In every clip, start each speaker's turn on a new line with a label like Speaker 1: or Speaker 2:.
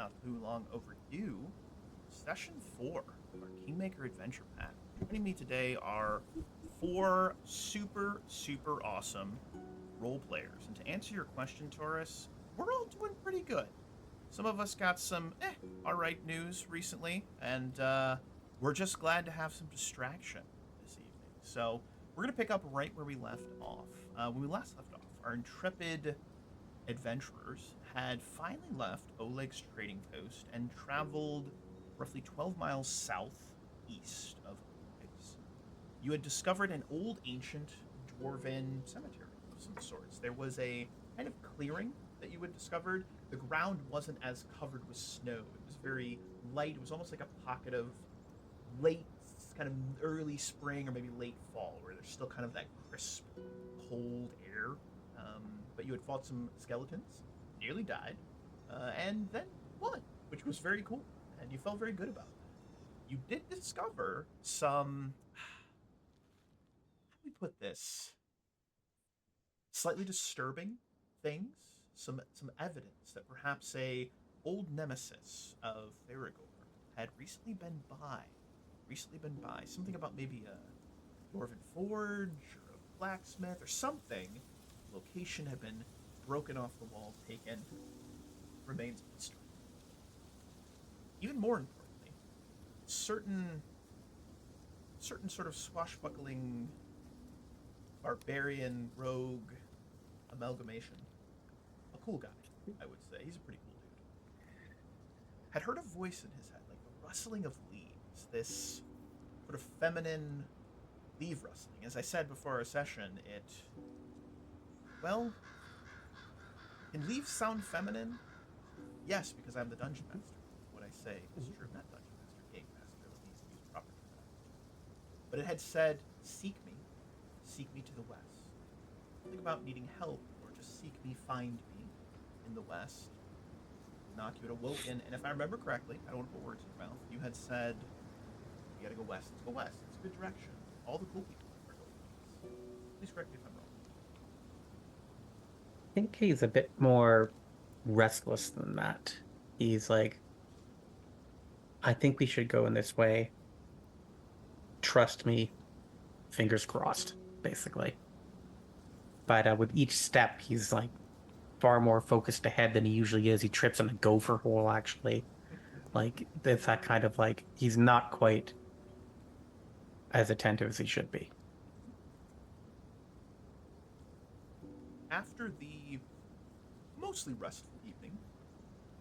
Speaker 1: not too long overdue, session 4 of our Kingmaker Adventure Pack. Joining me today are four super awesome role players. And to answer your question, Taurus, we're all doing pretty good. Some of us got some alright news recently, and we're just glad to have some distraction this evening. So we're going to pick up right where we left off. When we last left off, our intrepid adventurers had finally left Oleg's trading post and traveled roughly 12 miles southeast of Oleg's. You had discovered an old ancient dwarven cemetery of some sorts. There was a kind of clearing that you had discovered. The ground wasn't as covered with snow. It was very light. It was almost like a pocket of late, kind of early spring or maybe late fall, where there's still kind of that crisp, cold air. But you had fought some skeletons, nearly died, and then won, which was very cool, and you felt very good about that. You did discover some, how do we put this, slightly disturbing things, some evidence that perhaps a old nemesis of Faragor had recently been by. Something about maybe a dwarven forge or a blacksmith or something. Location had been broken off the wall, taken, remains a mystery. Even more importantly, certain sort of swashbuckling barbarian rogue amalgamation, a cool guy, I would say. He's a pretty cool dude. Had heard a voice in his head, like the rustling of leaves, this sort of feminine leaf rustling. As I said before our session, well, can leaves sound feminine? Yes, because I'm the dungeon master. What I say is true. Not dungeon master, game master. Let me use proper terminology. But it had said, seek me to the west. Think about needing help, or just seek me, find me in the west. Knock, you had awoken, and if I remember correctly, I don't want to put words in your mouth, you had said, you gotta go west. Let's go west. It's a good direction. All the cool people are going west. Please correct me if I'm wrong.
Speaker 2: I think he's a bit more restless than that. He's like, I think we should go in this way. Trust me, fingers crossed, basically. But with each step, he's like far more focused ahead than he usually is. He trips on a gopher hole, actually. Like, it's that kind of like, he's not quite as attentive as he should be.
Speaker 1: After the mostly restful evening,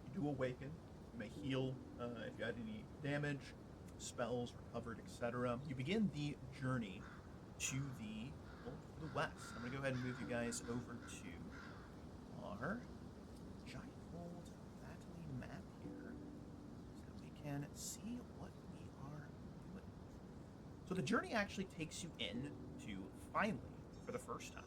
Speaker 1: you do awaken. You may heal if you had any damage, spells recovered, etc. You begin the journey to the west. I'm gonna go ahead and move you guys over to our giant old battling map here, so that we can see what we are doing. So the journey actually takes you in to finally, for the first time,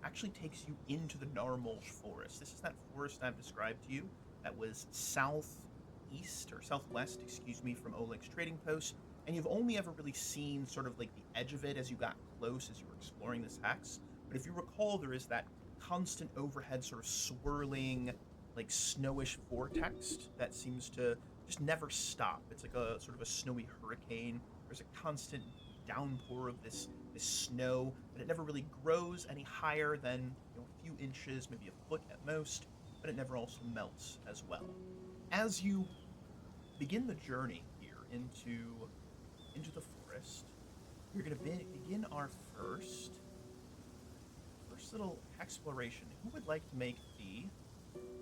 Speaker 1: actually takes you into the Narmulch forest. This is that forest I've described to you that was southeast or southwest, excuse me, from Oleg's trading post. And you've only ever really seen sort of like the edge of it as you got close, as you were exploring this hex. But if you recall, there is that constant overhead sort of swirling, like snowish vortex that seems to just never stop. It's like a sort of a snowy hurricane. There's a constant downpour of this snow, but it never really grows any higher than a few inches, maybe a foot at most, but it never also melts as well. As you begin the journey here into the forest, we're going to begin our first little exploration. Who would like to make the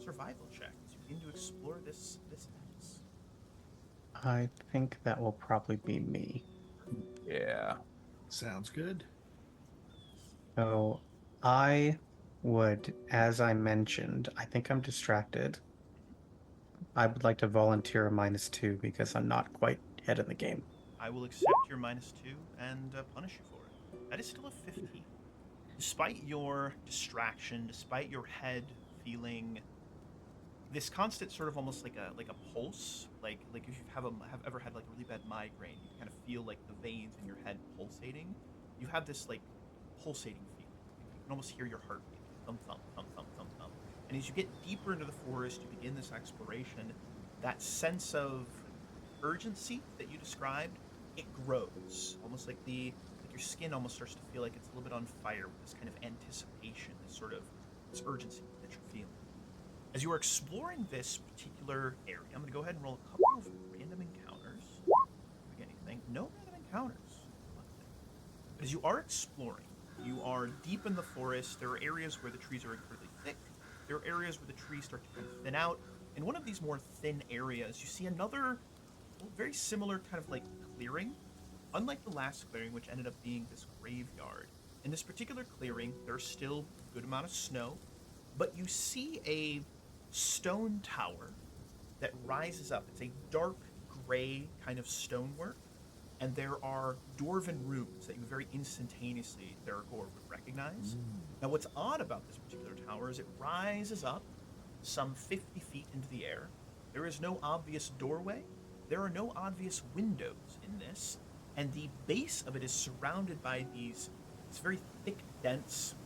Speaker 1: survival check to begin to explore this X?
Speaker 2: I think that will probably be me.
Speaker 3: Yeah. Sounds good.
Speaker 2: So I would, as I mentioned, I think I'm distracted. I would like to volunteer a -2 because I'm not quite ahead in the game.
Speaker 1: I will accept your -2 and punish you for it. That is still a 15. Despite your distraction, despite your head feeling this constant sort of almost like a pulse, like if you have ever had like a really bad migraine, you kind of feel like the veins in your head pulsating. You have this like pulsating feeling. You can almost hear your heart beating, thump thump thump thump thump thump. And as you get deeper into the forest, you begin this exploration. That sense of urgency that you described, it grows. Almost like your skin almost starts to feel like it's a little bit on fire with this kind of anticipation, this urgency that you're feeling. As you are exploring this particular area, I'm going to go ahead and roll a couple of random encounters. Anything? No random encounters. But as you are exploring, you are deep in the forest. There are areas where the trees are incredibly thick. There are areas where the trees start to kind of thin out. In one of these more thin areas, you see another very similar kind of like clearing. Unlike the last clearing, which ended up being this graveyard, in this particular clearing, there's still a good amount of snow, but you see a stone tower that rises up. It's a dark gray kind of stonework, and there are dwarven runes that you very instantaneously, Theragor, would recognize. Now, what's odd about this particular tower is it rises up some 50 feet into the air. There is no obvious doorway. There are no obvious windows in this, and the base of it is surrounded by these very thick, dense.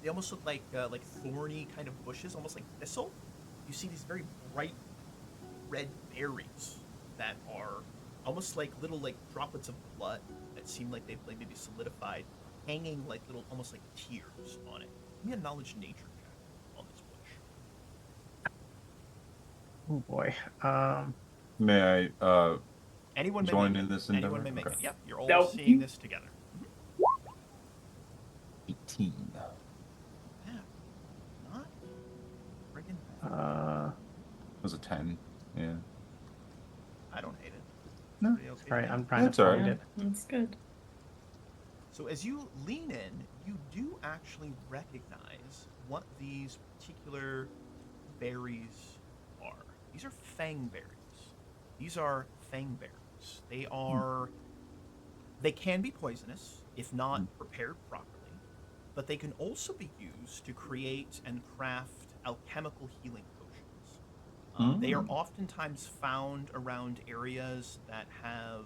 Speaker 1: They almost look like thorny kind of bushes, almost like thistle. You see these very bright red berries that are almost like little droplets of blood that seem like they've maybe solidified, hanging like little, almost like tears on it. Give me a knowledge nature check on this bush.
Speaker 2: Oh boy.
Speaker 4: May I
Speaker 1: Anyone
Speaker 4: join
Speaker 1: may
Speaker 4: in
Speaker 1: make
Speaker 4: this
Speaker 1: it.
Speaker 4: endeavor?
Speaker 1: Anyone may make
Speaker 4: Okay.
Speaker 1: it. Yep, you're all
Speaker 5: Nope.
Speaker 1: seeing this together.
Speaker 4: 18.
Speaker 1: Yeah, not friggin' bad.
Speaker 4: It was a 10. Yeah.
Speaker 1: I don't hate it.
Speaker 4: No.
Speaker 1: Pretty okay.
Speaker 2: Sorry, I'm trying
Speaker 4: That's
Speaker 2: to
Speaker 4: all
Speaker 2: find
Speaker 4: right.
Speaker 2: it.
Speaker 5: That's good.
Speaker 1: So as you lean in, you do actually recognize what these particular berries are. These are fangberries. These are fangberries. They can be poisonous if not prepared properly, but they can also be used to create and craft alchemical healing potions. They are oftentimes found around areas that have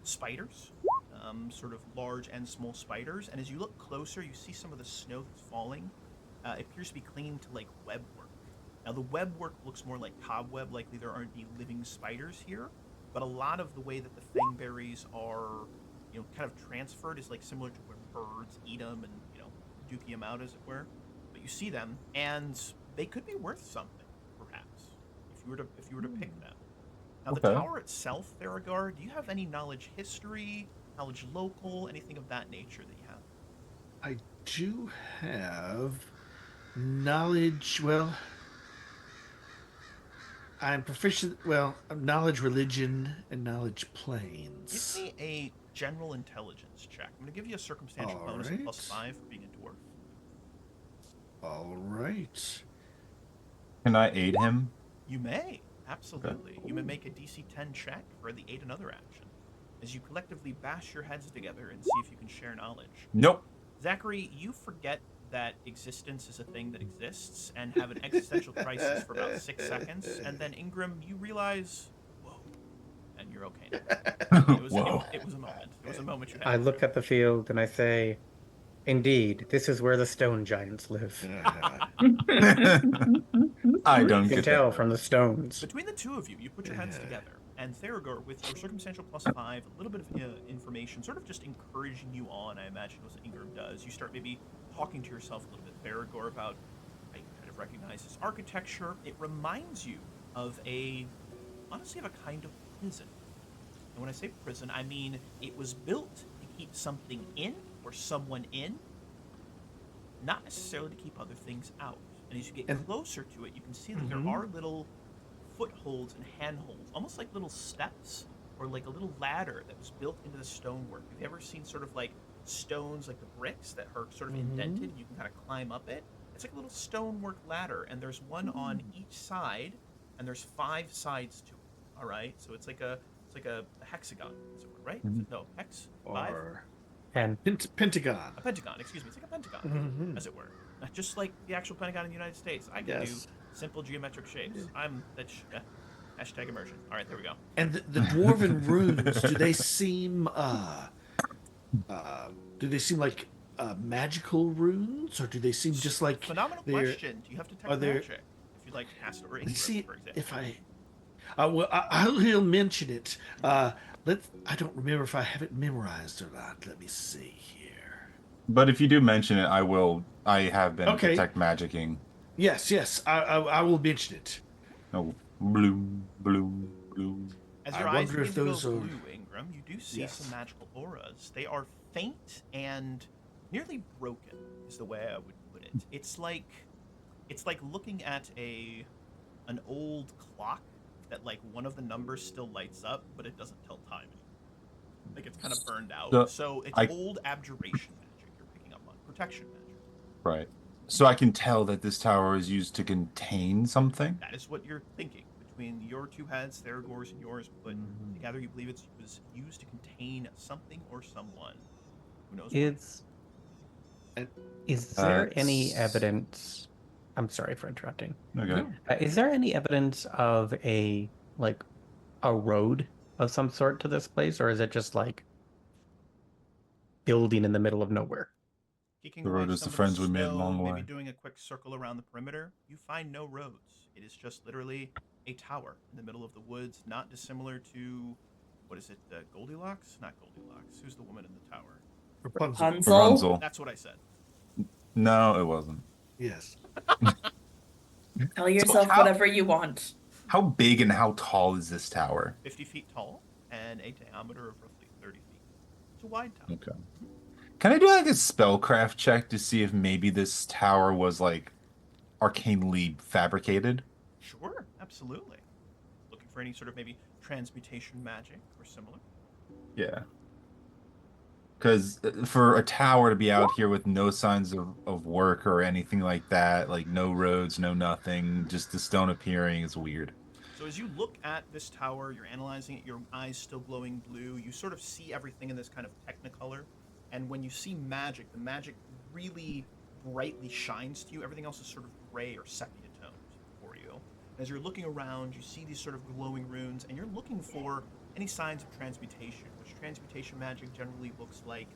Speaker 1: spiders, sort of large and small spiders. And as you look closer, you see some of the snow that's falling. It appears to be clinging to like webwork. Now the webwork looks more like cobweb, likely there aren't any living spiders here, but a lot of the way that the fangberries are, kind of transferred is like similar to where birds eat them and, dookie them out, as it were. But you see them, and they could be worth something, perhaps, if you were to pick them. Now the
Speaker 4: Okay.
Speaker 1: tower itself, Theragar, do you have any knowledge history, knowledge local, anything of that nature that you have?
Speaker 3: I do have knowledge. Well, I'm proficient. Well, knowledge religion and knowledge
Speaker 1: Give
Speaker 3: planes.
Speaker 1: me a general intelligence check. I'm going to give you a circumstantial
Speaker 3: All
Speaker 1: bonus of
Speaker 3: right.
Speaker 1: +5 for being a dwarf.
Speaker 3: All right.
Speaker 4: Can I aid him?
Speaker 1: You may, absolutely. You may make a DC 10 check for the aid another action, as you collectively bash your heads together and see if you can share knowledge.
Speaker 4: Nope.
Speaker 1: Zachary, you forget that existence is a thing that exists and have an existential crisis for about 6 seconds, and then Ingram, you realize, whoa, and you're okay now. It was a moment. It was a moment you had.
Speaker 2: I look at the field and I say, "Indeed, this is where the stone giants live.
Speaker 4: I
Speaker 2: You
Speaker 4: don't
Speaker 2: can
Speaker 4: get
Speaker 2: tell
Speaker 4: that.
Speaker 2: from the stones."
Speaker 1: Between the two of you, you put your heads together, and Theragar, with your circumstantial +5, a little bit of information, sort of just encouraging you on, I imagine was what Ingram does. You start maybe talking to yourself a little bit, Theragar, about how you kind of recognize this architecture. It reminds you of honestly, of a kind of prison. And when I say prison, I mean it was built to keep something in, or someone in, not necessarily to keep other things out. And as you get
Speaker 3: And-
Speaker 1: closer to it, you can see that there are little footholds and handholds, almost like little steps or like a little ladder that was built into the stonework. Have you ever seen sort of like stones, like the bricks that are sort of indented and you can kind of climb up it? It's like a little stonework ladder, and there's one on each side, and there's 5 sides to it. All right, so it's like a hexagon, as it were, right? No, hex 5.
Speaker 3: Or
Speaker 2: And
Speaker 3: Pentagon.
Speaker 1: A pentagon, excuse me. It's like a pentagon,
Speaker 3: Mhm.
Speaker 1: as it were. Just like the actual pentagon in the United States. I can
Speaker 3: Yes.
Speaker 1: do simple geometric shapes. Hashtag immersion. All right, there we go.
Speaker 3: And the dwarven runes, do they seem like magical runes, or do they seem just like
Speaker 1: Phenomenal
Speaker 3: they're?
Speaker 1: question. Do you have detect
Speaker 3: Are there?
Speaker 1: magic? If you'd like to cast or Ingram,
Speaker 3: See
Speaker 1: for example.
Speaker 3: if I'll mention it. Let I don't remember if I have it memorized or not. Let me see here.
Speaker 4: But if you do mention it, I will. I have been
Speaker 3: Okay.
Speaker 4: detect magicking.
Speaker 3: Yes. I will mention it.
Speaker 4: No, bloom, bloom, bloom.
Speaker 1: As
Speaker 3: I
Speaker 1: your eyes
Speaker 3: wonder
Speaker 1: begin
Speaker 3: if
Speaker 1: to go
Speaker 3: those are.
Speaker 1: blue, Ingram, you do see some
Speaker 3: Yes.
Speaker 1: magical auras. They are faint and nearly broken, is the way I would put it. It's like looking at an old clock that like one of the numbers still lights up, but it doesn't tell time anymore. Like it's kind of burned out.
Speaker 4: So
Speaker 1: So it's
Speaker 4: I
Speaker 1: old abjuration magic you're picking up on. Protection magic.
Speaker 4: right. So I can tell that this tower is used to contain something.
Speaker 1: That is what you're thinking. Between your two heads, Theragor's and yours put together, you believe it was used to contain something or someone. Who knows what?
Speaker 3: And
Speaker 2: Is there any
Speaker 4: That's
Speaker 2: evidence? I'm sorry for interrupting.
Speaker 4: okay.
Speaker 3: no,
Speaker 2: Is there any evidence of a road of some sort to this place, or is it just like building in the middle of nowhere?
Speaker 1: Kicking
Speaker 4: The
Speaker 1: away
Speaker 4: road is the
Speaker 1: some of the
Speaker 4: friends we made
Speaker 1: snow,
Speaker 4: along the
Speaker 1: maybe
Speaker 4: way.
Speaker 1: doing a quick circle around the perimeter, you find no roads. It is just literally a tower in the middle of the woods, not dissimilar to, what is it, Goldilocks? Not Goldilocks. Who's the woman in the tower?
Speaker 3: Rapunzel.
Speaker 5: Hansel?
Speaker 4: Rapunzel.
Speaker 1: That's what I said.
Speaker 4: No, it wasn't.
Speaker 3: Yes.
Speaker 5: Tell yourself
Speaker 4: how-
Speaker 5: whatever you want.
Speaker 4: How big and how tall is this tower?
Speaker 1: 50 feet tall and a diameter of roughly 30 feet. It's a wide tower.
Speaker 4: Okay. Can I do like a spellcraft check to see if maybe this tower was like arcanely fabricated?
Speaker 1: Sure, absolutely. Looking for any sort of maybe transmutation magic or similar.
Speaker 4: Yeah. Because for a tower to be out here with no signs of work or anything like that, like no roads, no nothing, just the stone appearing is weird.
Speaker 1: So as you look at this tower, you're analyzing it, your eyes still glowing blue, you sort of see everything in this kind of technicolor. And when you see magic, the magic really brightly shines to you. Everything else is sort of gray or sepia toned for you. As you're looking around, you see these sort of glowing runes, and you're looking for any signs of transmutation, which transmutation magic generally looks like,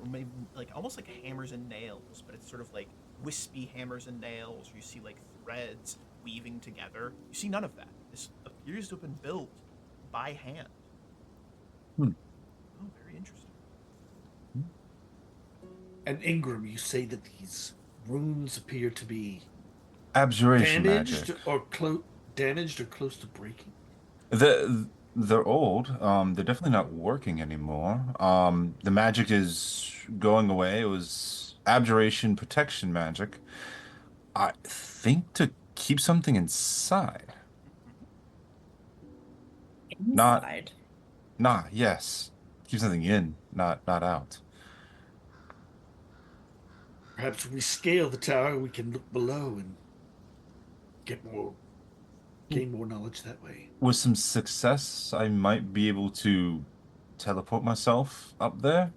Speaker 1: maybe like almost like hammers and nails, but it's sort of like wispy hammers and nails. You see like threads weaving together. You see none of that. This appears to have been built by hand.
Speaker 4: Hmm.
Speaker 1: Oh, very interesting.
Speaker 3: And Ingram, you say that these runes appear to be
Speaker 4: Abjuration
Speaker 3: damaged
Speaker 4: magic.
Speaker 3: or damaged or close to breaking.
Speaker 4: They're old. They're definitely not working anymore. The magic is going away. It was abjuration protection magic. I think to keep something inside. Not,
Speaker 5: Inside.
Speaker 4: yes. Keep something in, not out.
Speaker 3: Perhaps when we scale the tower, we can look below and gain more knowledge that way.
Speaker 4: With some success, I might be able to teleport myself up there.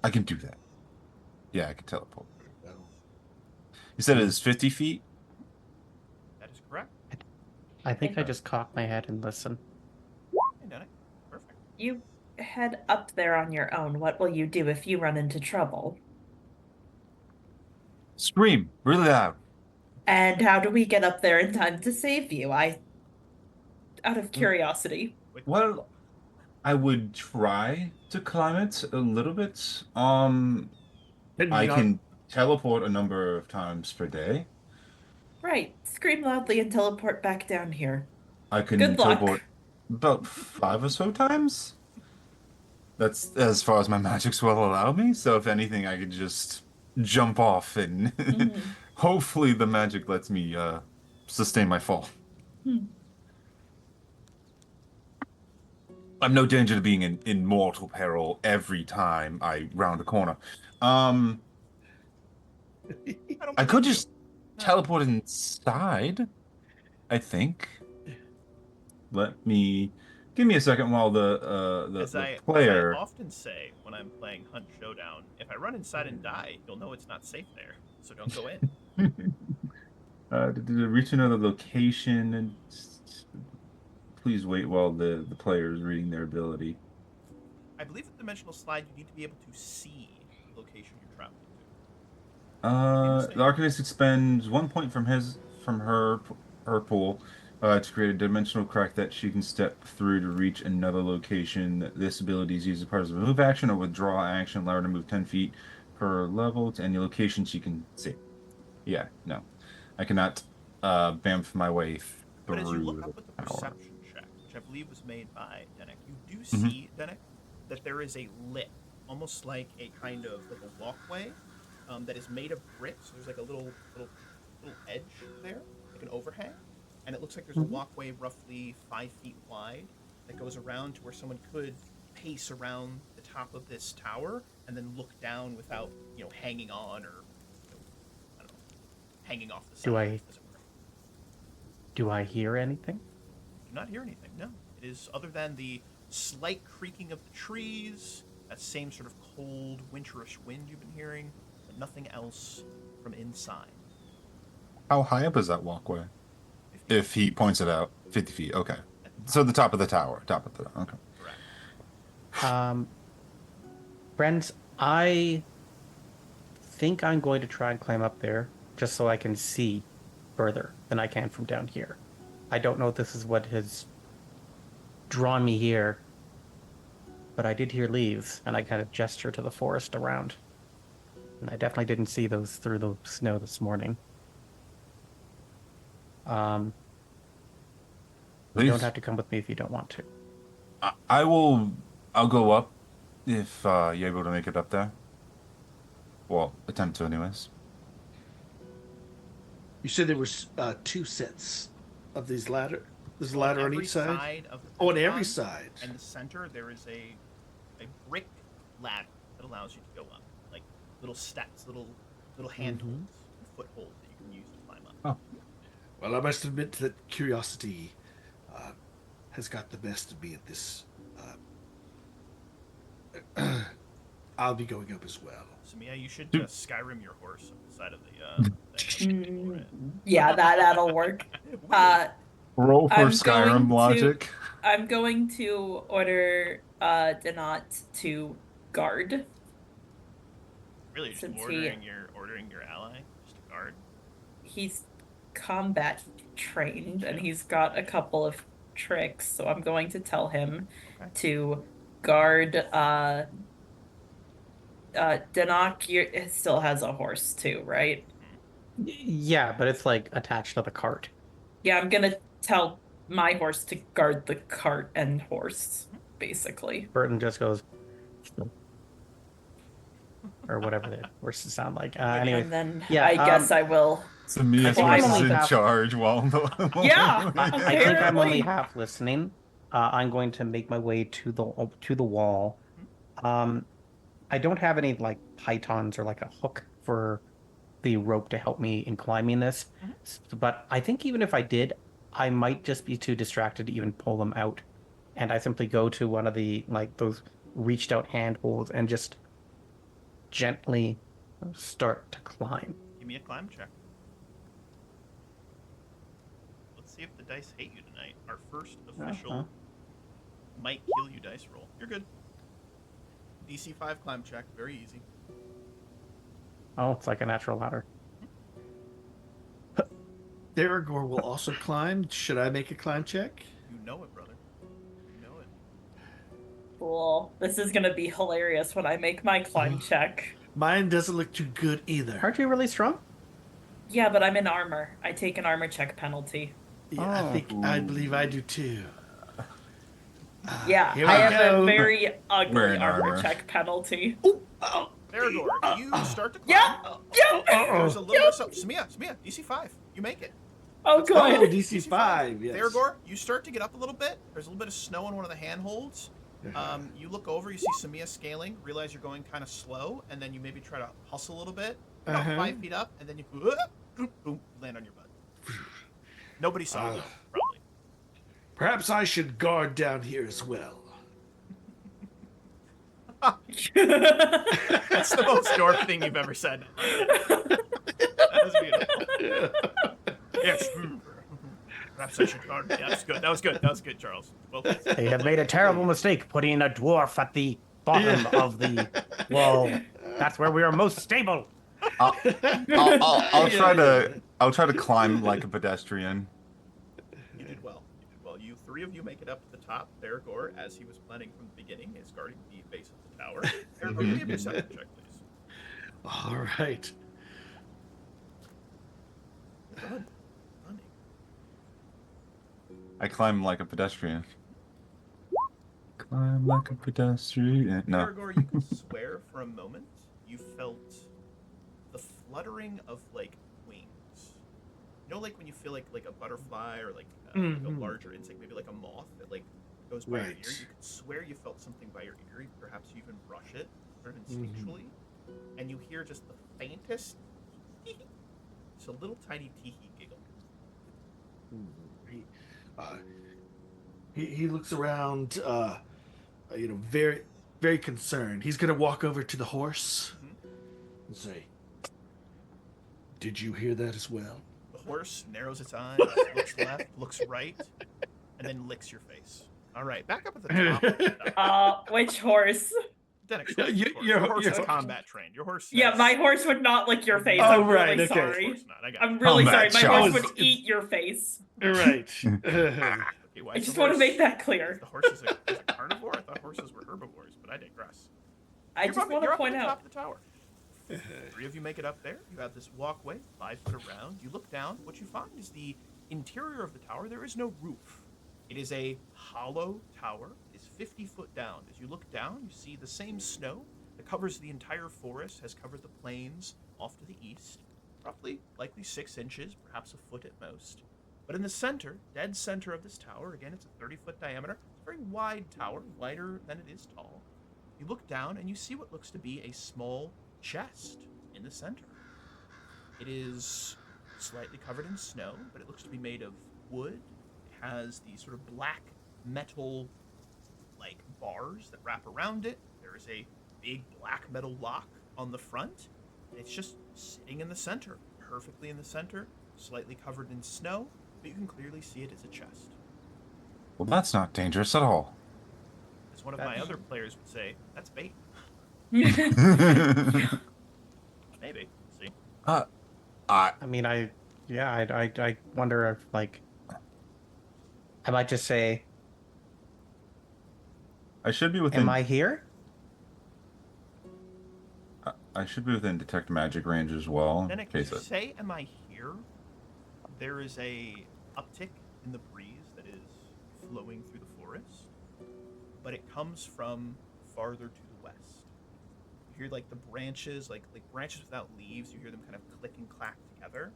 Speaker 4: I can do that. Yeah, I can teleport.
Speaker 3: Well,
Speaker 4: You said it is 50 feet?
Speaker 1: That is correct.
Speaker 2: I think I
Speaker 5: Okay.
Speaker 2: just cock my head and listen.
Speaker 1: Hey, Dennok. Perfect.
Speaker 5: You head up there on your own. What will you do if you run into trouble?
Speaker 4: Scream really loud.
Speaker 5: And how do we get up there in time to save you? Out of curiosity.
Speaker 1: Quick
Speaker 4: Well, I would try to climb it a little bit. I can teleport a number of times per day.
Speaker 5: Right. Scream loudly and teleport back down here.
Speaker 4: I can
Speaker 5: Good luck.
Speaker 4: teleport about 5 or so times. That's as far as my magics will allow me. So if anything, I could just jump off and
Speaker 5: Mhm.
Speaker 4: hopefully the magic lets me sustain my fall.
Speaker 5: Hmm.
Speaker 4: I'm no danger to being in mortal peril every time I round a corner.
Speaker 1: don't
Speaker 4: I could
Speaker 1: believe you.
Speaker 4: just teleport inside, I think. Give me a second while
Speaker 1: As
Speaker 4: the
Speaker 1: I
Speaker 4: player.
Speaker 1: often say when I'm playing Hunt Showdown, if I run inside and die, you'll know it's not safe there. So don't go in.
Speaker 4: Reach another location and please wait while the player is reading their ability.
Speaker 1: I believe with dimensional slide, you need to be able to see the location you're traveling to.
Speaker 4: The Arcanist expends 1 point from her pool to create a dimensional crack that she can step through to reach another location. This ability is used as part of a move action or withdraw action, allow her to move 10 feet per level to any location she can see. Yeah, no. I cannot bamf my way
Speaker 1: But as you
Speaker 4: through
Speaker 1: look up with the
Speaker 4: the tower.
Speaker 1: perception check, which I believe was made by Dennok, you do
Speaker 4: Mhm.
Speaker 1: see, Dennok, that there is a lip, almost like a kind of like a walkway that is made of bricks. There's like a little edge there, like an overhang, and it looks like there's a walkway roughly 5 feet wide that goes around to where someone could pace around the top of this tower and then look down without, hanging on or, I don't know, hanging off the side. As it were.
Speaker 2: Do I hear anything?
Speaker 1: Do not hear anything. No, it is other than the slight creaking of the trees, that same sort of cold, winterish wind you've been hearing, but nothing else from inside.
Speaker 4: How high up is that walkway?
Speaker 1: 50
Speaker 4: If he points it out, 50 feet. Okay. So the top of the tower. Okay.
Speaker 1: Correct.
Speaker 2: Friends, I think I'm going to try and climb up there just so I can see further than I can from down here. I don't know if this is what has drawn me here, but I did hear leaves, and I kind of gesture to the forest around. And I definitely didn't see those through the snow this morning. You
Speaker 4: Please.
Speaker 2: don't have to come with me if you don't want to.
Speaker 4: I'll go up if you're able to make it up there. Well, attempt to anyways.
Speaker 3: You said there was 2 sets of these ladder. There's a
Speaker 1: On
Speaker 3: ladder on
Speaker 1: every
Speaker 3: each side.
Speaker 1: of the
Speaker 3: Oh, on every
Speaker 1: pentagon
Speaker 3: side.
Speaker 1: and the center, there is a brick ladder that allows you to go up, like little steps, little handholds, footholds that you can use to climb up.
Speaker 4: Oh.
Speaker 3: Well, I must admit that curiosity has got the best of me at this. I'll be going up as well.
Speaker 1: So Mia, you should
Speaker 4: Dude.
Speaker 1: Skyrim your horse on the side of the thing.
Speaker 5: Yeah, that'll work.
Speaker 4: Roll for
Speaker 5: I'm
Speaker 4: Skyrim
Speaker 5: going to-
Speaker 4: logic.
Speaker 5: I'm going to order Dennok to guard.
Speaker 1: Really, just
Speaker 5: Since
Speaker 1: ordering your ally, just a guard.
Speaker 5: He's combat trained and he's got a couple of tricks, so I'm going to tell him
Speaker 1: Okay.
Speaker 5: to guard Dennok. It still has a horse too, right?
Speaker 2: Yeah, but it's like attached to the cart.
Speaker 5: Yeah, I'm gonna tell my horse to guard the cart and horse, basically.
Speaker 2: Burton just goes, or whatever the horses sound like. Anyway,
Speaker 5: And then
Speaker 2: yeah,
Speaker 5: I guess I will.
Speaker 4: So Mia's
Speaker 2: I think
Speaker 4: horse
Speaker 2: I'm
Speaker 4: is
Speaker 2: only
Speaker 4: in
Speaker 2: half-
Speaker 4: charge while
Speaker 5: Yeah,
Speaker 2: I think I'm only
Speaker 5: Apparently.
Speaker 2: half listening. I'm going to make my way to the wall. I don't have any like pythons or like a hook for the rope to help me in climbing this, but I think even if I did, I might just be too distracted to even pull them out, and I simply go to one of the like those reached out handholds and just gently start to climb.
Speaker 1: Give me a climb check. Let's see if the dice hate you tonight. Our first official might kill you dice roll. You're good. DC 5 climb check, very easy.
Speaker 2: Oh, it's like a natural ladder.
Speaker 3: Deragor will also climb. Should I make a climb check?
Speaker 1: You know it, brother. You know it.
Speaker 5: Cool. This is gonna be hilarious when I make my climb check.
Speaker 3: Mine doesn't look too good either.
Speaker 2: Aren't you really strong?
Speaker 5: Yeah, but I'm in armor. I take an armor check penalty.
Speaker 3: Yeah,
Speaker 2: Oh.
Speaker 3: I believe I do too.
Speaker 5: Yeah,
Speaker 3: Here
Speaker 5: I
Speaker 3: we
Speaker 5: have
Speaker 3: go.
Speaker 5: a very
Speaker 4: We're
Speaker 5: ugly
Speaker 4: in
Speaker 5: armor
Speaker 4: armor.
Speaker 5: check penalty.
Speaker 3: Oh,
Speaker 1: Theodore, you start to climb.
Speaker 5: Yep. Yep.
Speaker 1: There's a little bit of something. Samia, DC 5. You make it.
Speaker 5: Oh,
Speaker 3: oh,
Speaker 5: good.
Speaker 3: DC 5. Yes.
Speaker 1: Theodore, you start to get up a little bit. There's a little bit of snow on one of the handholds. You look over, you see Samia scaling, realize you're going kind of slow, and then you maybe try to hustle a little bit. About 5 feet up, and then you boom, land on your butt. Nobody saw you, probably.
Speaker 3: Perhaps I should guard down here as well.
Speaker 1: That's the most dwarf thing you've ever said. That was beautiful. Yes. Perhaps I should guard. Yeah, that's good. That was good, Charles. Well played.
Speaker 2: They have made a terrible mistake putting a dwarf at the bottom of the wall. That's where we are most stable.
Speaker 4: I'll try
Speaker 3: Yeah.
Speaker 4: to climb like a pedestrian.
Speaker 1: You did well. You did well. You three of you make it up to the top. Theragor, as he was planning from the beginning, is guarding the base of the tower. Theragor, give me a perception check, please.
Speaker 3: All right.
Speaker 1: Good. Funny.
Speaker 4: I climb like a pedestrian. Climb like a pedestrian. No.
Speaker 1: Theragor, you can swear for a moment you felt the fluttering of like wings. You know, like when you feel like a butterfly or like a
Speaker 3: Mhm.
Speaker 1: larger insect, maybe like a moth that like goes by your ear.
Speaker 3: Right.
Speaker 1: You can swear you felt something by your ear. Perhaps you even brush it, sort of
Speaker 3: Mhm.
Speaker 1: instinctually, and you hear just the faintest. It's a little tiny teehee giggle.
Speaker 3: He, uh, he looks around, very, very concerned. He's gonna walk over to the horse and say, "Did you hear that as well?"
Speaker 1: The horse narrows its eyes, looks left, looks right, and then licks your face. All right, back up at the top. Of the tower.
Speaker 5: Which horse?
Speaker 1: Dennok's
Speaker 3: Yeah,
Speaker 1: horse,
Speaker 3: you-
Speaker 1: of course.
Speaker 3: your-
Speaker 1: Your horse is
Speaker 3: your-
Speaker 1: combat trained. Your horse.
Speaker 5: Yeah,
Speaker 1: has-
Speaker 5: my horse would not lick your face.
Speaker 3: Oh,
Speaker 5: I'm
Speaker 3: right,
Speaker 5: really
Speaker 3: okay.
Speaker 5: sorry.
Speaker 1: Of course not. I got
Speaker 5: I'm
Speaker 1: you.
Speaker 5: really sorry.
Speaker 4: Combat
Speaker 5: My horse
Speaker 3: Charles.
Speaker 5: would eat your face.
Speaker 3: Right.
Speaker 1: Okay, why
Speaker 5: I
Speaker 1: is
Speaker 5: just
Speaker 1: the
Speaker 5: want to
Speaker 1: horse-
Speaker 5: make that clear.
Speaker 1: The horse is a carnivore. I thought horses were herbivores, but I digress.
Speaker 5: I just want to point
Speaker 1: You're up
Speaker 5: out.
Speaker 1: at the top of the tower. Three of you make it up there. You have this walkway, 5 foot around. You look down. What you find is the interior of the tower. There is no roof. It is a hollow tower. It is 50 foot down. As you look down, you see the same snow that covers the entire forest, has covered the plains off to the east, roughly, likely 6 inches, perhaps a foot at most. But in the center, dead center of this tower, again, it's a 30-foot diameter. It's a very wide tower, wider than it is tall. You look down and you see what looks to be a small chest in the center. It is slightly covered in snow, but it looks to be made of wood. It has these sort of black metal like bars that wrap around it. There is a big black metal lock on the front. And it's just sitting in the center, perfectly in the center, slightly covered in snow, but you can clearly see it as a chest.
Speaker 4: Well, that's not dangerous at all.
Speaker 1: As one of my other players would say, that's bait.
Speaker 4: I
Speaker 1: Maybe. See?
Speaker 2: I mean, I wonder if, like, I might just say,
Speaker 4: should be within.
Speaker 2: am I here?
Speaker 4: I should be within detect magic range as well.
Speaker 1: Then
Speaker 4: In
Speaker 1: if
Speaker 4: case
Speaker 1: you
Speaker 4: it.
Speaker 1: say, am I here? There is a uptick in the breeze that is flowing through the forest, but it comes from farther to the west. You hear like the branches, like branches without leaves. You hear them kind of click and clack together.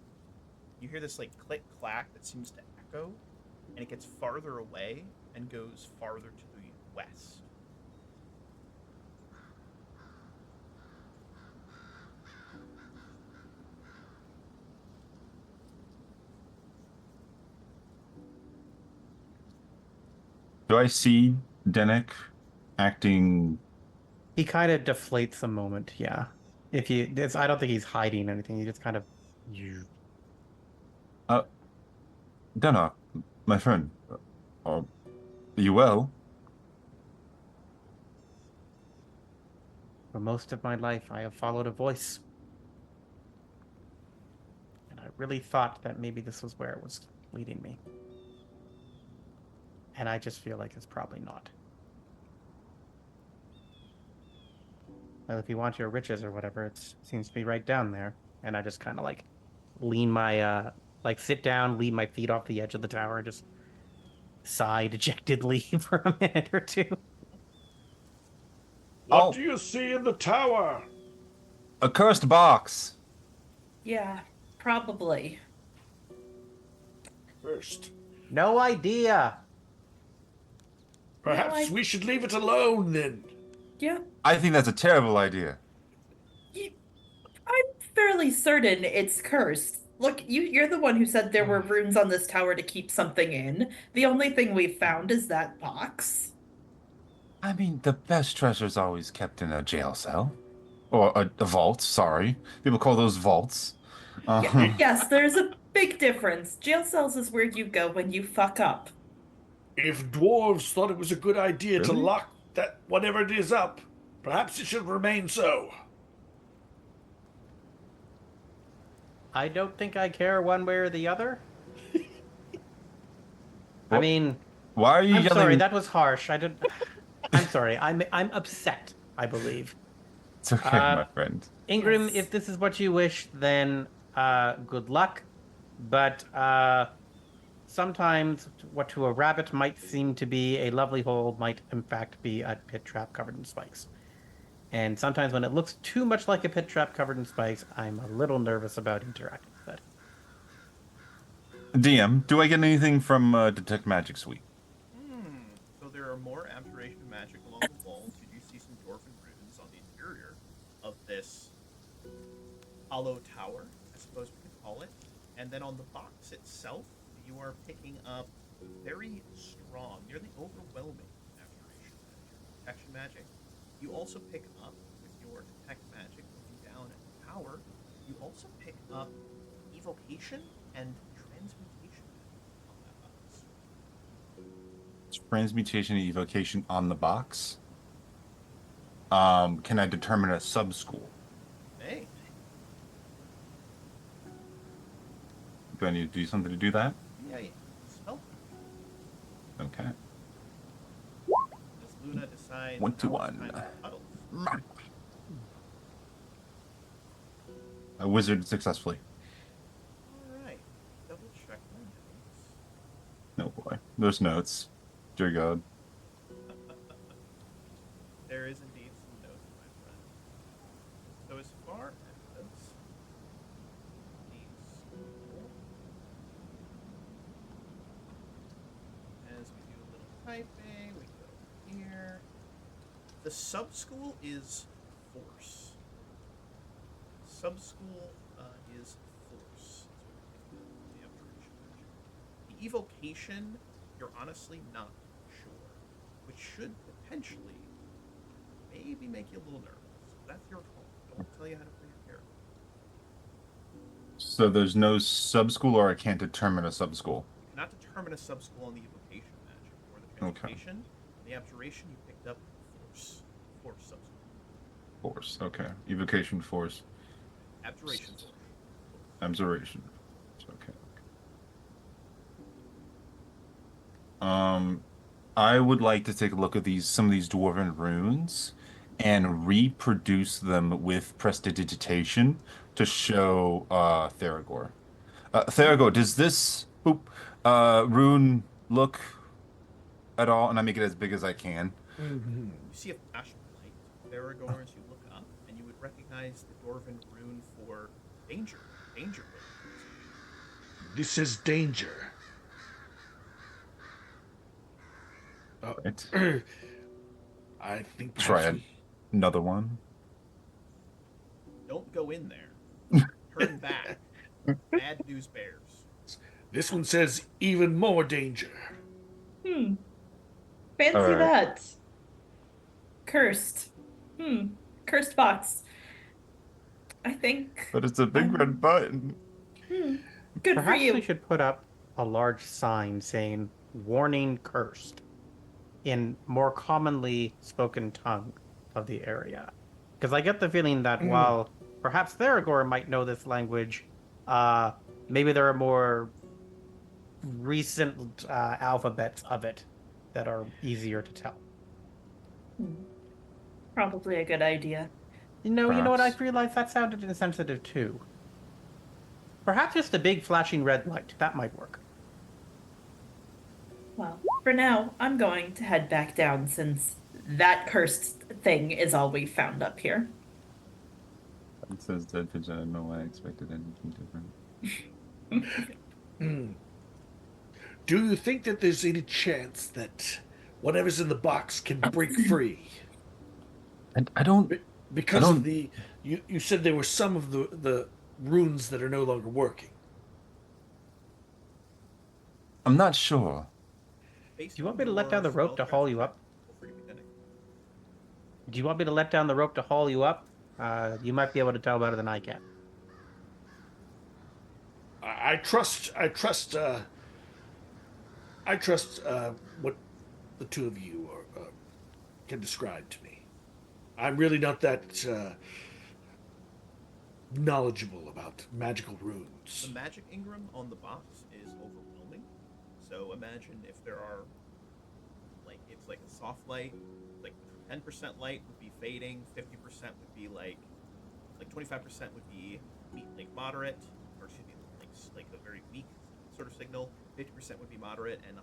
Speaker 1: You hear this like click clack that seems to echo, and it gets farther away and goes farther to the west.
Speaker 4: Do I see Dennok acting?
Speaker 2: He kind of deflates a moment, yeah. I don't think he's hiding anything. He just kind of,
Speaker 4: Dennok, my friend, are you well?
Speaker 2: for most of my life, I have followed a voice. And I really thought that maybe this was where it was leading me. And I just feel like it's probably not. Well, if you want your riches or whatever, it seems to be right down there. And I just kind of like lean my, sit down, lean my feet off the edge of the tower, and just sigh dejectedly for a minute or two.
Speaker 3: What
Speaker 4: Oh.
Speaker 3: do you see in the tower?
Speaker 4: A cursed box.
Speaker 5: Yeah, probably.
Speaker 3: First,
Speaker 2: No idea.
Speaker 3: perhaps
Speaker 5: I-
Speaker 3: we should leave it alone then.
Speaker 5: Yeah,
Speaker 4: I think that's a terrible idea.
Speaker 5: I'm fairly certain it's cursed. Look, you're the one who said there were runes on this tower to keep something in. The only thing we've found is that box.
Speaker 4: I mean, the best treasure's always kept in a jail cell. Or a vault, sorry. People call those vaults.
Speaker 5: Yes, there's a big difference. Jail cells is where you go when you fuck up.
Speaker 3: If dwarves thought it was a good idea to
Speaker 4: Really?
Speaker 3: lock that whatever it is up, Perhaps it should remain so.
Speaker 2: I don't think I care one way or the other. I
Speaker 4: What?
Speaker 2: mean,
Speaker 4: Why are you
Speaker 2: I'm
Speaker 4: yelling?
Speaker 2: sorry, that was harsh. I didn't. I'm sorry. I'm upset, I believe.
Speaker 4: It's okay, my friend.
Speaker 2: Ingram,
Speaker 5: Yes.
Speaker 2: if this is what you wish, then good luck. But sometimes what to a rabbit might seem to be a lovely hole might in fact be a pit trap covered in spikes. And sometimes when it looks too much like a pit trap covered in spikes, I'm a little nervous about interacting with it.
Speaker 4: DM, do I get anything from Detect Magic Suite?
Speaker 1: So there are more abjuration magic along the walls. You do see some dwarven runes on the interior of this hollow tower, I suppose we could call it. And then on the box itself, you are picking up very strong, nearly overwhelming abjuration magic, protection magic. You also pick up with your detect magic looking down at the tower. You also pick up evocation and transmutation magic on that box.
Speaker 4: Transmutation and evocation on the box. Can I determine a sub-school?
Speaker 1: Hey,
Speaker 4: Do I need to do something to do that?
Speaker 1: yeah, spell.
Speaker 4: Okay.
Speaker 1: As Luna decides
Speaker 4: 1 to
Speaker 1: how it's
Speaker 4: 1.
Speaker 1: time to cuddle.
Speaker 4: I wizarded successfully.
Speaker 1: All right, double check my notes.
Speaker 4: No boy. There's notes. Dear God.
Speaker 1: There is indeed some notes, my friend. So as far as the school, as we do a little typing, we go here. The sub-school is force. Sub-school is force. That's what we're thinking of, the abjuration magic. The evocation, you're honestly not sure, which should potentially maybe make you a little nervous. That's your call. I won't tell you how to play your character.
Speaker 4: So there's no sub-school, or I can't determine a sub-school?
Speaker 1: You cannot determine a sub-school on the evocation magic or the
Speaker 4: Okay.
Speaker 1: transmutation. The abjuration, you picked up force. Force sub-school.
Speaker 4: Force. Okay. Evocation, force.
Speaker 1: Abjuration force.
Speaker 4: Abjuration. Okay. I would like to take a look at some of these dwarven runes and reproduce them with prestidigitation to show Theragor. Theragor, does this rune look at all? And I make it as big as I can.
Speaker 3: Mm-hmm.
Speaker 1: You see a flash of light, Theragor, as you look up, and you would recognize the dwarven rune for danger. Danger.
Speaker 3: This is danger.
Speaker 4: Right.
Speaker 3: I think
Speaker 4: Try
Speaker 3: perhaps
Speaker 4: another one.
Speaker 1: Don't go in there. Turn back. Bad news bears.
Speaker 3: this one says even more danger.
Speaker 5: Fancy
Speaker 4: All right.
Speaker 5: that. Cursed. Cursed box. I think.
Speaker 4: But it's a big red button.
Speaker 5: Good for
Speaker 2: Perhaps
Speaker 5: you.
Speaker 2: we should put up a large sign saying "Warning Cursed" in more commonly spoken tongue of the area. Because I get the feeling that while perhaps Theragor might know this language, maybe there are more recent alphabets of it that are easier to tell.
Speaker 5: Probably a good idea.
Speaker 2: You know what? I
Speaker 4: Perhaps.
Speaker 2: realized that sounded insensitive too. Perhaps just a big flashing red light. That might work.
Speaker 5: Well, for now, I'm going to head back down since that cursed thing is all we've found up here.
Speaker 4: It says dead pigeon. I don't know why I expected anything different.
Speaker 3: Do you think that there's any chance that whatever's in the box can break free?
Speaker 4: And I don't.
Speaker 3: Because
Speaker 4: I
Speaker 3: of
Speaker 4: don't-
Speaker 3: the you said there were some of the runes that are no longer working.
Speaker 4: I'm not sure.
Speaker 2: Do you want me to let down the rope to haul you up? Do you want me to let down the rope to haul you up? You might be able to tell better than I can.
Speaker 3: I trust what the two of you can describe to me. I'm really not that knowledgeable about magical runes.
Speaker 1: The magic Ingram on the box is overwhelming. So imagine if there are, like, it's like a soft light, like 10% light would be fading, 50% would be like 25% would be like moderate, or excuse me, like a very weak sort of signal. 50% would be moderate, and 100%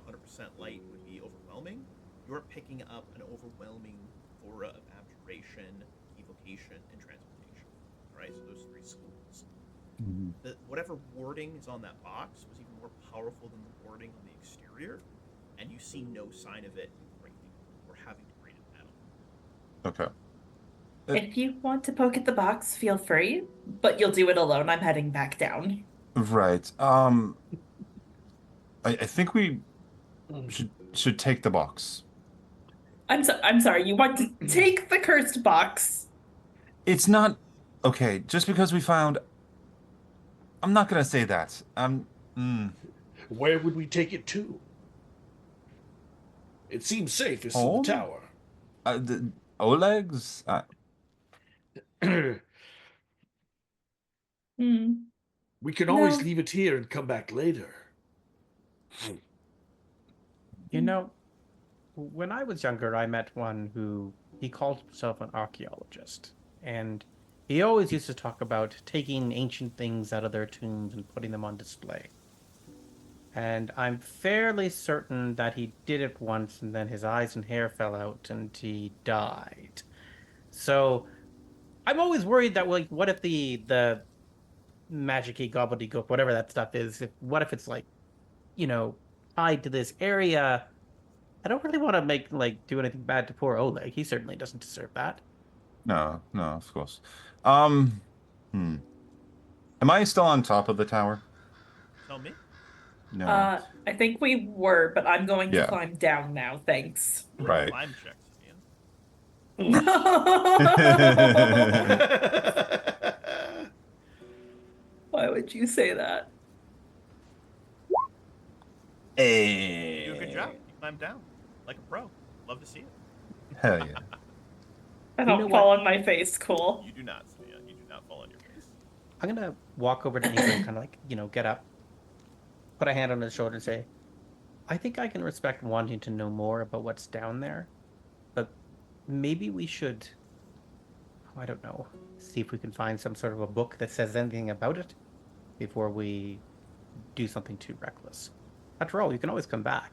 Speaker 1: light would be overwhelming. You're picking up an overwhelming aura of abjuration, evocation, and transmutation. All right, so those three schools. Whatever warding is on that box was even more powerful than the warding on the exterior, and you see no sign of it breaking or having to break it metal.
Speaker 4: Okay.
Speaker 5: If you want to poke at the box, feel free, but you'll do it alone. I'm heading back down.
Speaker 4: Right. I think we should take the box.
Speaker 5: I'm sorry, you want to take the cursed box?
Speaker 4: It's not okay, just because we found I'm not gonna say that.
Speaker 3: Where would we take it to? It seems safest in the
Speaker 4: Home?
Speaker 3: tower.
Speaker 4: The Oleg's
Speaker 5: Hmm.
Speaker 3: We can always
Speaker 5: No.
Speaker 3: leave it here and come back later.
Speaker 2: You know, when I was younger, I met one who he called himself an archaeologist, and he always used to talk about taking ancient things out of their tombs and putting them on display. And I'm fairly certain that he did it once, and then his eyes and hair fell out, and he died. So I'm always worried that, like, what if the magic-y gobbledygook, whatever that stuff is, what if it's like, you know, tied to this area? I don't really want to do anything bad to poor Oleg. He certainly doesn't deserve that.
Speaker 4: no, of course. Um, hmm. Am I still on top of the tower?
Speaker 1: Tell me.
Speaker 4: No.
Speaker 5: I think we were, but I'm going to
Speaker 4: Yeah.
Speaker 5: climb down now, thanks.
Speaker 4: Right.
Speaker 1: Climb checks, Ian.
Speaker 5: Why would you say that?
Speaker 4: Hey.
Speaker 1: You do a good job. You climb down like a pro. Love to see it.
Speaker 4: Hell yeah.
Speaker 5: I
Speaker 2: know
Speaker 5: don't
Speaker 2: what?
Speaker 5: fall on my face, cool.
Speaker 1: You do not, Sophia. You do not fall on your face.
Speaker 2: I'm gonna walk over to Ingrid and kind of get up, put a hand on his shoulder and say, I think I can respect wanting to know more about what's down there, but maybe we should, I don't know, see if we can find some sort of a book that says anything about it before we do something too reckless. After all, you can always come back.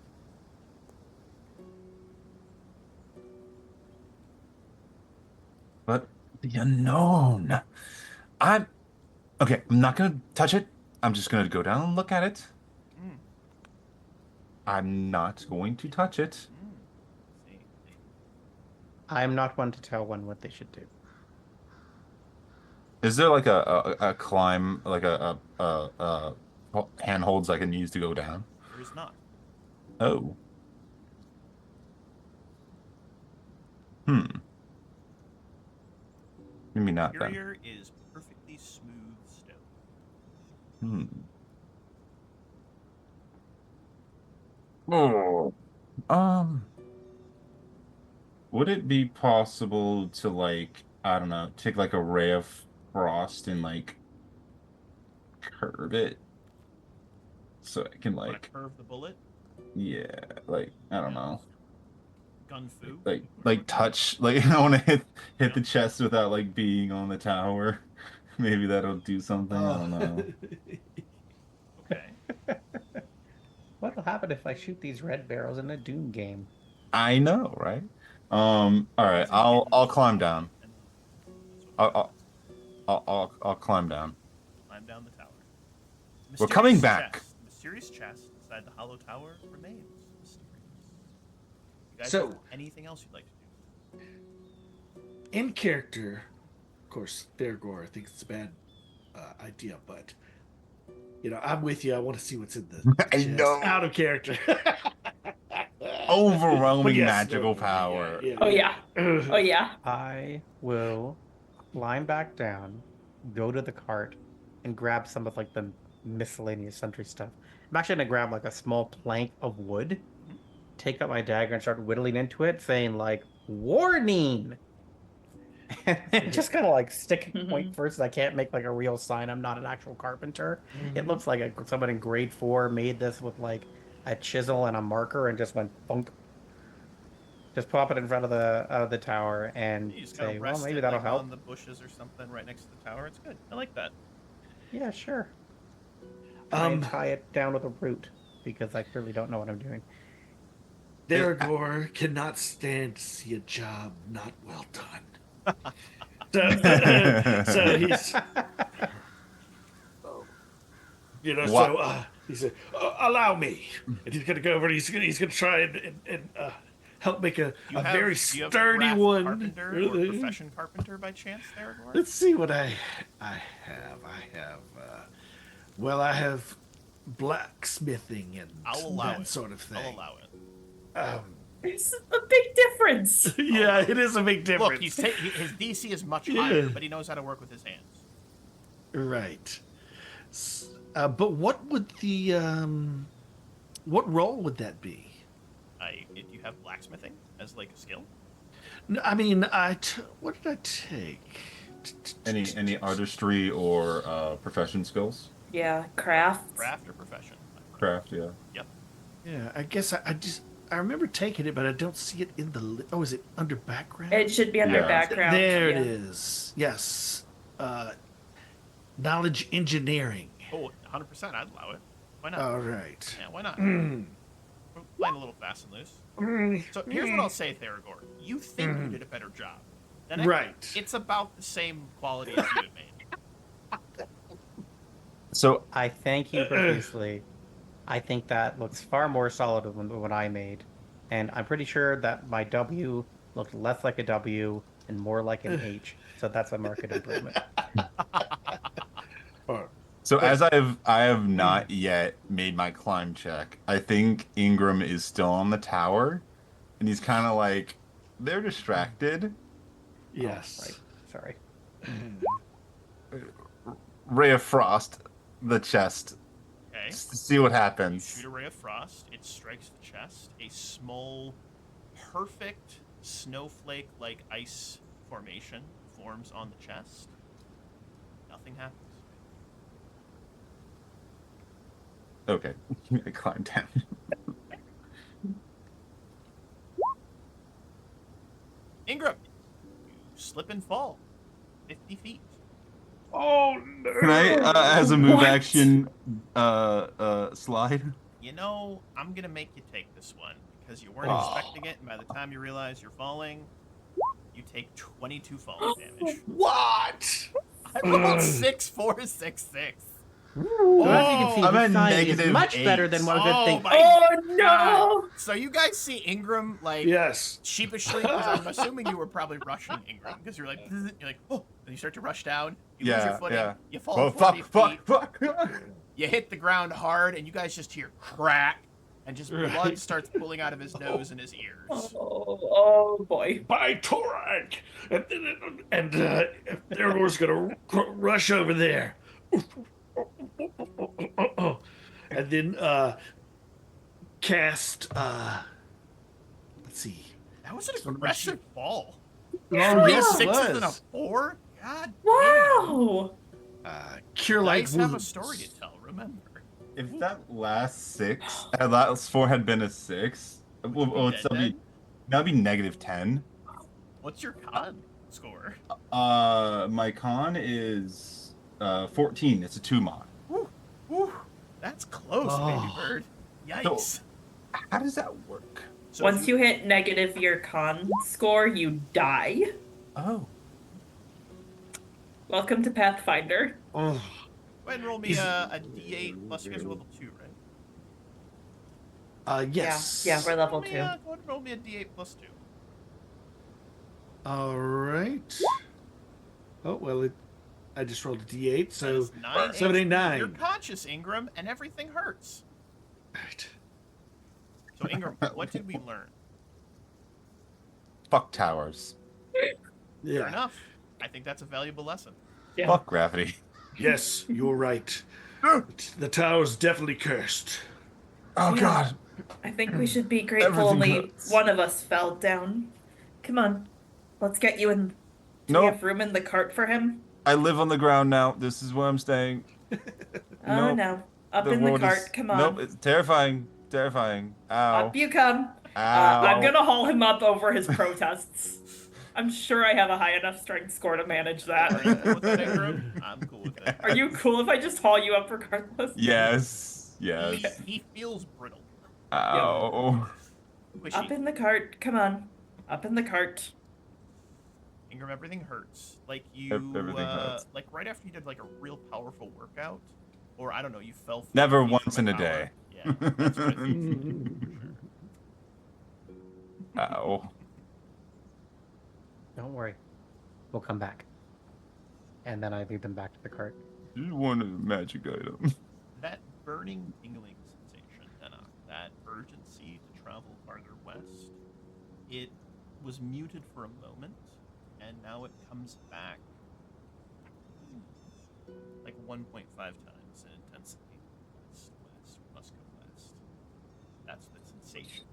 Speaker 4: But the unknown. I'm okay. I'm not gonna touch it. I'm just gonna go down and look at it.
Speaker 1: Mm.
Speaker 4: I'm not going to touch it.
Speaker 1: See.
Speaker 2: I'm not one to tell one what they should do.
Speaker 4: Is there like a climb, like a handholds I can use to go down?
Speaker 1: There is not.
Speaker 4: Oh. Hmm. Maybe not then.
Speaker 1: Interior is perfectly smooth stone.
Speaker 4: Hmm. Oh. Would it be possible to I don't know, take like a ray of frost and curve it so I can
Speaker 1: Want to curve the bullet?
Speaker 4: yeah, I don't know.
Speaker 1: Gun fu?
Speaker 4: Touch I want to hit the chest without being on the tower. Maybe that'll do something. I don't know.
Speaker 1: Okay.
Speaker 2: What'll happen if I shoot these red barrels in a Doom game?
Speaker 4: I know, right? All right. I'll climb down. I'll climb down.
Speaker 1: Climb down the tower.
Speaker 4: We're coming
Speaker 1: Mysterious
Speaker 4: back.
Speaker 1: chest. The mysterious chest inside the hollow tower remains mysterious. You guys
Speaker 3: So-
Speaker 1: have anything else you'd like to do?
Speaker 3: In character, of course, Thergor thinks it's a bad idea, but I'm with you. I want to see what's in the
Speaker 4: I
Speaker 3: chest.
Speaker 4: know.
Speaker 3: Out of character.
Speaker 4: Overwhelming
Speaker 3: But yes,
Speaker 4: magical
Speaker 3: no,
Speaker 4: power.
Speaker 5: Oh yeah. Oh yeah.
Speaker 2: I will climb back down, go to the cart, and grab some of the miscellaneous sundry stuff. I'm actually gonna grab a small plank of wood, take out my dagger and start whittling into it, saying warning. And just kind of like sticking point
Speaker 5: Mhm.
Speaker 2: first. I can't make like a real sign. I'm not an actual carpenter. It
Speaker 3: Mhm.
Speaker 2: looks like someone in grade 4 made this with like a chisel and a marker and just went thunk. Just pop it in front of the tower and
Speaker 1: You just kind
Speaker 2: say,
Speaker 1: of
Speaker 2: well,
Speaker 1: rest
Speaker 2: maybe
Speaker 1: it
Speaker 2: that'll
Speaker 1: like
Speaker 2: help.
Speaker 1: on the bushes or something right next to the tower. It's good. I like that.
Speaker 2: Yeah, sure. Try and
Speaker 3: Um,
Speaker 2: tie it down with a root because I clearly don't know what I'm doing.
Speaker 3: Theragor cannot stand to see a job not well done. So he's,
Speaker 4: What?
Speaker 3: he said, allow me. And he's going to go over and he's gonna try and help make a very
Speaker 1: Do you have
Speaker 3: sturdy
Speaker 1: craft
Speaker 3: one.
Speaker 1: carpenter or profession carpenter by chance, Theragor?
Speaker 3: Let's see what I have. I have blacksmithing and
Speaker 1: I'll allow
Speaker 3: that
Speaker 1: it.
Speaker 3: sort of thing.
Speaker 1: I'll allow it.
Speaker 5: It's a big difference.
Speaker 3: Yeah, it is a big difference.
Speaker 1: Look, his DC is much
Speaker 3: Yeah.
Speaker 1: higher, but he knows how to work with his hands.
Speaker 3: Right. But what would the what role would that be?
Speaker 1: Do you have blacksmithing as like a skill?
Speaker 3: No, I mean, what did I take?
Speaker 4: Any artistry or profession skills?
Speaker 5: Yeah, craft.
Speaker 1: Craft or profession?
Speaker 4: Craft, yeah.
Speaker 1: Yep.
Speaker 3: Yeah, I guess I remember taking it, but I don't see it in the. Oh, is it under background?
Speaker 5: It should be under
Speaker 4: Yeah.
Speaker 5: background.
Speaker 3: There it
Speaker 5: yeah.
Speaker 3: is. Yes. Knowledge engineering.
Speaker 1: Oh, 100%. I'd allow it. Why not?
Speaker 3: All right.
Speaker 1: Yeah, why not? We're playing a little fast and loose. So here's what I'll say, Theragor. You think you did a better job. Dennok,
Speaker 3: Right.
Speaker 1: It's about the same quality as you had made.
Speaker 4: So
Speaker 2: I thank you profusely. I think that looks far more solid than what I made. And I'm pretty sure that my W looked less like a W and more like an H. So that's a market improvement.
Speaker 4: So as I have not yet made my climb check, I think Ingram is still on the tower, and he's kind of like they're distracted.
Speaker 3: Yes.
Speaker 2: Sorry.
Speaker 4: Ray of Frost, the chest.
Speaker 1: Okay.
Speaker 4: See what
Speaker 1: You
Speaker 4: happens.
Speaker 1: shoot a ray of frost. It strikes the chest. A small, perfect snowflake-like ice formation forms on the chest. Nothing happens.
Speaker 4: Okay, I climb down.
Speaker 1: Ingram, you slip and fall 50 feet.
Speaker 3: Oh no!
Speaker 4: Can I, as a move
Speaker 5: What?
Speaker 4: action, slide?
Speaker 1: You know, I'm gonna make you take this one because you weren't
Speaker 4: Oh.
Speaker 1: expecting it, and by the time you realize you're falling, you take 22 falling damage.
Speaker 3: What?
Speaker 1: I rolled 6, 4, 6, 6.
Speaker 2: Well, as you can see,
Speaker 4: I'm
Speaker 2: this
Speaker 4: at
Speaker 2: sign is
Speaker 4: negative
Speaker 2: much better
Speaker 4: 8.
Speaker 2: than what I was
Speaker 1: Oh
Speaker 2: thinking.
Speaker 1: my
Speaker 5: Oh no!
Speaker 1: God. So you guys see Ingram like
Speaker 3: Yes.
Speaker 1: sheepishly, because I'm assuming you were probably rushing Ingram because you're like, oh, and you start to rush down. You lose your
Speaker 4: Yeah,
Speaker 1: footing.
Speaker 4: yeah.
Speaker 1: You fall
Speaker 4: Oh
Speaker 1: 40 feet.
Speaker 4: fuck!
Speaker 1: You hit the ground hard, and you guys just hear crack, and just blood
Speaker 3: Right.
Speaker 1: starts pooling out of his nose and his ears.
Speaker 5: Oh boy.
Speaker 3: By Torag, and Theragor's gonna rush over there, and then cast. Let's see.
Speaker 1: That was an aggressive fall.
Speaker 3: Oh,
Speaker 1: Three
Speaker 3: yes, it
Speaker 1: sixes and a
Speaker 3: was.
Speaker 1: 4? God
Speaker 5: Wow.
Speaker 3: Cure
Speaker 1: damn.
Speaker 3: light
Speaker 1: Dice have a
Speaker 3: wounds.
Speaker 1: story to tell, remember.
Speaker 4: If that last 4 had been a 6, well, it'd still be that'd be negative 10.
Speaker 1: What's your con score?
Speaker 4: My con is 14. It's a 2 mod.
Speaker 1: Whew, that's close, baby
Speaker 3: Oh.
Speaker 1: bird. Yikes.
Speaker 4: How does that work?
Speaker 1: So
Speaker 5: Once you hit negative your con score, you die.
Speaker 4: Oh.
Speaker 5: Welcome to Pathfinder.
Speaker 3: Oh,
Speaker 1: go ahead and roll me a d8 plus you guys are level 2, right?
Speaker 3: yes.
Speaker 5: Yeah, we're level
Speaker 1: Roll me,
Speaker 5: 2.
Speaker 1: go ahead and roll me a d8 plus 2.
Speaker 3: All right. Oh well, I just rolled a d8,
Speaker 1: That
Speaker 3: so
Speaker 1: is 9
Speaker 3: 79.
Speaker 1: You're conscious, Ingram, and everything hurts.
Speaker 3: Right.
Speaker 1: So Ingram, what did we learn?
Speaker 4: Fuck towers.
Speaker 1: Fair
Speaker 3: Yeah.
Speaker 1: enough. I think that's a valuable lesson.
Speaker 5: Yeah.
Speaker 4: Fuck gravity.
Speaker 3: Yes, you're right. The tower's definitely cursed.
Speaker 4: Oh
Speaker 5: Yeah.
Speaker 4: god.
Speaker 5: I think we should be grateful
Speaker 4: Everything
Speaker 5: only
Speaker 4: hurts.
Speaker 5: one of us fell down. Come on. Let's get you in Do we
Speaker 4: Nope.
Speaker 5: have room in the cart for him?
Speaker 4: I live on the ground now. This is where I'm staying.
Speaker 5: Oh
Speaker 4: Nope.
Speaker 5: no. Up in the
Speaker 4: world
Speaker 5: cart,
Speaker 4: is
Speaker 5: come
Speaker 4: nope.
Speaker 5: on.
Speaker 4: It's terrifying. Terrifying. Ow.
Speaker 5: Up you come.
Speaker 4: Ow.
Speaker 5: I'm gonna haul him up over his protests. I'm sure I have a high enough strength score to manage that.
Speaker 1: Are you cool with that, Ingram? I'm cool with it.
Speaker 5: Are you cool if I just haul you up regardless?
Speaker 4: Yes. Yes.
Speaker 1: He feels brittle.
Speaker 4: Ow.
Speaker 1: Squishy.
Speaker 5: Up in the cart, come on. Up in the cart.
Speaker 1: Ingram, everything hurts. Like you,
Speaker 4: Everything hurts.
Speaker 1: like right after you did like a real powerful workout, or I don't know, you fell. 50
Speaker 4: Never
Speaker 1: feet
Speaker 4: once
Speaker 1: from
Speaker 4: in a
Speaker 1: tower.
Speaker 4: day.
Speaker 1: Yeah, that's what I think. For sure.
Speaker 4: Ow.
Speaker 2: Don't worry. We'll come back. And then I lead them back to the cart.
Speaker 4: Just want a magic item.
Speaker 1: That burning tingling sensation, Dennok, that urgency to travel farther west, it was muted for a moment, and now it comes back like 1.5 times in intensity. West, west, must go west. That's the sensation.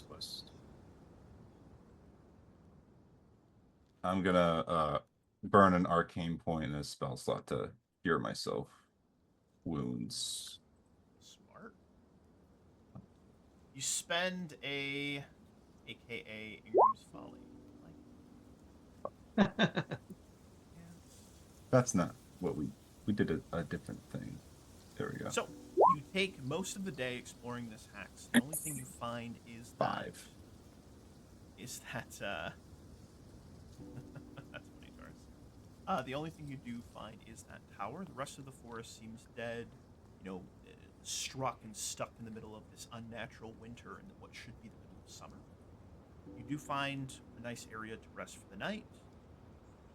Speaker 4: West. I'm gonna burn an arcane point in a spell slot to cure myself wounds.
Speaker 1: Smart. You spend a, aka Ingram's Folly. Like, yes.
Speaker 4: That's not what we did a different thing. There we go.
Speaker 1: So you take most of the day exploring this hex. The only thing you find is that,
Speaker 4: 5.
Speaker 1: Is that that's funny, Taurus. The only thing you do find is that tower. The rest of the forest seems dead. You know, struck and stuck in the middle of this unnatural winter in what should be the middle of summer. You do find a nice area to rest for the night,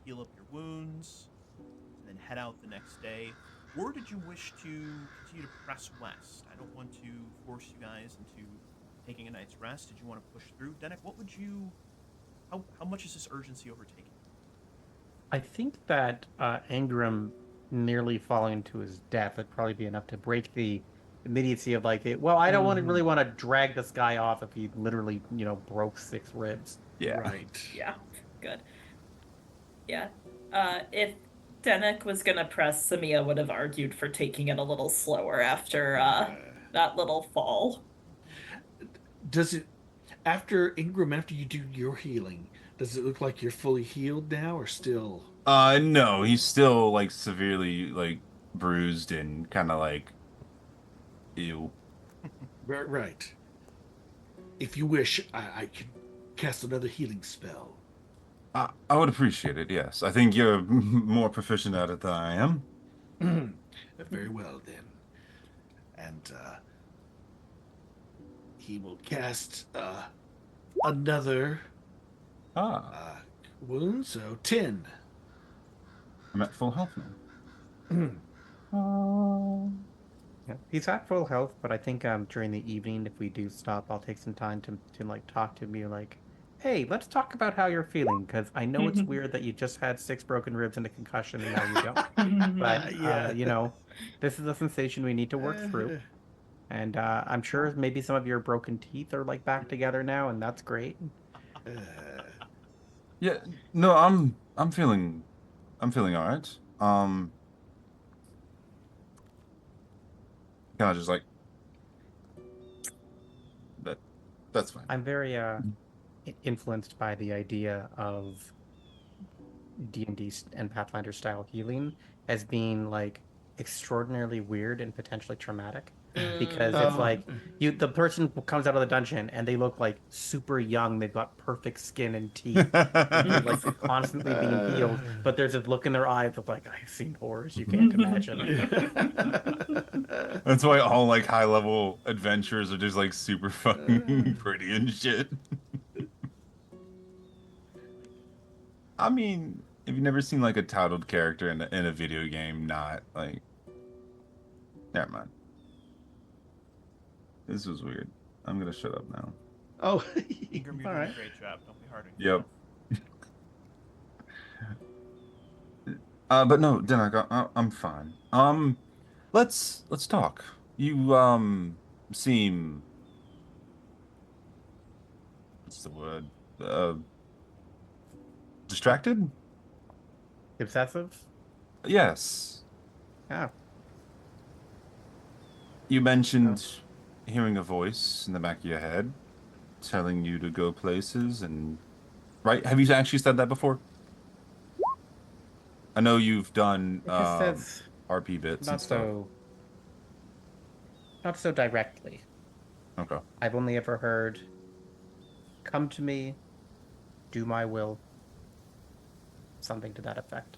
Speaker 1: heal up your wounds, and then head out the next day. Or did you wish to continue to press west? I don't want to force you guys into taking a night's rest. Did you want to push through? Dennok, what would you... How much is this urgency overtaking?
Speaker 2: I think that Ingram nearly falling to his death would probably be enough to break the immediacy of like it. Well, I don't really want to drag this guy off if he literally, broke 6 ribs.
Speaker 4: Yeah.
Speaker 3: Right.
Speaker 5: Yeah, good. Yeah. If Dennok was gonna press, Samia would have argued for taking it a little slower after that little fall.
Speaker 3: Does it, after Ingram, after you do your healing, does it look like you're fully healed now, or still?
Speaker 4: No, he's still like severely like bruised and kind of like ew.
Speaker 3: Right. If you wish, I can cast another healing spell.
Speaker 4: I would appreciate it. Yes, I think you're more proficient at it than I am.
Speaker 3: Very well then. And he will cast another wound, so 10.
Speaker 4: I'm at full health now.
Speaker 2: Yeah. He's at full health, but I think during the evening, if we do stop, I'll take some time to like talk to me like, hey, let's talk about how you're feeling, because I know it's weird that you just had 6 broken ribs and a concussion and now you don't. But
Speaker 3: Yeah.
Speaker 2: this is a sensation we need to work through. And I'm sure maybe some of your broken teeth are like back together now, and that's great.
Speaker 4: Yeah, no, I'm feeling all right. Kind of just like that's fine.
Speaker 2: I'm very influenced by the idea of D&D and Pathfinder style healing as being like extraordinarily weird and potentially traumatic, because it's like the person comes out of the dungeon and they look like super young, they've got perfect skin and teeth, they're like constantly being healed, but there's a look in their eyes of like, I've seen horrors you can't imagine.
Speaker 4: That's why all like high level adventures are just like super fucking pretty and shit. I mean, if you've never seen like a titled character in a video game, not like, never mind. This was weird. I'm gonna shut up now.
Speaker 3: Oh,
Speaker 1: Ingram, you're
Speaker 3: all
Speaker 1: doing
Speaker 3: right.
Speaker 1: a great job. Don't be hard on
Speaker 4: Yep.
Speaker 1: yourself.
Speaker 4: But no, Dennok, I'm fine. Let's talk. You seem, what's the word? Distracted?
Speaker 2: Obsessive?
Speaker 4: Yes.
Speaker 2: Oh.
Speaker 4: You mentioned hearing a voice in the back of your head telling you to go places and right? Have you actually said that before? I know you've done
Speaker 2: It just says
Speaker 4: RP bits and
Speaker 2: not
Speaker 4: stuff.
Speaker 2: so directly.
Speaker 4: Okay.
Speaker 2: I've only ever heard, come to me, do my will, something to that effect.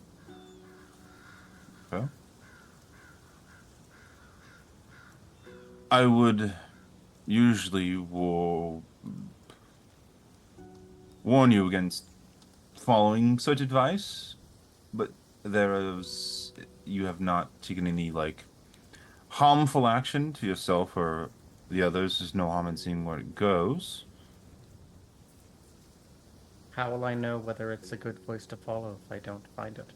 Speaker 4: Okay. I would usually warn you against following such advice, but you have not taken any like harmful action to yourself or the others. There's no harm in seeing where it goes.
Speaker 2: How will I know whether it's a good voice to follow if I don't find it?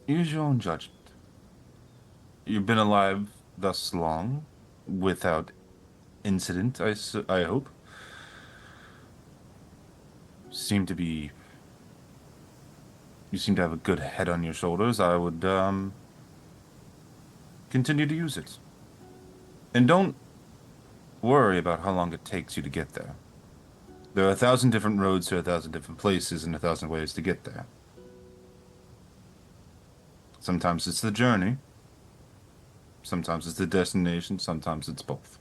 Speaker 4: Use your own judgment. You've been alive thus long without incident, I hope. Seem to be You seem to have a good head on your shoulders. I would continue to use it. And don't worry about how long it takes you to get there. There are 1,000 different roads to 1,000 different places and 1,000 ways to get there. Sometimes it's the journey. Sometimes it's the destination. Sometimes it's both.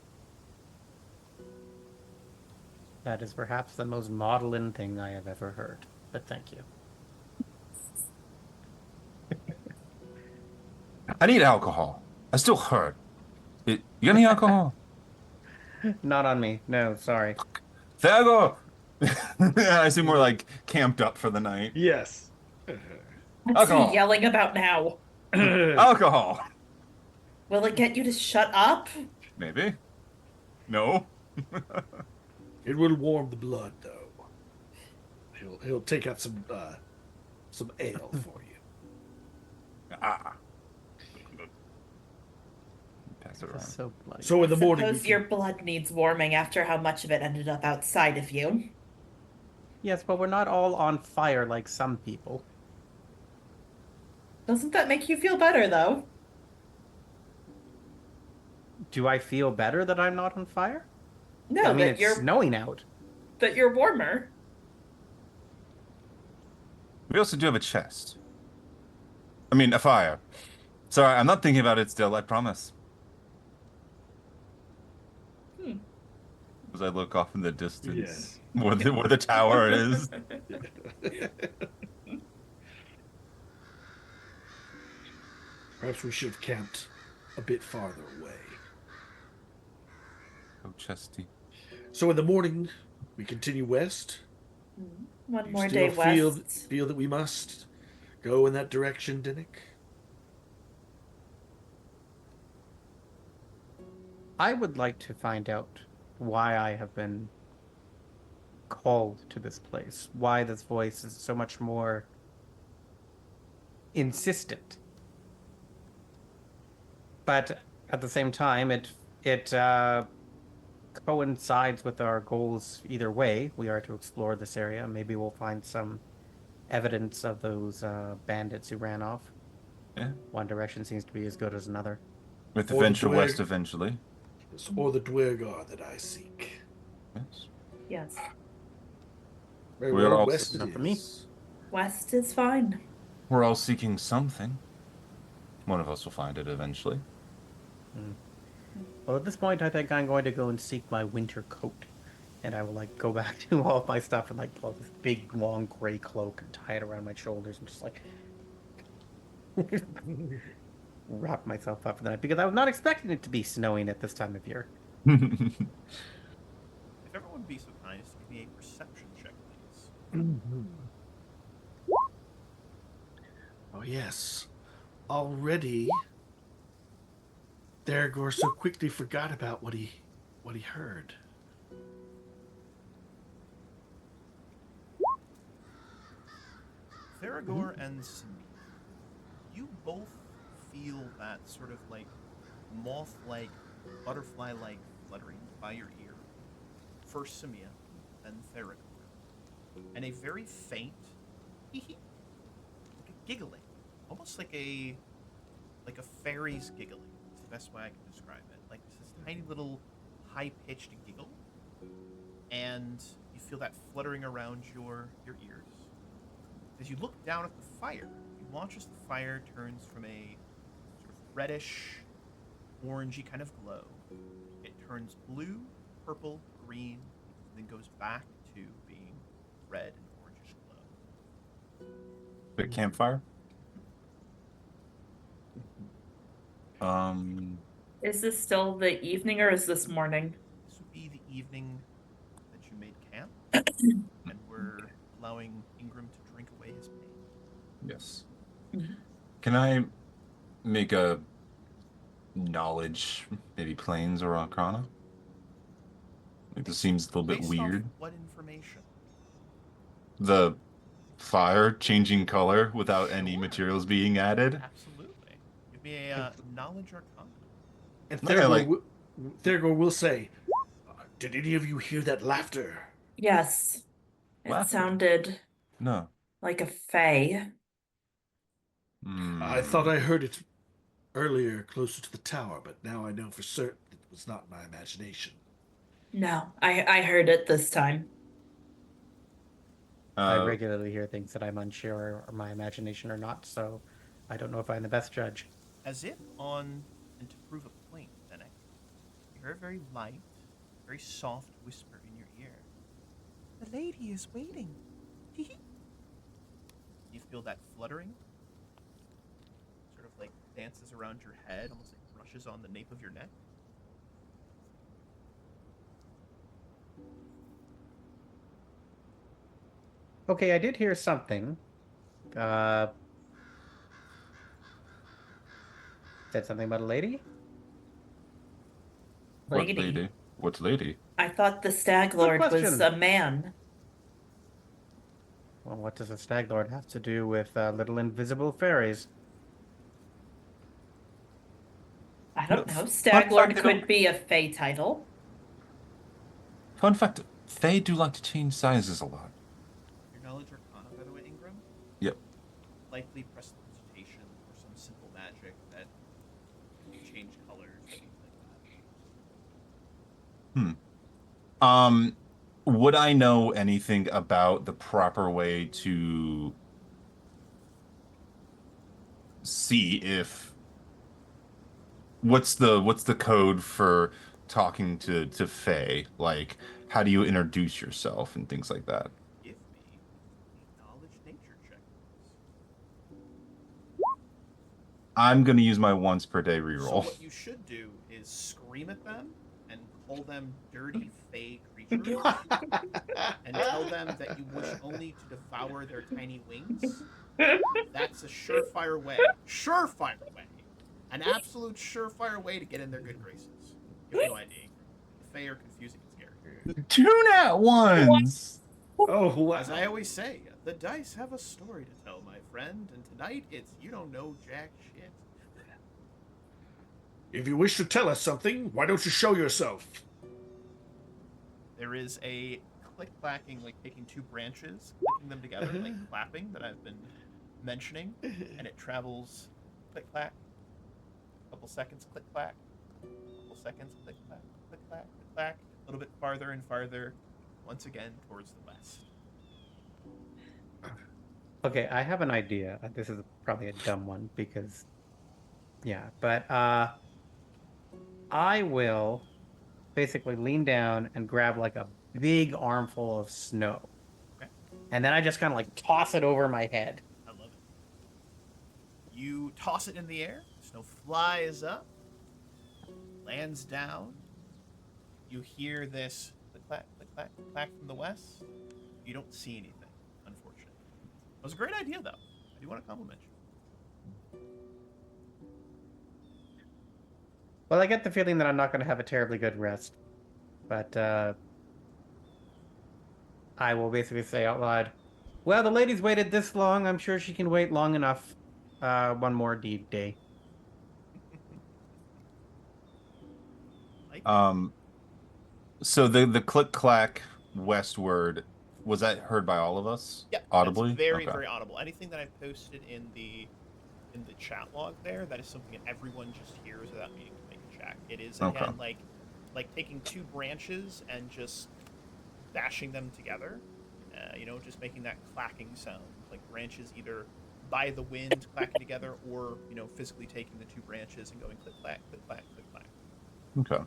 Speaker 2: That is perhaps the most maudlin thing I have ever heard, but thank you.
Speaker 4: I need alcohol. I still hurt. You got any alcohol?
Speaker 2: Not on me. No, sorry.
Speaker 4: Thago! I seem more like camped up for the night.
Speaker 3: Yes.
Speaker 5: What's he
Speaker 4: Alcohol.
Speaker 5: yelling about now?
Speaker 4: Alcohol!
Speaker 5: Will it get you to shut up?
Speaker 4: Maybe. No.
Speaker 3: It will warm the blood, though. He'll take out some ale for you.
Speaker 4: Ah. Pass it around.
Speaker 2: That's so bloody.
Speaker 3: So in the morning, we
Speaker 5: Suppose
Speaker 3: can-
Speaker 5: your blood needs warming after how much of it ended up outside of you.
Speaker 2: Yes, but we're not all on fire like some people.
Speaker 5: Doesn't that make you feel better, though?
Speaker 2: Do I feel better that I'm not on fire?
Speaker 5: No,
Speaker 2: I mean,
Speaker 5: that
Speaker 2: it's
Speaker 5: you're
Speaker 2: snowing out.
Speaker 5: warmer.
Speaker 4: We also do have a chest. I mean, a fire. Sorry, I'm not thinking about it still, I promise. As I look off in the distance, where the tower is.
Speaker 3: Perhaps we should have camped a bit farther away.
Speaker 4: Oh, chesty.
Speaker 3: So in the morning, we continue west.
Speaker 5: One
Speaker 3: You
Speaker 5: more
Speaker 3: still
Speaker 5: day west.
Speaker 3: feel that we must go in that direction, Dennok?
Speaker 2: I would like to find out why I have been called to this place. Why this voice is so much more insistent. But at the same time, it coincides with our goals either way. We are to explore this area. Maybe we'll find some evidence of those bandits who ran off.
Speaker 4: Yeah.
Speaker 2: One direction seems to be as good as another.
Speaker 4: With the
Speaker 3: Or the
Speaker 4: venture
Speaker 3: Dwerg.
Speaker 4: west eventually.
Speaker 3: Or the Dwergar that I seek.
Speaker 4: Yes.
Speaker 5: Yes.
Speaker 3: Very
Speaker 4: We are
Speaker 3: well,
Speaker 4: also-
Speaker 3: west it
Speaker 2: Not for me.
Speaker 3: is.
Speaker 5: West is fine.
Speaker 4: We're all seeking something. One of us will find it eventually.
Speaker 2: Well, at this point, I think I'm going to go and seek my winter coat. And I will, like, go back to all of my stuff and, like, pull out this big, long, gray cloak and tie it around my shoulders and just, like, wrap myself up for the night. Because I was not expecting it to be snowing at this time of year.
Speaker 1: If everyone would be so kind as to give me a perception check, please.
Speaker 3: Oh yes. Already Theragor so quickly forgot about what he heard.
Speaker 1: Theragor and Samir, you both feel that sort of like moth-like, butterfly-like fluttering by your ear. First Samir, then Theragor. and a very faint, like a giggling, almost like a fairy's giggling. It's the best way I can describe it. Like this tiny little high-pitched giggle, and you feel that fluttering around your ears. As you look down at the fire, you watch as the fire turns from a sort of reddish, orangey kind of glow. It turns blue, purple, green, and then goes back to being red and orangish glow.
Speaker 4: The campfire.
Speaker 5: Is this still the evening or is this morning?
Speaker 1: This would be the evening that you made camp, and we're allowing Ingram to drink away his pain.
Speaker 4: Yes.
Speaker 5: Mhm.
Speaker 4: Can I make a knowledge, maybe planes or arcana? Like this seems a little bit
Speaker 1: Based
Speaker 4: weird.
Speaker 1: off what information?
Speaker 4: The fire changing color without any
Speaker 1: Sure.
Speaker 4: materials being added.
Speaker 1: Absolutely. Give me a knowledge arcana.
Speaker 3: And
Speaker 4: Yeah,
Speaker 3: Thurgood,
Speaker 4: like-
Speaker 3: Thurgood will say, "Did any of you hear that laughter?"
Speaker 5: Yes. It
Speaker 4: Laughter.
Speaker 5: sounded
Speaker 4: No.
Speaker 5: like a fae.
Speaker 3: I thought I heard it earlier closer to the tower, but now I know for certain it was not my imagination.
Speaker 5: No, I heard it this time.
Speaker 2: I
Speaker 4: Uh,
Speaker 2: regularly hear things that I'm unsure are my imagination or not, so I don't know if I'm the best judge.
Speaker 1: As if on and to prove a point, Dennok, you hear a very light, very soft whisper in your ear. The lady is waiting. You feel that fluttering, sort of like dances around your head, almost like brushes on the nape of your neck.
Speaker 2: Okay, I did hear something. Said something about a lady?
Speaker 4: what
Speaker 5: Lady.
Speaker 4: lady? What lady?
Speaker 5: I thought the Stag Lord was
Speaker 2: question.
Speaker 5: a man.
Speaker 2: Well, what does a stag lord have to do with little invisible fairies?
Speaker 5: I don't
Speaker 4: No,
Speaker 5: know.
Speaker 4: fun
Speaker 5: Stag Lord
Speaker 4: fact, they
Speaker 5: could
Speaker 4: don't-
Speaker 5: be a fae title.
Speaker 4: Fun fact: Fae do like to change sizes a lot.
Speaker 1: Your knowledge arcana, by the way, Ingram,
Speaker 4: Yep.
Speaker 1: likely prestidigitation or some simple magic that can change colors, things like that.
Speaker 4: Would I know anything about the proper way to see if what's the code for talking to Fae? Like, how do you introduce yourself and things like that?
Speaker 1: Give me a knowledge nature check.
Speaker 4: I'm gonna use my once per day
Speaker 1: So
Speaker 4: reroll.
Speaker 1: what you should do is scream at them and call them dirty fey creatures and tell them that you wish only to devour their tiny wings. That's a surefire way. Surefire way. An absolute surefire way to get in their good graces. You have no idea. The fey are confusing and scary.
Speaker 4: 2 nat ones.
Speaker 3: Oh, wow.
Speaker 1: As I always say, the dice have a story to tell, my friend, and tonight it's you don't know jack shit.
Speaker 3: If you wish to tell us something, why don't you show yourself?
Speaker 1: There is a click-clacking, like taking two branches, clicking them together, like clapping, that I've been mentioning, and it travels click-clack, couple seconds click-clack, couple seconds click-clack, click-clack, click-clack, a little bit farther and farther, once again towards the west.
Speaker 2: Okay, I have an idea. This is probably a dumb one because, yeah, but I will basically lean down and grab like a big armful of snow.
Speaker 1: Okay.
Speaker 2: And then I just kind of like toss it over my head.
Speaker 1: I love it. You toss it in the air, snow flies up, lands down. You hear this click-clack, click-clack, click-clack from the west. You don't see anything, unfortunately. It was a great idea, though. I do want to compliment you.
Speaker 2: Well, I get the feeling that I'm not going to have a terribly good rest. But I will basically say out loud, well, the lady's waited this long. I'm sure she can wait long enough. One more deed day.
Speaker 1: Like,
Speaker 4: So the click clack westward was that heard by all of us?
Speaker 1: Yeah,
Speaker 4: Audibly?
Speaker 1: that's very,
Speaker 4: Okay.
Speaker 1: very audible. Anything that I've posted in the chat log there, that is something that everyone just hears without needing to make a check. It is again
Speaker 4: Okay.
Speaker 1: like taking two branches and just bashing them together. Just making that clacking sound, like branches either by the wind clacking together, or physically taking the two branches and going click clack, click clack, click clack.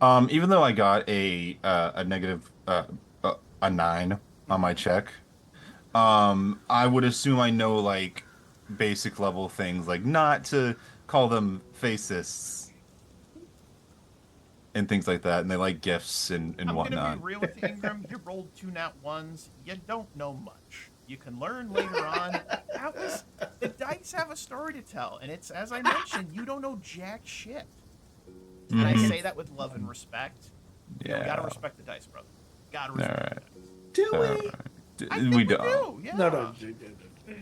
Speaker 4: Okay. Even though I got a negative a 9 on my check, I would assume I know like basic level things, like not to call them fascists and things like that, and they like gifts and
Speaker 1: I'm gonna be
Speaker 4: whatnot.
Speaker 1: real with you, Ingram. You rolled two nat ones. You don't know much. You can learn later on. The dice have a story to tell, and it's, as I mentioned, you don't know jack shit. And I
Speaker 4: Mhm.
Speaker 1: say that with love and respect.
Speaker 4: Yeah.
Speaker 1: Gotta respect the dice, brother. Gotta
Speaker 4: All
Speaker 1: respect
Speaker 4: right.
Speaker 1: the dice.
Speaker 3: Do
Speaker 4: All
Speaker 3: we?
Speaker 4: right.
Speaker 1: I think we
Speaker 4: don't.
Speaker 1: do. Yeah.
Speaker 3: No.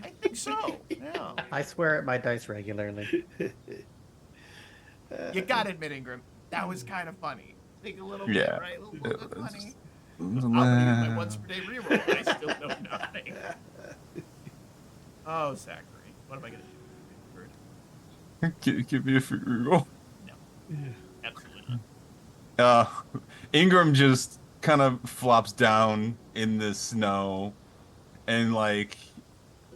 Speaker 1: I think so. Yeah.
Speaker 2: I swear at my dice regularly.
Speaker 1: You gotta admit, Ingram, that was kind of funny. Think a little bit,
Speaker 4: Yeah.
Speaker 1: right? A little bit
Speaker 4: It was
Speaker 1: funny.
Speaker 4: just-
Speaker 1: I'm gonna use my once per day reroll, and I still know nothing. Oh, Zachary, what am I gonna do?
Speaker 4: Give me a free reroll.
Speaker 1: No, absolutely not.
Speaker 4: Ingram just kind of flops down in the snow and like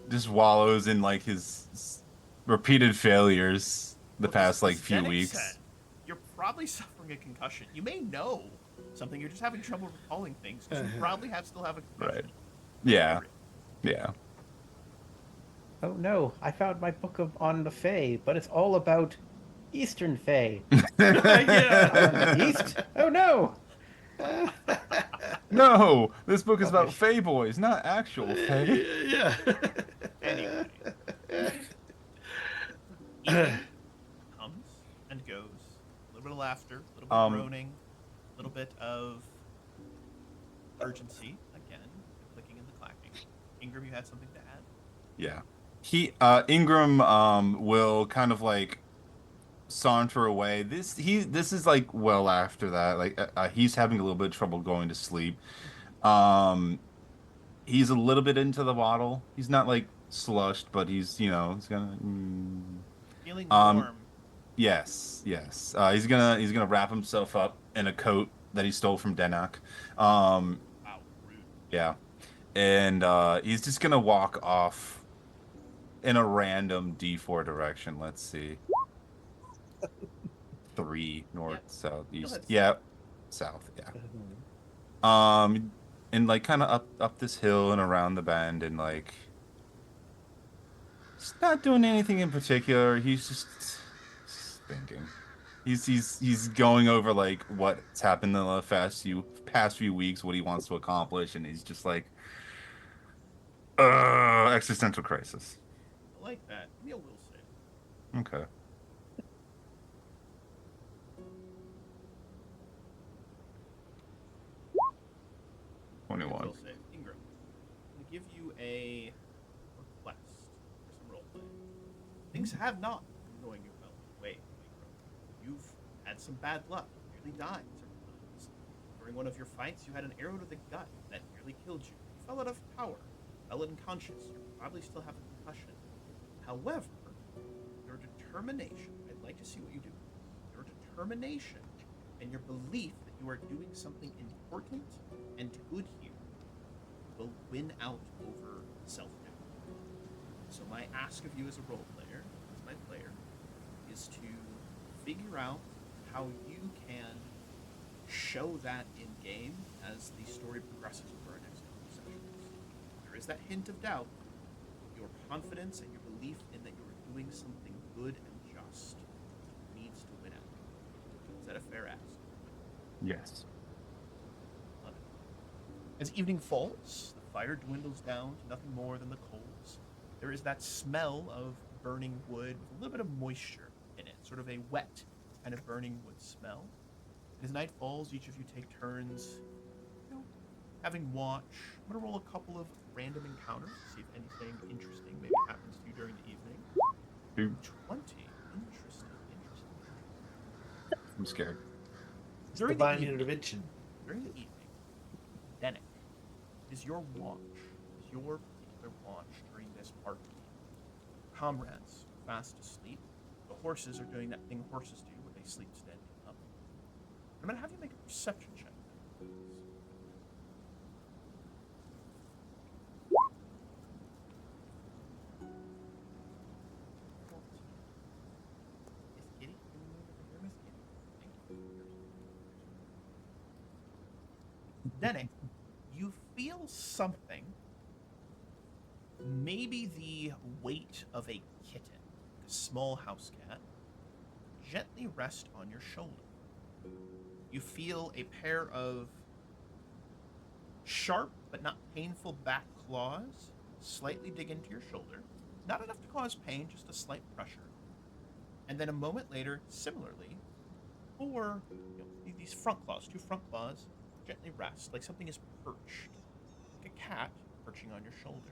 Speaker 4: just wallows in like his repeated failures the
Speaker 1: Well,
Speaker 4: past like
Speaker 1: as
Speaker 4: few
Speaker 1: Dennok
Speaker 4: weeks.
Speaker 1: said, you're probably suffering a concussion. You may know something, you're just having trouble recalling things, because you probably still have a concussion.
Speaker 4: Right. Yeah. Yeah.
Speaker 2: Oh no, I found my book on the Fae, but it's all about Eastern Fae.
Speaker 3: Yeah.
Speaker 2: East? Oh no!
Speaker 4: No, this book is about
Speaker 2: Rubbish.
Speaker 4: Fae boys, not actual Fae.
Speaker 3: Yeah.
Speaker 1: Anyway, evening comes and goes. A little bit of laughter, a little bit of groaning, a little bit of urgency. Again, the clicking and the clacking. Ingram, you had something to add?
Speaker 4: Yeah. Ingram will kind of like saunter away. This is like well after that. Like he's having a little bit of trouble going to sleep. Um he's a little bit into the bottle. He's not like slushed, but he's gonna
Speaker 1: Feeling
Speaker 4: um
Speaker 1: warm.
Speaker 4: yes, yes. He's gonna wrap himself up in a coat that he stole from Dennok. Um
Speaker 1: Wow, rude.
Speaker 4: yeah. And he's just gonna walk off in a random D4 direction. Let's see. 3 north,
Speaker 1: Yep.
Speaker 4: south,
Speaker 1: You'll
Speaker 4: east.
Speaker 1: head
Speaker 4: Yeah, south. Yeah. And like kind of up this hill and around the bend, and like he's not doing anything in particular. He's just thinking. He's going over like what's happened in the past few weeks, what he wants to accomplish, and he's just like, existential crisis.
Speaker 1: I like that. Give me a will save.
Speaker 4: Okay.
Speaker 1: Will
Speaker 4: 21.
Speaker 1: save. Ingram, I'm going to give you a request for some roleplay. Things have not been going your way, Ingram. You've had some bad luck. You nearly died several times. During one of your fights, you had an arrow to the gut that nearly killed you. You fell out of power, fell unconscious. You probably still have a concussion. However, your determination, I'd like to see what you do. Your determination and your belief that you are doing something important and good here will win out over self-doom. So my ask of you as a role player, as my player, is to figure out how you can show that in game as the story progresses over our next couple of sessions. There is that hint of doubt. Your confidence and your belief in that you are doing something good and just needs to win out. Is that a fair ask?
Speaker 4: Yes.
Speaker 1: Love it. As evening falls, the fire dwindles down to nothing more than the coals. There is that smell of burning wood with a little bit of moisture in it, sort of a wet kind of burning wood smell. And as night falls, each of you take turns, having watch. I'm going to roll a couple of random encounters to see if anything interesting maybe happens to you during the evening.
Speaker 4: Ooh.
Speaker 1: 20. Interesting.
Speaker 4: I'm scared.
Speaker 1: During
Speaker 3: Divine
Speaker 1: the evening,
Speaker 3: intervention.
Speaker 1: during the evening, Dennok, It is your watch. It is your particular watch during this party. Comrades are fast asleep. The horses are doing that thing horses do where they sleep standing up. I'm going to have you make a perception check. Please. Miss Kitty? Can you move over here, Miss Kitty? Thank you. Dennok, you feel something, maybe the weight of a kitten, a small house cat, gently rest on your shoulder. You feel a pair of sharp but not painful back claws slightly dig into your shoulder. Not enough to cause pain, just a slight pressure. And then a moment later, similarly, these front claws, two front claws, gently rest, like something is perched, like a cat perching on your shoulder.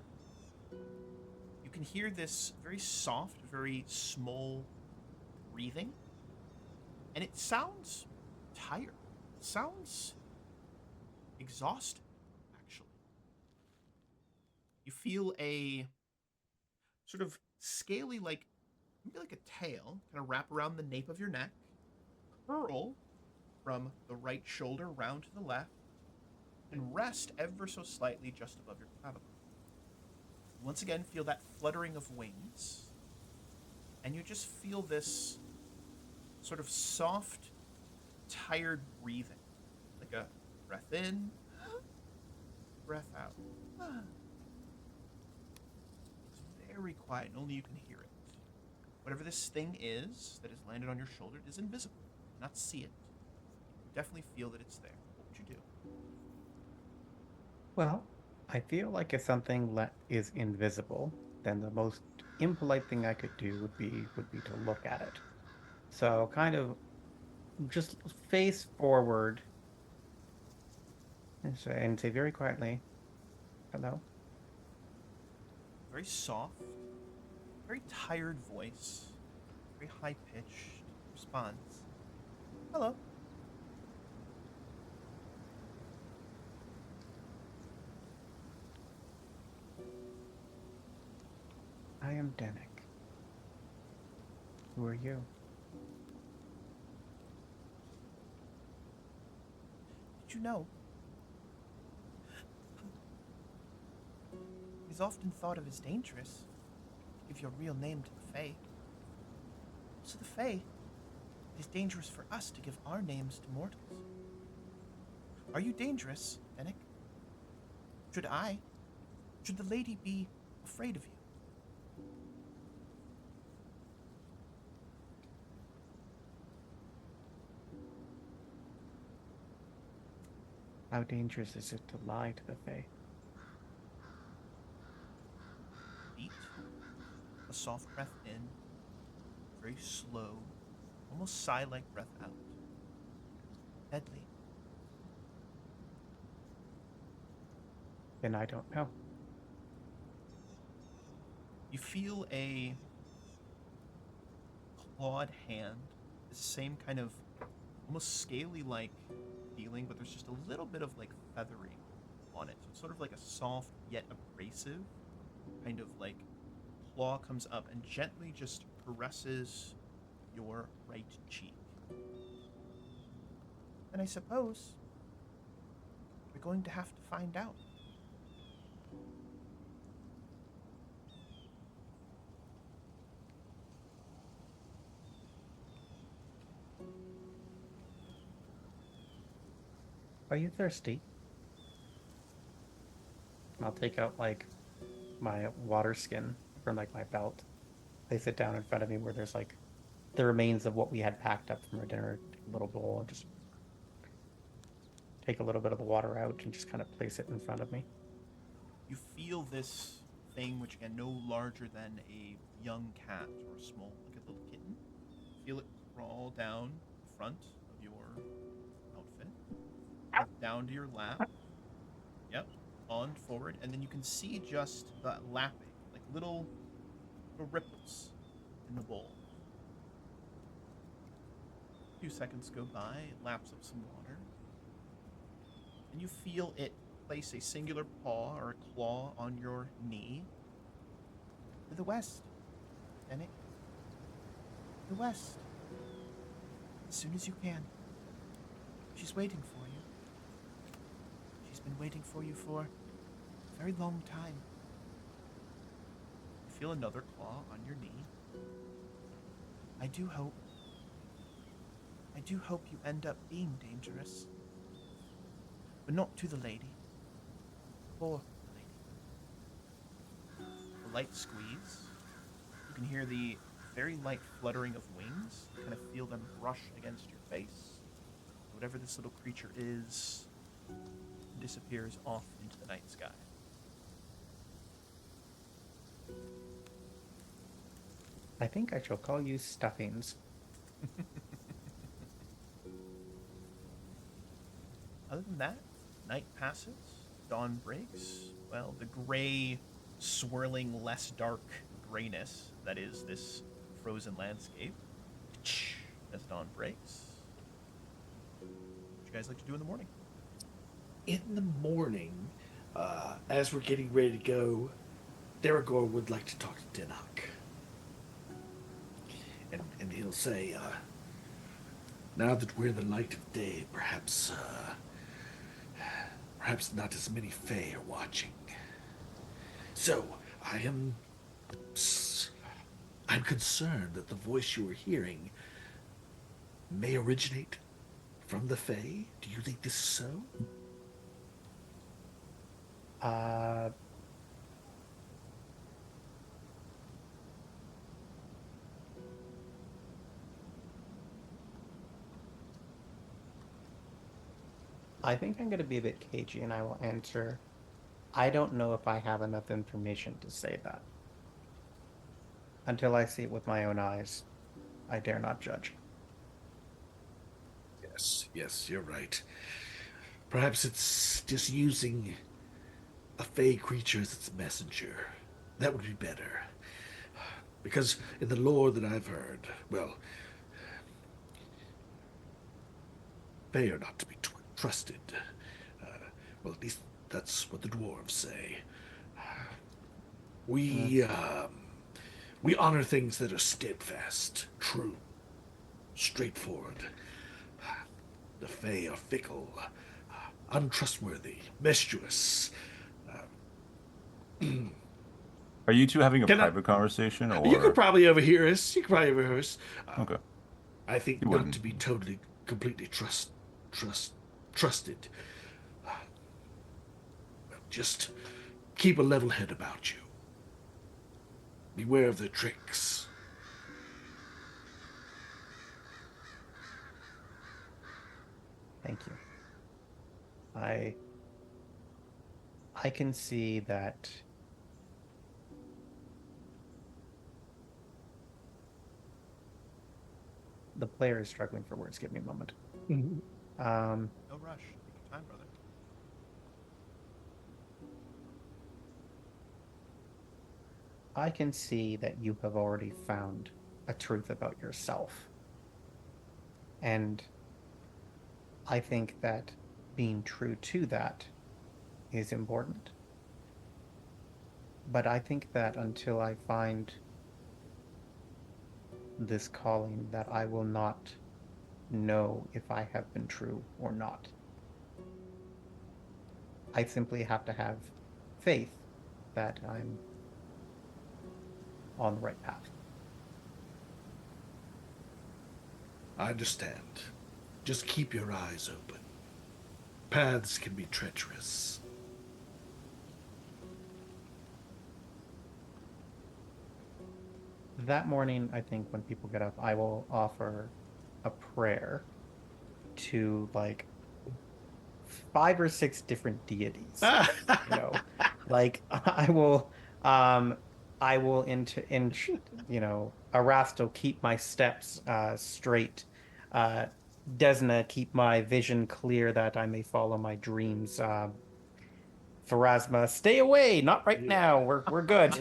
Speaker 1: You can hear this very soft, very small breathing, and it sounds tired. It sounds exhausted, actually. You feel a sort of scaly, maybe like a tail, kind of wrap around the nape of your neck, curl from the right shoulder round to the left, and rest ever so slightly just above your clavicle. Once again, feel that fluttering of wings, and you just feel this sort of soft, tired breathing, like a breath in, breath out. It's very quiet, and only you can hear it. Whatever this thing is that has landed on your shoulder, it is invisible. You cannot see it. You definitely feel that it's there. What would you do?
Speaker 2: Well, I feel like if something is invisible, then the most impolite thing I could do would be to look at it. So kind of just face forward and say very quietly, "Hello."
Speaker 1: Very soft, very tired voice, very high pitched response. Hello.
Speaker 2: I am Dennok. Who are you?
Speaker 1: Did you know? It is often thought of as dangerous to give your real name to the Fae. So the Fae, it is dangerous for us to give our names to mortals. Are you dangerous, Dennok? Should the lady be afraid of you?
Speaker 2: How dangerous is it to lie to the Fae?
Speaker 1: Beat, a soft breath in, very slow, almost sigh-like breath out. Deadly.
Speaker 2: Then I don't know.
Speaker 1: You feel a clawed hand, the same kind of almost scaly-like feeling, but there's just a little bit of feathering on it. So it's sort of like a soft yet abrasive kind of claw comes up and gently just caresses your right cheek. And I suppose we're going to have to find out.
Speaker 2: Are you thirsty? I'll take out my water skin from my belt. Place it down in front of me where there's the remains of what we had packed up from our dinner. Take a little bowl and just take a little bit of the water out and just kind of place it in front of me.
Speaker 1: You feel this thing, which again, no larger than a young cat or small, like a little kitten. Feel it crawl down the front of your outfit, down to your lap. Yep, on forward, and then you can see just the lapping, like little ripples in the bowl. A few seconds go by, it laps up some water, and you feel it place a singular paw or a claw on your knee. To the west, Dennok. The west. As soon as you can. She's waiting for you. She's been waiting for you for a very long time. You feel another claw on your knee. I do hope you end up being dangerous. But not to the lady. For the lady. A light squeeze. You can hear the very light fluttering of wings. You kind of feel them brush against your face. Whatever this little creature is disappears off into the night sky.
Speaker 2: I think I shall call you Stuffings.
Speaker 1: Other than that, night passes, dawn breaks. Well, the gray, swirling, less dark grayness that is this frozen landscape as dawn breaks. What would you guys like to do in the morning?
Speaker 3: In the morning, as we're getting ready to go, Deragor would like to talk to Dennok. And he'll say, now that we're in the light of day, perhaps not as many Fae are watching. So, I'm concerned that the voice you are hearing may originate from the Fae. Do you think this is so?
Speaker 2: I think I'm going to be a bit cagey and I will answer, I don't know if I have enough information to say that. Until I see it with my own eyes, I dare not judge.
Speaker 3: Yes, you're right. Perhaps it's just using a Fae creature as its messenger. That would be better. Because in the lore that I've heard, well, Fae are not to be trusted. Well, at least that's what the dwarves say. We honor things that are steadfast, true, straightforward. The Fae are fickle, untrustworthy, mischievous.
Speaker 4: Are you two having a
Speaker 3: Can I-
Speaker 4: private conversation, or
Speaker 3: You could probably overhear us.
Speaker 4: okay?
Speaker 3: I think
Speaker 4: You
Speaker 3: not
Speaker 4: wouldn't.
Speaker 3: to be totally, completely trusted. Just keep a level head about you. Beware of their tricks.
Speaker 2: Thank you. I can see that the player is struggling for words. Give me a moment.
Speaker 3: Mm-hmm.
Speaker 1: No rush. Take your time, brother.
Speaker 2: I can see that you have already found a truth about yourself. And I think that being true to that is important. But I think that until I find this calling, that I will not know if I have been true or not. I simply have to have faith that I'm on the right path.
Speaker 3: I understand. Just keep your eyes open. Paths can be treacherous.
Speaker 2: That morning, I think when people get up, I will offer a prayer to like 5 or 6 different deities. You know, like I will Arasto, keep my steps straight. Desna, keep my vision clear that I may follow my dreams. Pharasma, stay away, not right now. We're good.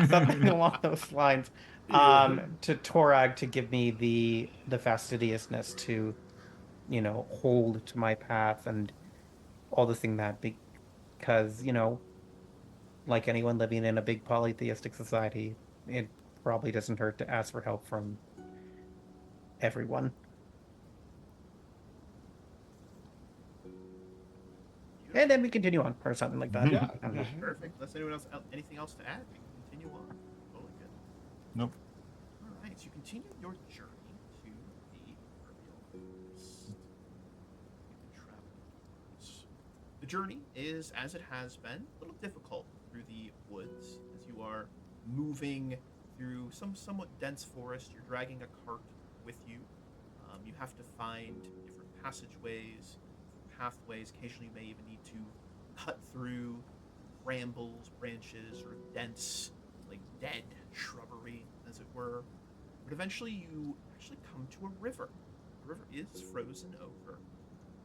Speaker 2: Something along those lines. To Torag to give me the fastidiousness to, hold to my path, and all this thing that because, like anyone living in a big polytheistic society, it probably doesn't hurt to ask for help from everyone. And then we continue on, or something like that.
Speaker 3: Yeah.
Speaker 2: I don't know.
Speaker 1: Perfect. Unless anyone else anything else to add, we can continue on. Totally good.
Speaker 4: Nope.
Speaker 1: All right. So you continue your journey to the proverbial east. The travel. The journey is, as it has been, a little difficult through the woods as you are moving through some somewhat dense forest. You're dragging a cart with you. You have to find different passageways, pathways. Occasionally, you may even need to cut through brambles, branches, or dense, like dead shrubbery, as it were. But eventually, you actually come to a river. The river is frozen over.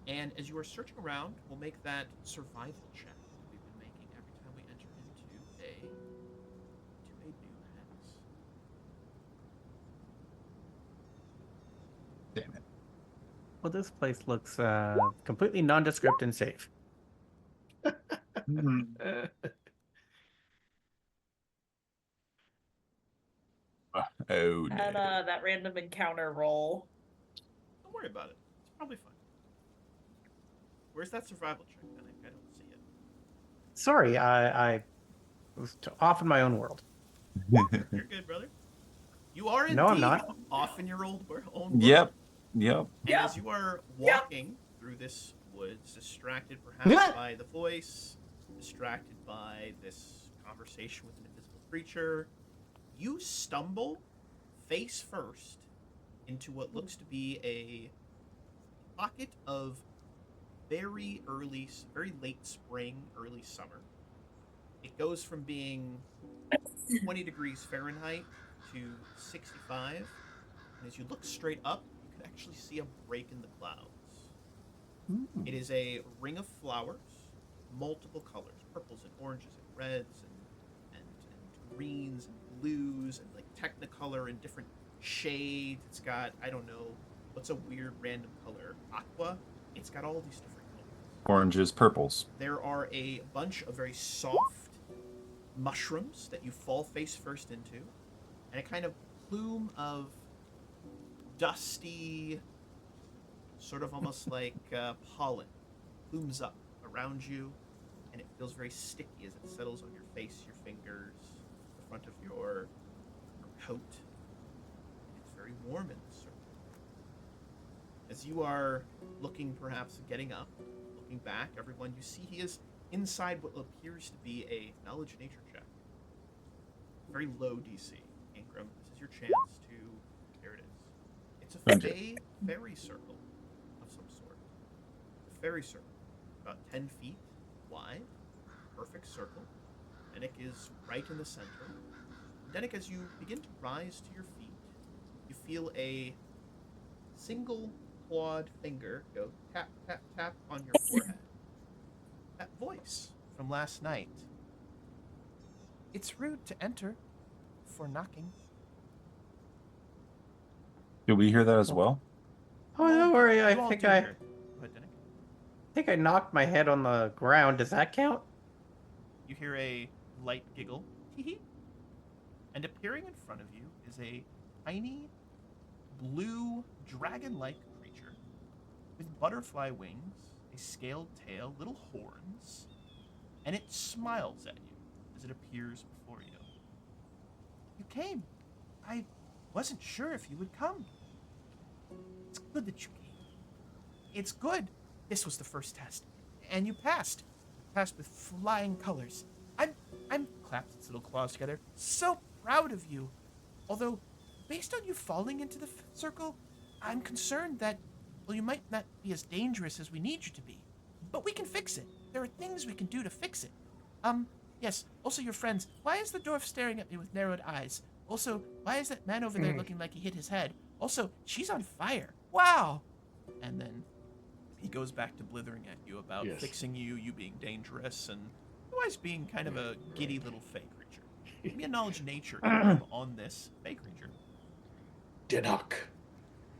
Speaker 1: And as you are searching around, we'll make that survival check that we've been making every time we enter into a new hex.
Speaker 4: Damn it.
Speaker 2: Well, this place looks completely nondescript and safe.
Speaker 4: Oh
Speaker 5: And
Speaker 4: no.
Speaker 5: that random encounter roll.
Speaker 1: Don't worry about it. It's probably fine. Where's that survival check, Dennok? I don't see it.
Speaker 2: Sorry, I was off in my own world.
Speaker 1: You're good, brother. You are indeed
Speaker 2: No, I'm not.
Speaker 1: off in your own world.
Speaker 4: Yep. Yep.
Speaker 1: And
Speaker 5: Yep.
Speaker 1: as you are walking through this woods, distracted perhaps by the voice, distracted by this conversation with an invisible creature, you stumble face first into what looks to be a pocket of very late spring, early summer. It goes from being 20 degrees Fahrenheit to 65. And as you look straight up, you can actually see a break in the clouds. It is a ring of flowers, multiple colors, purples and oranges and reds and greens and blues and like technicolor in different shades. It's got, I don't know, what's a weird random color? Aqua. It's got all these different colors.
Speaker 4: Oranges, purples.
Speaker 1: There are a bunch of very soft mushrooms that you fall face first into, and a kind of plume of dusty, sort of almost like pollen, plumes up around you, and it feels very sticky as it settles on your face, your fingers, the front of your coat. It's very warm in this circle. As you are looking, perhaps getting up, looking back, everyone, you see he is inside what appears to be a knowledge nature check. Very low DC, Ingram. This is your chance to. Here it is. It's a fairy circle of some sort. A fairy circle, about 10 feet wide, perfect circle. Dennok is right in the center. Dennok, as you begin to rise to your feet, you feel a single clawed finger go tap, tap, tap on your forehead. That voice from last night. It's rude to enter before knocking.
Speaker 4: Did we hear that as well?
Speaker 2: Oh, don't worry. I
Speaker 1: You all
Speaker 2: think
Speaker 1: do
Speaker 2: I
Speaker 1: hear it. Go ahead, Dennok.
Speaker 2: think I knocked my head on the ground. Does that count?
Speaker 1: You hear a light giggle. Hee-hee. And appearing in front of you is a tiny, blue, dragon-like creature with butterfly wings, a scaled tail, little horns, and it smiles at you as it appears before you. You came. I wasn't sure if you would come. It's good that you came. It's good. This was the first test, and you passed. Passed with flying colors. I'm claps its little claws together. So proud of you. Although, based on you falling into the circle, I'm concerned that, well, you might not be as dangerous as we need you to be. But we can fix it. There are things we can do to fix it. Yes. Also, your friends. Why is the dwarf staring at me with narrowed eyes? Also, why is that man over there looking like he hit his head? Also, she's on fire. Wow. And then he goes back to blithering at you about fixing you, you being dangerous, and otherwise being kind of a giddy little fey creature. Give me a knowledge nature on this fey creature.
Speaker 3: Dennok,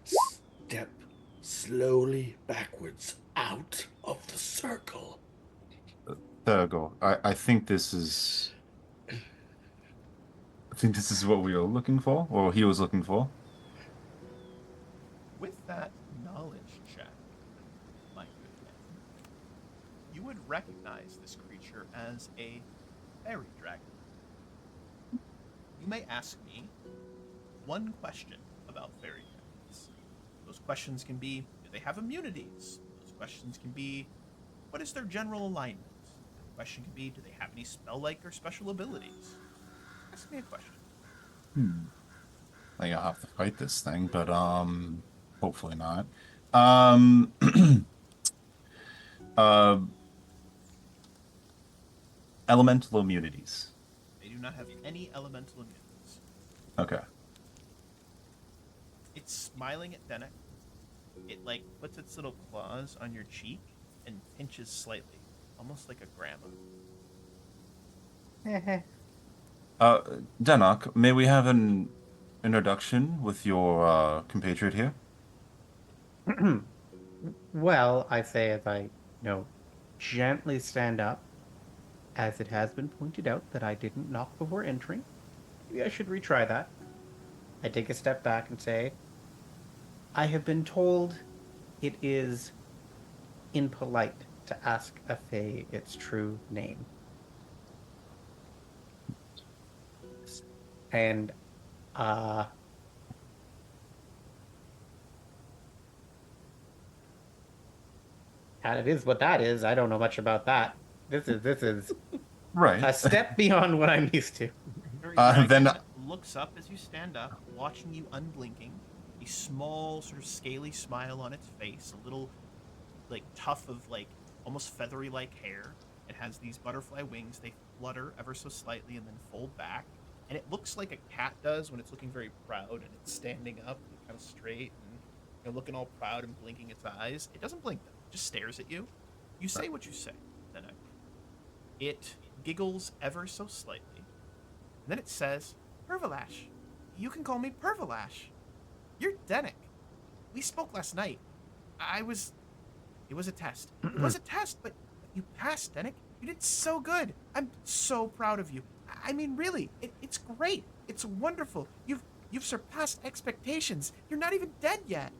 Speaker 3: step slowly backwards out of the circle.
Speaker 4: Thurgle, I think this is. I think this is what we were looking for, or he was looking for.
Speaker 1: With that knowledge check, my good man, you would recognize this creature as a fairy dragon. You may ask me one question about fairy dragons. Those questions can be, do they have immunities? Those questions can be, what is their general alignment? The question can be, do they have any spell-like or special abilities? Ask me a question.
Speaker 4: Like I'll have to fight this thing, but hopefully not. Um, uh, elemental immunities.
Speaker 1: They do not have any elemental immunities.
Speaker 4: Okay.
Speaker 1: It's smiling at Dennok. It like puts its little claws on your cheek and pinches slightly, almost like a grandma.
Speaker 4: Dennok, may we have an introduction with your compatriot here?
Speaker 2: Well, I say as I, gently stand up, as it has been pointed out that I didn't knock before entering. Maybe I should retry that. I take a step back and say, I have been told it is impolite to ask a fae its true name. And, and it is what that is. I don't know much about that. This is
Speaker 4: Right.
Speaker 2: a step beyond what I'm used to.
Speaker 1: Fairy
Speaker 4: Then-
Speaker 1: dragon looks up as you stand up, watching you unblinking. A small, sort of scaly smile on its face, a little, like, tuft of, like, almost feathery-like hair. It has these butterfly wings. They flutter ever so slightly and then fold back. And it looks like a cat does when it's looking very proud and it's standing up and kind of straight and looking all proud and blinking its eyes. It doesn't blink, though. It just stares at you. You say what you say, Dennok. It giggles ever so slightly. And then it says, Pervalash. You can call me Pervalash. You're Dennok. We spoke last night. It was a test. It was a test, but you passed, Dennok. You did so good. I'm so proud of you. I mean, really, it's great. It's wonderful. You've surpassed expectations. You're not even dead yet.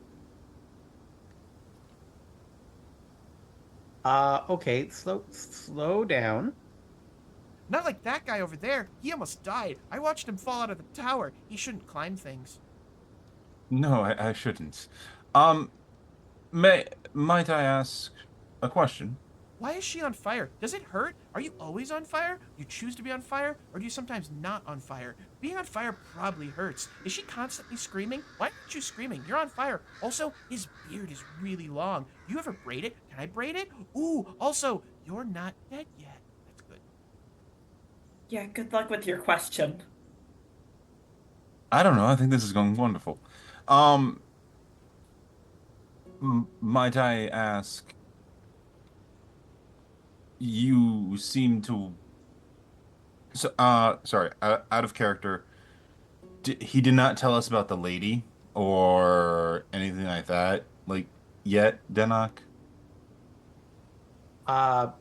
Speaker 2: Okay, slow down.
Speaker 1: Not like that guy over there. He almost died. I watched him fall out of the tower. He shouldn't climb things.
Speaker 4: No, I shouldn't. Might I ask a question?
Speaker 1: Why is she on fire? Does it hurt? Are you always on fire? Do you choose to be on fire? Or do you sometimes not on fire? Being on fire probably hurts. Is she constantly screaming? Why aren't you screaming? You're on fire. Also, his beard is really long. Do you ever braid it? Can I braid it? Ooh, also, you're not dead yet. That's good.
Speaker 5: Yeah, good luck with your question.
Speaker 4: I don't know. I think this is going wonderful. Might I ask? You seem to. So, sorry, out of character. He did not tell us about the lady or anything like that, like yet, Dennok.
Speaker 2: Out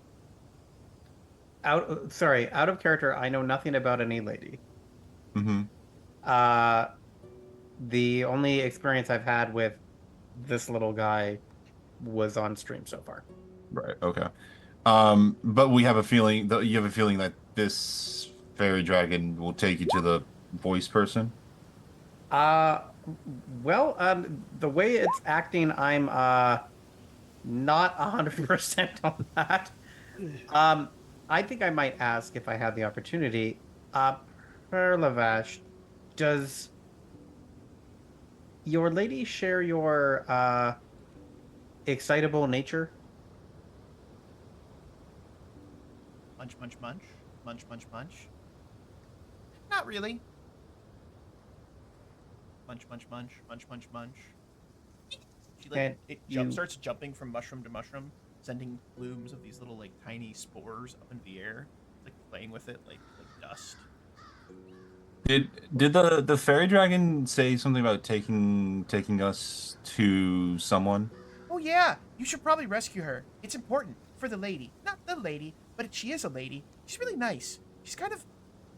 Speaker 2: of character, I know nothing about any lady.
Speaker 4: Mm-hmm.
Speaker 2: The only experience I've had with this little guy was on stream so far.
Speaker 4: Right. Okay. But we have a feeling that you have a feeling that this fairy dragon will take you to the voice person.
Speaker 2: Well, the way it's acting, I'm not 100% on that. I think I might ask if I have the opportunity. Perlavash, does your lady share your excitable nature?
Speaker 1: Munch, munch, munch. Munch, munch, munch. Not really. Munch, munch, munch. Munch, munch, munch. She starts jumping from mushroom to mushroom, sending plumes of these little like tiny spores up into the air, like playing with it like dust.
Speaker 4: Did the fairy dragon say something about taking us to someone?
Speaker 1: Oh Oh yeah, you should probably rescue her. It's important for the lady. Not the lady, but she is a lady. She's really nice. She's kind of,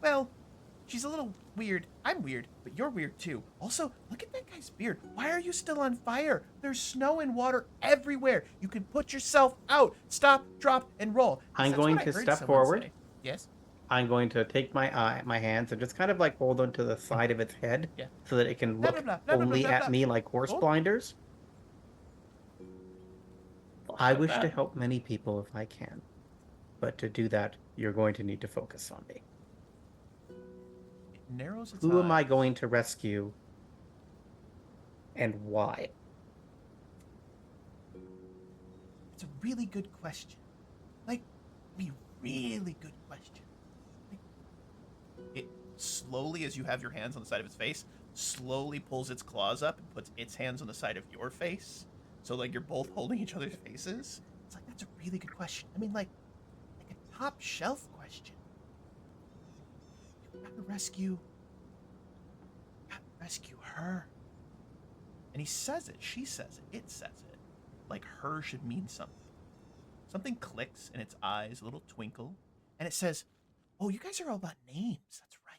Speaker 1: well, she's a little weird. I'm weird, but you're weird too. Also, look at that guy's beard. Why are you still on fire? There's snow and water everywhere. You can put yourself out. Stop, drop, and roll.
Speaker 2: I'm
Speaker 1: That's
Speaker 2: going
Speaker 1: what I
Speaker 2: to
Speaker 1: heard
Speaker 2: step
Speaker 1: someone
Speaker 2: forward.
Speaker 1: say. Yes?
Speaker 2: I'm going to take my hands and just kind of like hold onto the side of its head
Speaker 1: Yeah.
Speaker 2: so that it can
Speaker 1: Blah,
Speaker 2: look
Speaker 1: blah, blah, blah, blah,
Speaker 2: only
Speaker 1: blah,
Speaker 2: at
Speaker 1: blah.
Speaker 2: me like horse
Speaker 1: Oh.
Speaker 2: blinders. I
Speaker 5: With
Speaker 2: wish to
Speaker 5: that.
Speaker 2: help many people if I can, but to do that, you're going to need to focus on me.
Speaker 1: It narrows its
Speaker 2: Who am I
Speaker 1: eyes.
Speaker 2: going to rescue, and why?
Speaker 1: It's a really good question. Like, really good question. Like, it slowly, as you have your hands on the side of its face, slowly pulls its claws up and puts its hands on the side of your face. So, like, you're both holding each other's faces. It's like, that's a really good question. I mean, like a top shelf question. You gotta rescue her. And he says it, she says it says it. Like her should mean something. Something clicks in its eyes, a little twinkle, and it says, "Oh, you guys are all about names. That's right.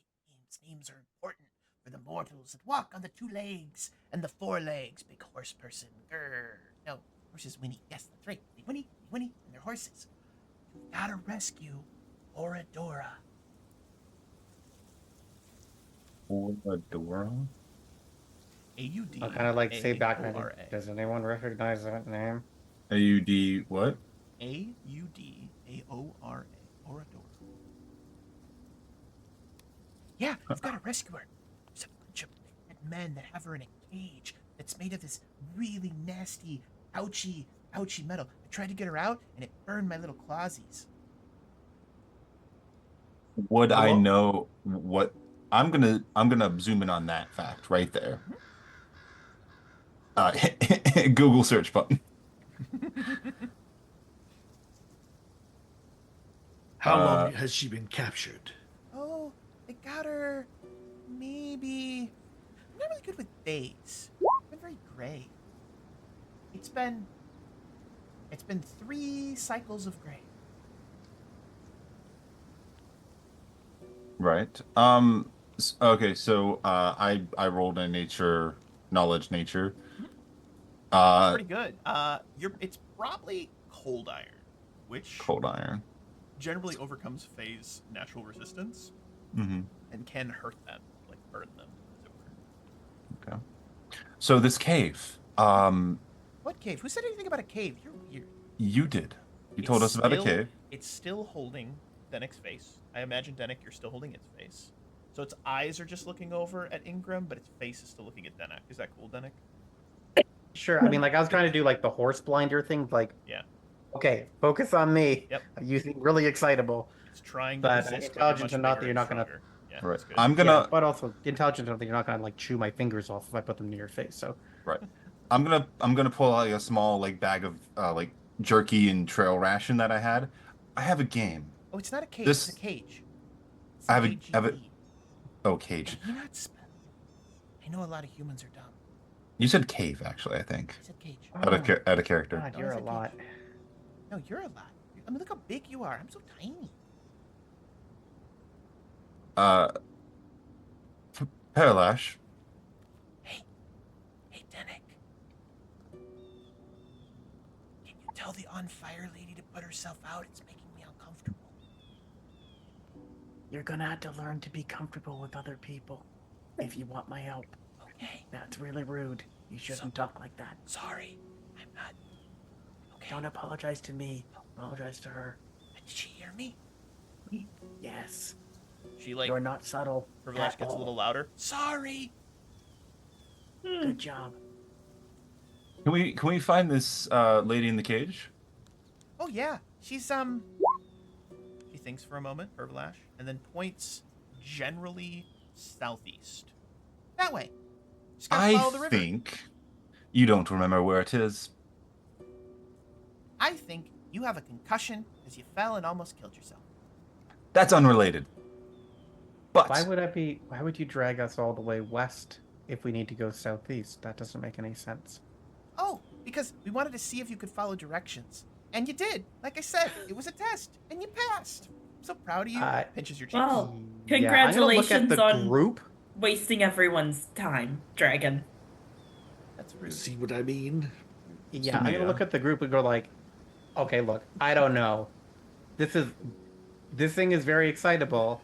Speaker 1: Names are important for the mortals that walk on the 2 legs and the 4 legs. Big horse person. Grr. No, horses whinny. Yes, that's right. They whinny, and they're horses. You gotta rescue Oradora."
Speaker 4: Oradora?
Speaker 1: A-U-D.
Speaker 2: I'll kind of like say back,
Speaker 1: A-O-R-A.
Speaker 2: does anyone recognize that name?
Speaker 4: AUD what?
Speaker 1: A-U-D-A-O-R-A. Oradora. Yeah, you've got to rescue her. There's a bunch of bad men that have her in a cage that's made of this really nasty, ouchy metal. I tried to get her out, and it burned my little clawsies.
Speaker 4: Would I
Speaker 2: Well-
Speaker 4: know what? I'm gonna zoom in on that fact right there. Google search button.
Speaker 3: How
Speaker 4: Uh,
Speaker 3: long has she been captured?
Speaker 1: Oh, I got her. Maybe. I'm not really good with days. I've been very gray. It's been 3 cycles of gray.
Speaker 4: Right. Okay. So I rolled a knowledge nature.
Speaker 1: Pretty good. It's probably cold iron, which
Speaker 4: Cold iron.
Speaker 1: generally overcomes phase natural resistance
Speaker 4: Mm-hmm.
Speaker 1: and can hurt them, like burn them, as it were.
Speaker 4: Okay. So this cave.
Speaker 1: What cave? Who said anything about a cave? You're weird.
Speaker 4: You did. You told us about a cave.
Speaker 1: It's still holding Dennok's face. I imagine, Dennok, you're still holding its face. So its eyes are just looking over at Ingram, but its face is still looking at Dennok. Is that cool, Dennok?
Speaker 2: Sure. I mean, like I was trying to do like the horse blinder thing. Like,
Speaker 1: Yeah.
Speaker 2: okay, focus on me.
Speaker 1: Yep.
Speaker 2: You seem really excitable.
Speaker 1: It's trying to
Speaker 2: But
Speaker 1: resist, but
Speaker 2: intelligent
Speaker 1: much
Speaker 2: enough that
Speaker 1: bigger
Speaker 2: you're
Speaker 1: and
Speaker 2: not gonna-
Speaker 1: stronger. Yeah,
Speaker 4: Right.
Speaker 1: that's good.
Speaker 4: I'm
Speaker 2: Yeah,
Speaker 4: gonna
Speaker 2: but also intelligent enough that you're not gonna like chew my fingers off if I put them near your face. So
Speaker 4: I'm gonna pull out like a small like bag of like jerky and trail ration that I had. I have a game.
Speaker 1: Oh, it's not a cage.
Speaker 4: This-
Speaker 1: It's a cage. It's
Speaker 4: I have a-
Speaker 1: AGE.
Speaker 4: have a- Oh, cage.
Speaker 1: Can you not spell? I know a lot of humans are dumb.
Speaker 4: You said cave actually, I think.
Speaker 1: I said cage.
Speaker 2: Oh.
Speaker 4: Out of character.
Speaker 2: God,
Speaker 1: Oh,
Speaker 2: you're
Speaker 1: is
Speaker 2: a
Speaker 1: it
Speaker 2: lot.
Speaker 1: cage? No, you're a lot. I mean, look how big you are. I'm so tiny.
Speaker 4: Parallash.
Speaker 1: Hey, Dennok. Can you tell the on fire lady to put herself out? It's making me uncomfortable.
Speaker 2: You're gonna have to learn to be comfortable with other people if you want my help.
Speaker 1: Okay,
Speaker 2: That's really rude. You shouldn't talk like that.
Speaker 1: sorry. I'm not. Okay.
Speaker 2: Don't apologize to me. Apologize to her.
Speaker 1: Did she hear me?
Speaker 2: Yes.
Speaker 1: She like
Speaker 2: You're not subtle.
Speaker 1: her voice
Speaker 2: at
Speaker 1: gets a
Speaker 2: all.
Speaker 1: little louder. Sorry.
Speaker 2: Good job.
Speaker 4: Can we find this lady in the cage?
Speaker 1: Oh yeah, she's She thinks for a moment, Herbalash, and then points generally southeast. That way. Just gotta follow the
Speaker 4: I
Speaker 1: river.
Speaker 4: think you don't remember where it is.
Speaker 1: I think you have a concussion because you fell and almost killed yourself.
Speaker 4: That's unrelated. But
Speaker 2: Why would you drag us all the way west if we need to go southeast? That doesn't make any sense.
Speaker 1: Oh, because we wanted to see if you could follow directions. And you did. Like I said, it was a test, and you passed. I'm so proud of you. Pinches your cheeks.
Speaker 5: Well,
Speaker 2: Yeah, I'm gonna look at
Speaker 5: congratulations
Speaker 2: the
Speaker 5: on
Speaker 2: group.
Speaker 5: wasting everyone's time, Dragon.
Speaker 1: That's rude.
Speaker 3: See what I mean?
Speaker 2: Yeah, I'm gonna look at the group and go like, okay, look, I don't know. This thing is very excitable,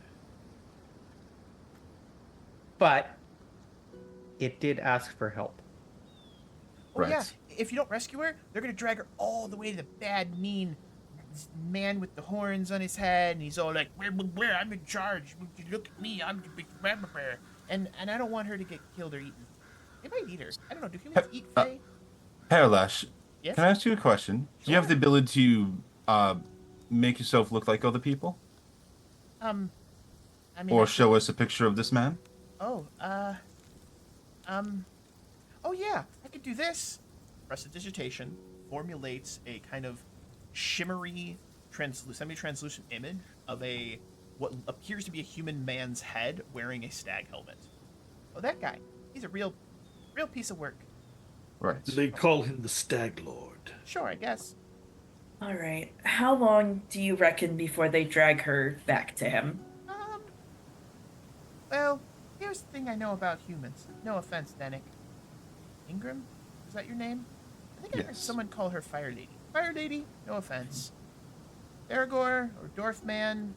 Speaker 2: but it did ask for help.
Speaker 1: Oh
Speaker 4: Right.
Speaker 1: yeah, if you don't rescue her, they're gonna drag her all the way to the bad, mean man with the horns on his head, and he's all like, "Where? I'm in charge. Look at me, I'm the big bear." And I don't want her to get killed or eaten. They might eat her. I don't know. Do humans eat Fae?
Speaker 4: Parallash,
Speaker 1: Yes.
Speaker 4: can I ask you a question? Do you have the ability to make yourself look like other people?
Speaker 1: I mean,
Speaker 4: Or show us a picture of this man?
Speaker 1: Oh, oh yeah, I could do this. Prestidigitation formulates a kind of shimmery, semi-translucent image of what appears to be a human man's head wearing a stag helmet. Oh, that guy. He's a real piece of work.
Speaker 4: Right.
Speaker 3: They call him the Stag Lord.
Speaker 1: Sure, I guess.
Speaker 5: All right. How long do you reckon before they drag her back to him?
Speaker 1: Well, here's the thing I know about humans. No offense, Dennok. Ingram? Is that your name? I think I heard
Speaker 4: Yes.
Speaker 1: someone call her Fire Lady. Fire Lady? No offense. Aragorn or Dwarfman?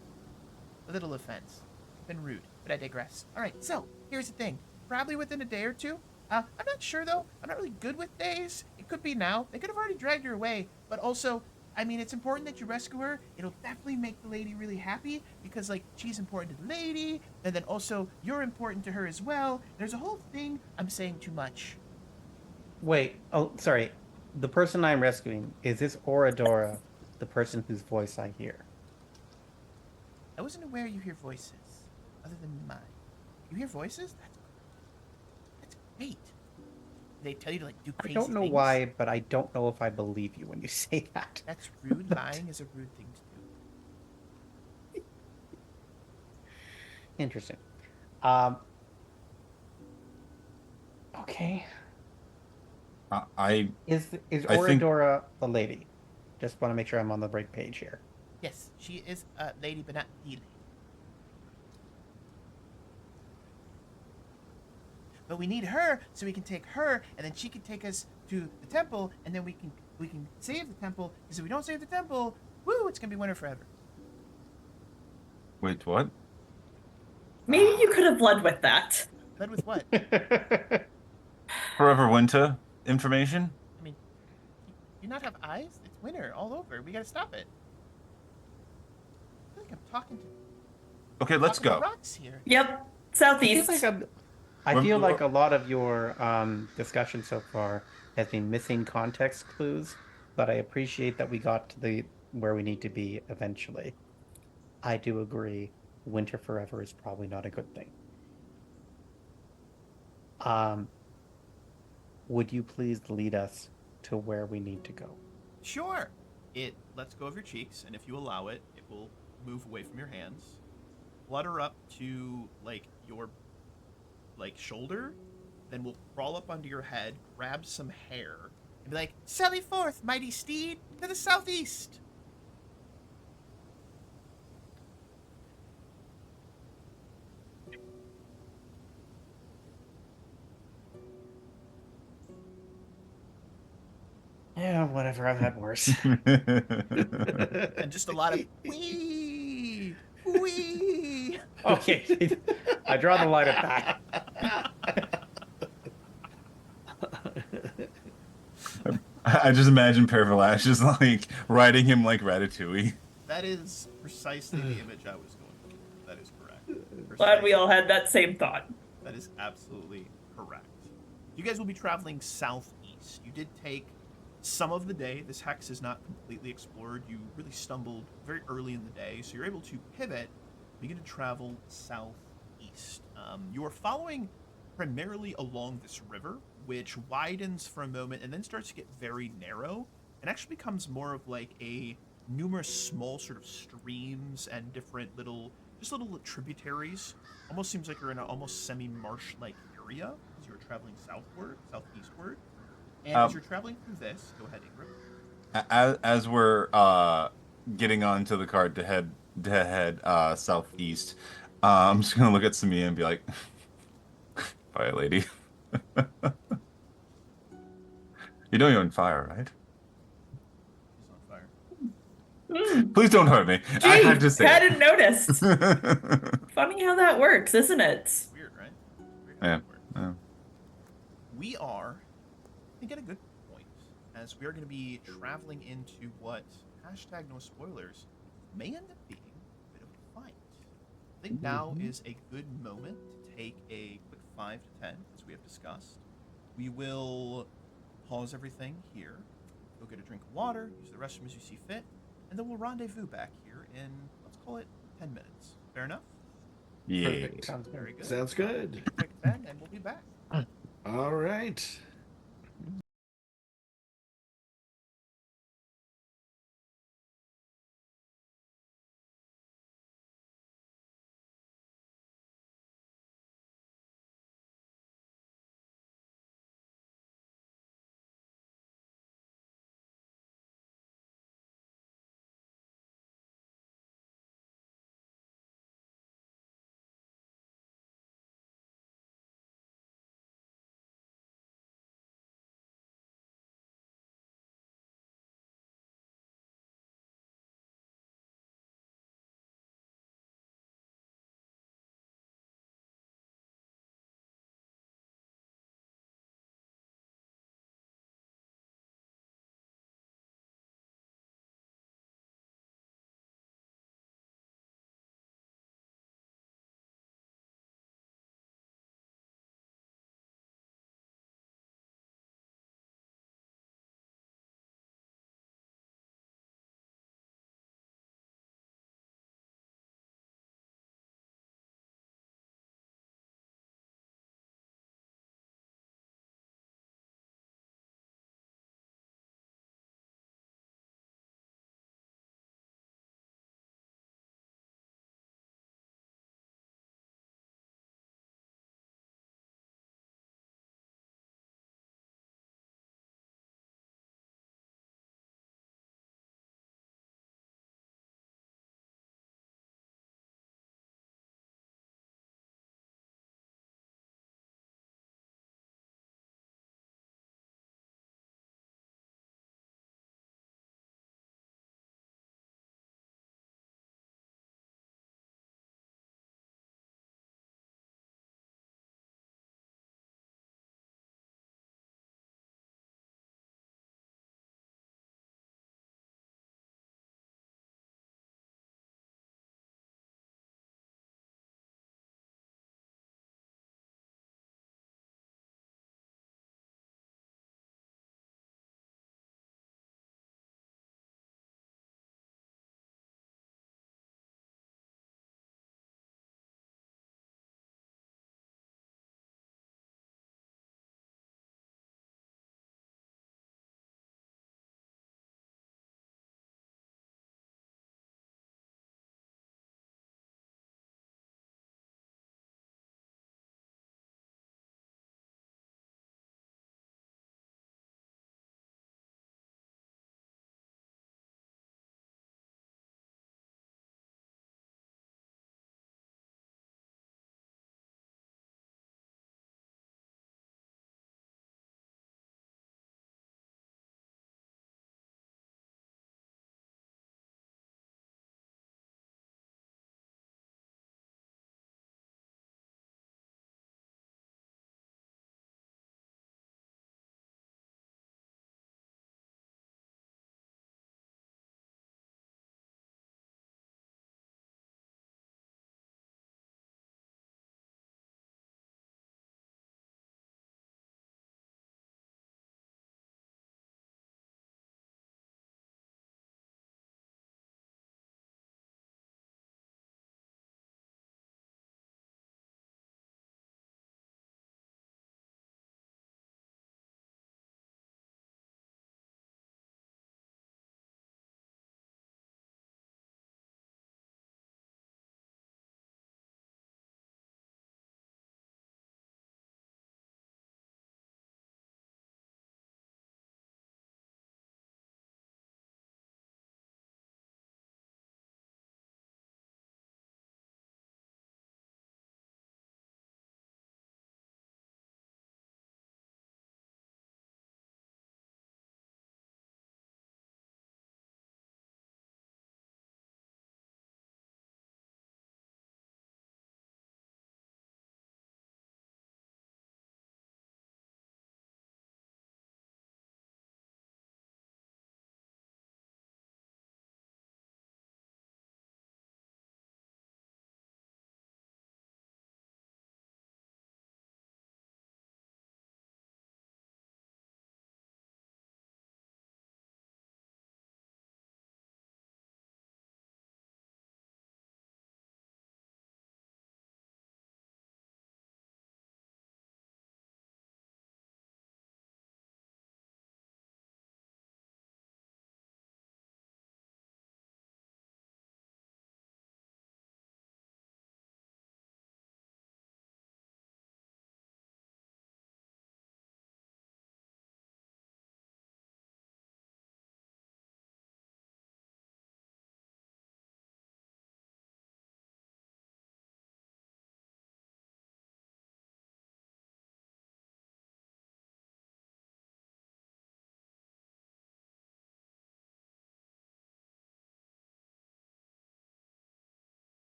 Speaker 1: A little offense. Been rude, but I digress. Alright, so, here's the thing. Probably within a day or two. I'm not sure, though. I'm not really good with days. It could be now. They could have already dragged her away. But also, I mean, it's important that you rescue her. It'll definitely make the lady really happy because, like, she's important to the lady. And then also, you're important to her as well. There's a whole thing. I'm saying too much.
Speaker 2: Wait, oh, sorry. The person I'm rescuing, is this Oradora, the person whose voice I hear?
Speaker 1: I wasn't aware you hear voices other than mine. You hear voices? That's great. They tell you to, like, do
Speaker 2: I
Speaker 1: crazy
Speaker 2: don't know
Speaker 1: things?
Speaker 2: why, but I don't know if I believe you when you say that.
Speaker 1: That's rude. Lying is a rude thing to do.
Speaker 2: Interesting. Okay. Is
Speaker 4: I think-
Speaker 2: Oradora a lady? Just want to make sure I'm on the right page here.
Speaker 1: Yes, she is a lady, but not the lady. But we need her so we can take her, and then she can take us to the temple, and then we can save the temple. Because if we don't save the temple, woo, it's gonna be winter forever.
Speaker 4: Wait, what?
Speaker 5: Maybe you could have led with that.
Speaker 1: Led with what?
Speaker 4: Forever winter information?
Speaker 1: I mean, you not have eyes? It's winter all over. We gotta stop it. I feel like I'm talking to
Speaker 4: Okay, let's
Speaker 1: talking to
Speaker 4: go.
Speaker 1: rocks here.
Speaker 5: Yep.
Speaker 2: I
Speaker 5: Southeast.
Speaker 2: feel like a lot of your discussion so far has been missing context clues, but I appreciate that we got to where we need to be eventually. I do agree. Winter forever is probably not a good thing. Would you please lead us to where we need to go?
Speaker 1: Sure. It lets go of your cheeks, and if you allow it, it will move away from your hands, flutter up to like your shoulder, then we'll crawl up onto your head, grab some hair, and be like, "Sally forth, mighty steed, to the southeast."
Speaker 2: Yeah, whatever. I've had worse.
Speaker 1: And just a lot of wee, wee.
Speaker 2: Okay, I draw the line at that.
Speaker 4: I just imagine Parallash just like riding him like Ratatouille.
Speaker 1: That is precisely the image I was going for. That is correct.
Speaker 5: Glad we all had that same thought.
Speaker 1: That is absolutely correct. You guys will be traveling southeast. You did take some of the day. This hex is not completely explored. You really stumbled very early in the day, so you're able to pivot, begin to travel southeast. You are following primarily along this river, which widens for a moment and then starts to get very narrow and actually becomes more of like a numerous small sort of streams and different little tributaries. Almost seems like you're in an almost semi-marsh like area as you're traveling southwestward. And as you're traveling through this, go ahead, Ingram.
Speaker 4: As we're getting onto the cart to head southeast, I'm just gonna look at Samia and be like, "Bye, lady. You know you're on fire, right?
Speaker 1: He's on fire.
Speaker 4: Please don't hurt me. I
Speaker 5: Gee,
Speaker 4: had to say
Speaker 5: hadn't noticed.
Speaker 4: it."
Speaker 5: Funny how that works, isn't it?
Speaker 1: Weird, right? Weird how
Speaker 4: Yeah.
Speaker 1: that works.
Speaker 4: Yeah.
Speaker 1: We are, I think, at a good point, as we are going to be traveling into what, hashtag no spoilers, may end up being a bit of a fight. I think now is a good moment to take a quick 5 to 10, as we have discussed. We will pause everything here, go get a drink of water, use the restroom as you see fit, and then we'll rendezvous back here in, let's call it, 10 minutes. Fair enough?
Speaker 4: Yeah.
Speaker 3: Perfect.
Speaker 2: Sounds good.
Speaker 1: Very good.
Speaker 3: Sounds good.
Speaker 1: Quick 10, and we'll be back.
Speaker 3: All right.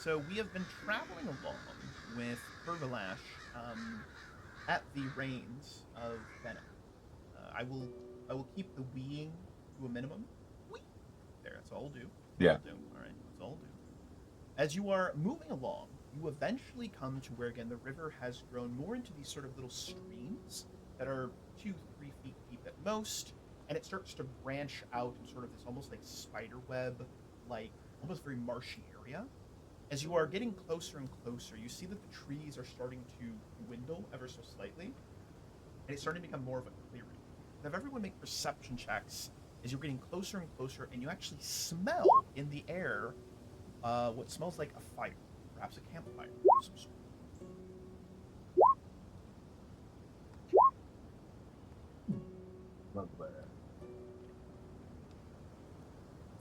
Speaker 1: So we have been traveling along with Pergalash at the reins of Dennok. I will keep the weeing to a minimum. Wee! There, that's all I'll do.
Speaker 4: Yeah.
Speaker 1: All right, that's all I'll do. As you are moving along, you eventually come to where, again, the river has grown more into these sort of little streams that are 2-3 feet deep at most, and it starts to branch out in sort of this almost like spider web, like almost very marshy area. As you are getting closer and closer, you see that the trees are starting to dwindle ever so slightly, and it's starting to become more of a clearing. Have everyone make perception checks as you're getting closer and closer, and you actually smell in the air what smells like a fire, perhaps a campfire of some sort.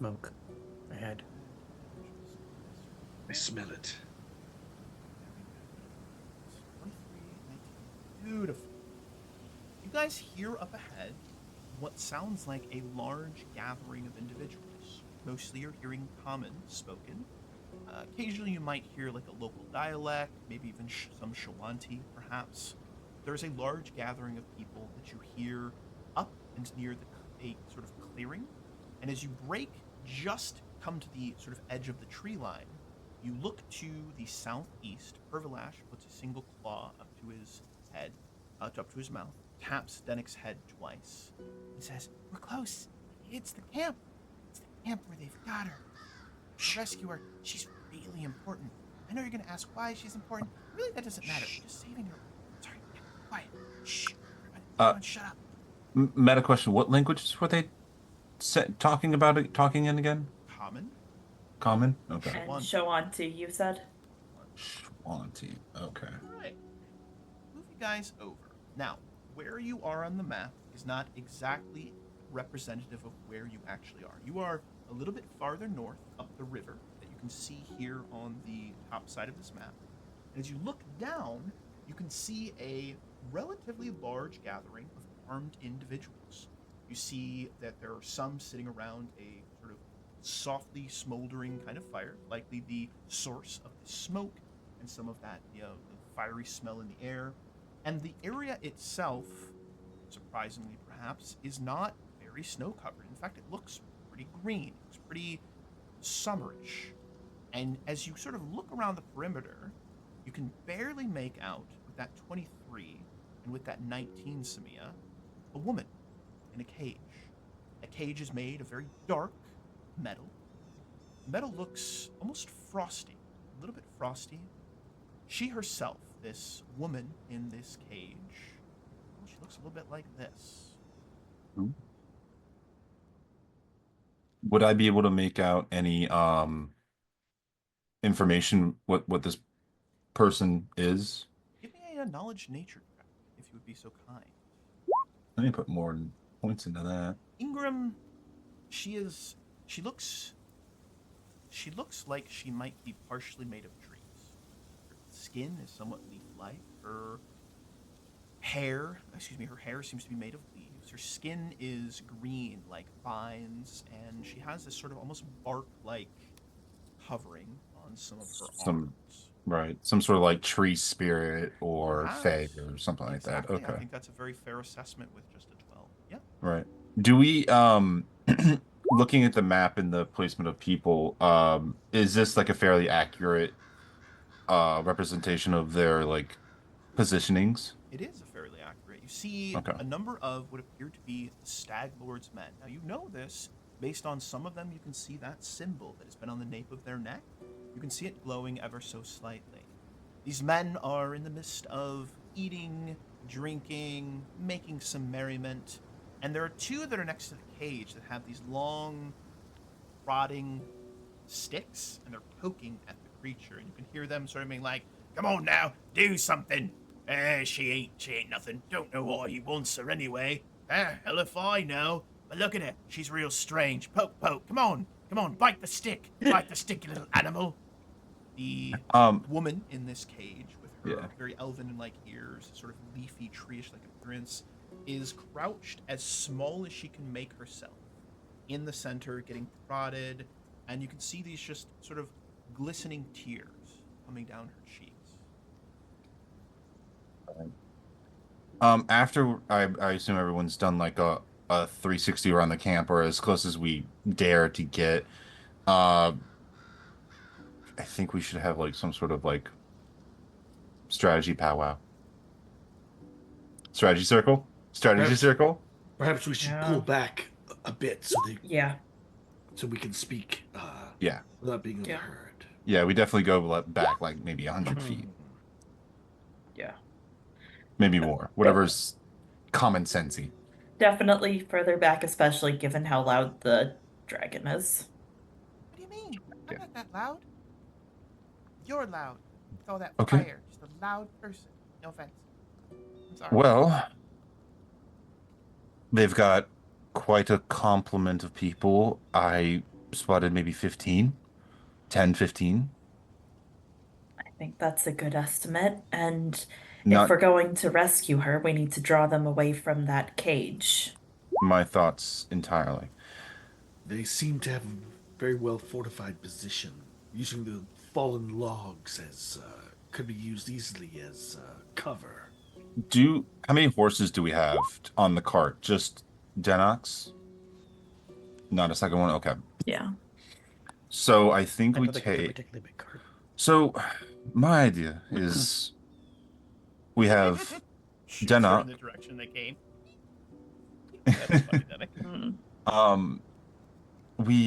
Speaker 2: Smoke ahead.
Speaker 3: I smell it.
Speaker 1: 23, 19. Beautiful. You guys hear up ahead what sounds like a large gathering of individuals. Mostly you're hearing common spoken. Occasionally you might hear like a local dialect, maybe even some Shawanti, perhaps. There's a large gathering of people that you hear up and near a sort of clearing. And as you just come to the sort of edge of the tree line, you look to the southeast. Pergalash puts a single claw up to his head, up to his mouth, taps Dennok's head twice, and says, "We're close. It's the camp. It's the camp where they've got her. The rescuer. She's really important. I know you're going to ask why she's important. Really, that doesn't matter. We're just saving her. Sorry, yeah, quiet. Shh. Everyone, shut up."
Speaker 4: Meta question: what languages were they talking in again?
Speaker 1: Common.
Speaker 4: Common. Okay.
Speaker 5: And Shawanti, you said?
Speaker 4: Schwanty. Okay.
Speaker 1: All right. Move you guys over. Now, where you are on the map is not exactly representative of where you actually are. You are a little bit farther north up the river that you can see here on the top side of this map. And as you look down, you can see a relatively large gathering of armed individuals. You see that there are some sitting around a sort of softly smoldering kind of fire, likely the source of the smoke and some of that, the fiery smell in the air. And the area itself, surprisingly perhaps, is not very snow-covered. In fact, it looks pretty green. It looks pretty summerish. And as you sort of look around the perimeter, you can barely make out, with that 23 and with that 19, Samia, a woman in a cage. That cage is made of very dark metal. The metal looks almost frosty, a little bit frosty. She herself, this woman in this cage, well, she looks a little bit like this.
Speaker 4: Would I be able to make out any information what this person is?
Speaker 1: Give me a knowledge nature check, if you would be so kind.
Speaker 4: Let me put more points into that.
Speaker 1: Ingram, she looks like she might be partially made of trees. Her skin is somewhat leaf-like. Her hair seems to be made of leaves. Her skin is green like vines, and she has this sort of almost bark-like covering on some of her arms.
Speaker 4: Right, some sort of like tree spirit or fae
Speaker 1: Perhaps.
Speaker 4: or something like that.
Speaker 1: Exactly.
Speaker 4: Okay.
Speaker 1: I think that's a very fair assessment with just a 12. Yeah.
Speaker 4: Right. Do we looking at the map and the placement of people, is this like a fairly accurate representation of their like positionings?
Speaker 1: It is a fairly accurate. You see
Speaker 4: Okay.
Speaker 1: a number of what appear to be the Stag Lord's men. Now, you know this based on some of them. You can see that symbol that has been on the nape of their neck. You can see it glowing ever so slightly. These men are in the midst of eating, drinking, making some merriment. And there are two that are next to the cage that have these long, rotting sticks, and they're poking at the creature. And you can hear them sort of being like, "Come on now, do something. She ain't nothing. Don't know what he wants her anyway. Hell if I know. But look at her. She's real strange. Poke, poke. Come on, bite the stick. Bite the stick, you little animal." The woman in this cage with her very elven-like ears, sort of leafy, tree-ish-like appearance, is crouched as small as she can make herself in the center, getting prodded, and you can see these just sort of glistening tears coming down her cheeks.
Speaker 4: After I assume everyone's done like a 360 around the camp, or as close as we dare to get. Uh, I think we should have like some sort of like strategy powwow. Strategy circle? Strategy
Speaker 3: Perhaps-
Speaker 4: circle?
Speaker 3: Perhaps we should
Speaker 5: Yeah.
Speaker 3: pull back a bit
Speaker 5: Yeah.
Speaker 3: so we can speak
Speaker 4: Yeah.
Speaker 3: without being
Speaker 5: Yeah.
Speaker 3: overheard.
Speaker 4: Yeah, we definitely go back like maybe 100 feet.
Speaker 5: Yeah.
Speaker 4: Maybe more. Whatever's common sensey.
Speaker 5: Definitely further back, especially given how loud the dragon is.
Speaker 1: What do you mean?
Speaker 4: Yeah.
Speaker 1: I'm not that loud. You're loud. Call that
Speaker 4: Okay.
Speaker 1: fire. Just a loud person. No offense. I'm sorry.
Speaker 4: Well, they've got quite a complement of people. I spotted maybe 15, 10, 15.
Speaker 5: I think that's a good estimate. And if
Speaker 4: Not
Speaker 5: we're going to rescue her, we need to draw them away from that cage.
Speaker 4: my thoughts entirely.
Speaker 3: They seem to have a very well fortified position, using the fallen logs as could be used easily as cover.
Speaker 4: How many horses do we have on the cart? Just Dennok's? Not a second one? Okay.
Speaker 5: Yeah.
Speaker 4: So I think
Speaker 2: I
Speaker 4: we
Speaker 2: don't think it's a
Speaker 4: take.
Speaker 2: particularly big card.
Speaker 4: So my idea is we have
Speaker 1: Shoots her
Speaker 4: Dennok.
Speaker 1: in the direction they came. That's funny, Dennok.
Speaker 5: Mm.
Speaker 4: We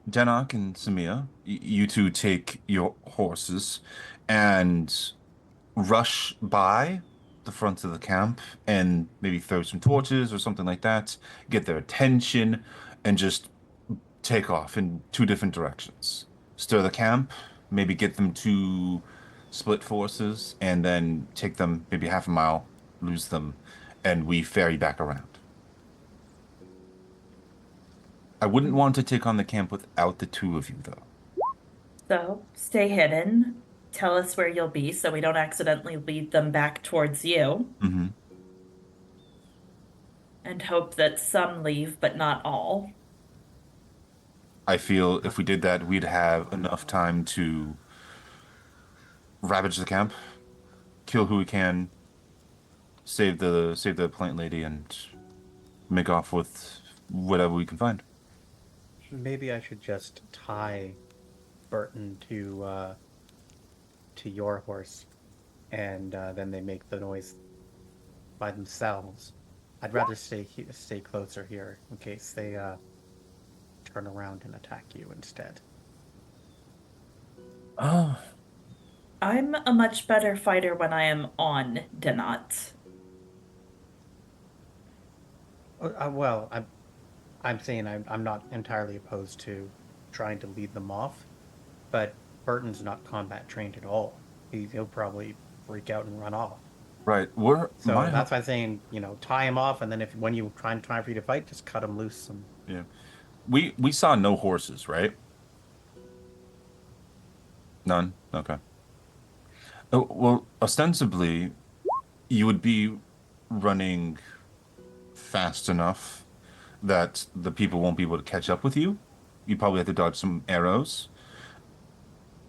Speaker 4: Dennok and Samia, you two take your horses and rush by the front of the camp and maybe throw some torches or something like that, get their attention, and just take off in two different directions. Stir the camp, maybe get them to split forces, and then take them maybe half a mile, lose them, and we ferry back around. I wouldn't want to take on the camp without the two of you, though.
Speaker 5: So stay hidden. Tell us where you'll be so we don't accidentally lead them back towards you.
Speaker 4: Mm-hmm.
Speaker 5: And hope that some leave, but not all.
Speaker 4: I feel if we did that, we'd have enough time to ravage the camp, kill who we can, save the plant lady, and make off with whatever we can find.
Speaker 2: Maybe I should just tie Burton to your horse, and then they make the noise by themselves. I'd rather stay closer here in case they turn around and attack you instead.
Speaker 4: Oh,
Speaker 5: I'm a much better fighter when I am on Dennok.
Speaker 2: Well, I'm saying I'm not entirely opposed to trying to lead them off, but Burton's not combat trained at all. He'll probably freak out and run off.
Speaker 4: right.
Speaker 2: So that's why I'm saying, tie him off, and then when you time for you to fight, just cut him loose. And
Speaker 4: Yeah. We saw no horses, right? None? Okay. Oh, well, ostensibly, you would be running fast enough that the people won't be able to catch up with you. You'd probably have to dodge some arrows.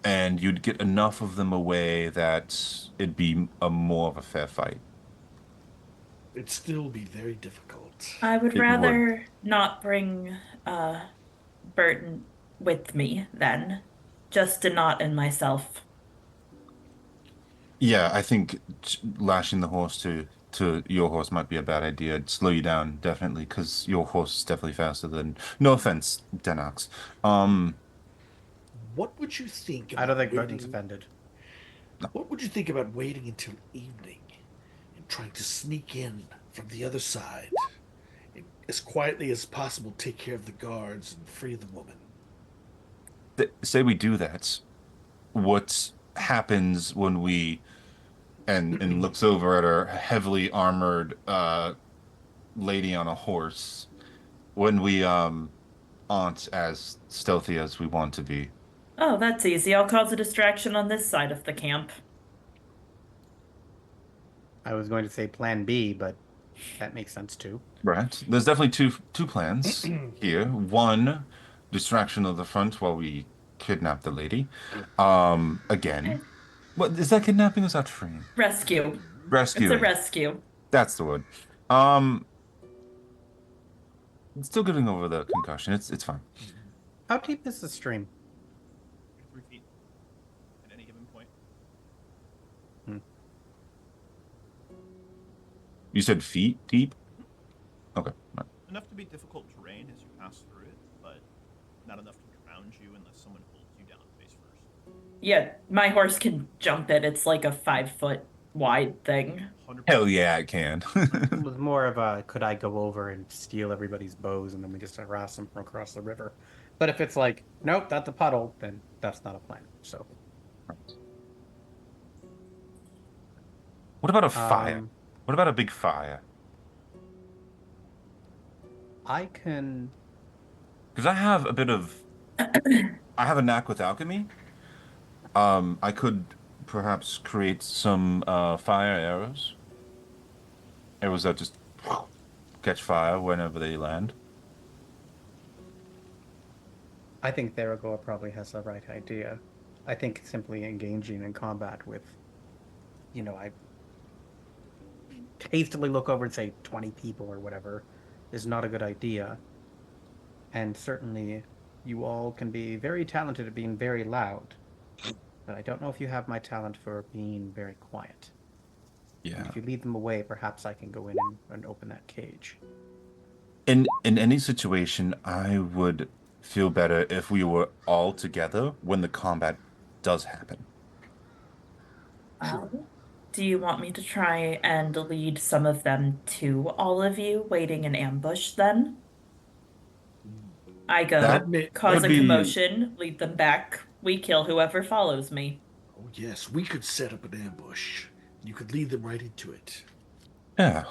Speaker 4: And you'd get enough of them away that it'd be more of a fair fight.
Speaker 3: It'd still be very difficult.
Speaker 5: I would
Speaker 4: It
Speaker 5: rather not bring Burton with me then. Just Dennok and myself.
Speaker 4: Yeah, I think lashing the horse to your horse might be a bad idea. It'd slow you down, definitely, because your horse is definitely faster than... No offense, Dennok's.
Speaker 3: What would you think
Speaker 2: I don't think
Speaker 3: waiting-
Speaker 2: Burton's offended.
Speaker 3: What would you think about waiting until evening and trying to sneak in from the other side and as quietly as possible take care of the guards and free the woman?
Speaker 4: Say we do that. What happens when we... And looks over at our heavily armored lady on a horse when we aren't as stealthy as we want to be.
Speaker 5: Oh, that's easy. I'll cause a distraction on this side of the camp.
Speaker 2: I was going to say Plan B, but that makes sense too.
Speaker 4: Right. There's definitely two plans here. One, distraction of the front while we kidnap the lady. Again. What is that, kidnapping or is that freeing?
Speaker 5: Rescue. It's a
Speaker 4: Rescuing.
Speaker 5: rescue.
Speaker 4: That's the word. Um, Still getting over the concussion. It's fine.
Speaker 2: How deep is the stream?
Speaker 1: 3 feet at any given point.
Speaker 4: You said feet deep? Okay. Right.
Speaker 1: Enough to be difficult terrain as you pass through it, but not enough to drown you unless someone holds you down face first.
Speaker 5: Yeah, my horse can jump it. It's like a 5 foot wide thing.
Speaker 1: 100%.
Speaker 4: Hell yeah, I can.
Speaker 2: It was more of a could I go over and steal everybody's bows and then we just harass them from across the river. But if it's like, nope, that's a puddle, then that's not a plan. So
Speaker 4: What about a fire?
Speaker 2: um,
Speaker 4: What about a big fire?
Speaker 2: I can.
Speaker 4: Because I have a bit of, I have a knack with alchemy. I could perhaps create some fire arrows. Arrows that just catch fire whenever they land.
Speaker 2: I think Theragoa probably has the right idea. I think simply engaging in combat with, I hastily look over and say 20 people or whatever is not a good idea. And certainly you all can be very talented at being very loud. But I don't know if you have my talent for being very quiet. And
Speaker 4: Yeah.
Speaker 2: if you lead them away, perhaps I can go in and open that cage.
Speaker 4: In any situation, I would feel better if we were all together when the combat does happen.
Speaker 5: Do you want me to try and lead some of them to all of you waiting in ambush then? I go,
Speaker 4: That
Speaker 5: cause
Speaker 4: would
Speaker 5: a
Speaker 4: be-
Speaker 5: commotion, lead them back. We kill whoever follows me.
Speaker 3: Oh, yes, we could set up an ambush. You could lead them right into it.
Speaker 4: Yeah,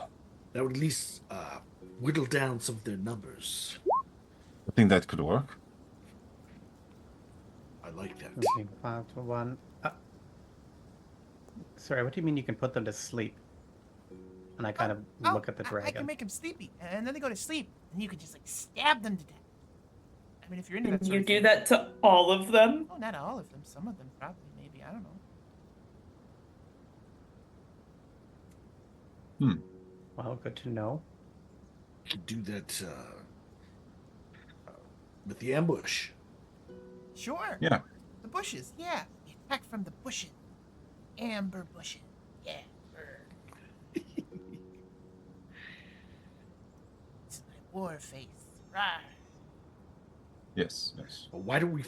Speaker 3: That would at least whittle down some of their numbers.
Speaker 4: I think that could work.
Speaker 3: I like that.
Speaker 2: 5 to 1. Sorry, what do you mean you can put them to sleep? And I kind of look at the
Speaker 1: I
Speaker 2: dragon.
Speaker 1: can make them sleepy, and then they go to sleep, and you can just stab them to death. I mean, if you're into that
Speaker 5: Can
Speaker 1: sort
Speaker 5: you
Speaker 1: of
Speaker 5: do
Speaker 1: thing.
Speaker 5: that to all of them?
Speaker 1: Oh, not all of them. Some of them probably, maybe. I don't know.
Speaker 2: Well, good to know.
Speaker 3: You could do that with the ambush.
Speaker 1: Sure.
Speaker 4: Yeah.
Speaker 1: The bushes, yeah. We attack from the bushes. Amber bushes. Yeah. Brr. It's my war face. Rawr.
Speaker 4: Yes, yes.
Speaker 3: Why don't we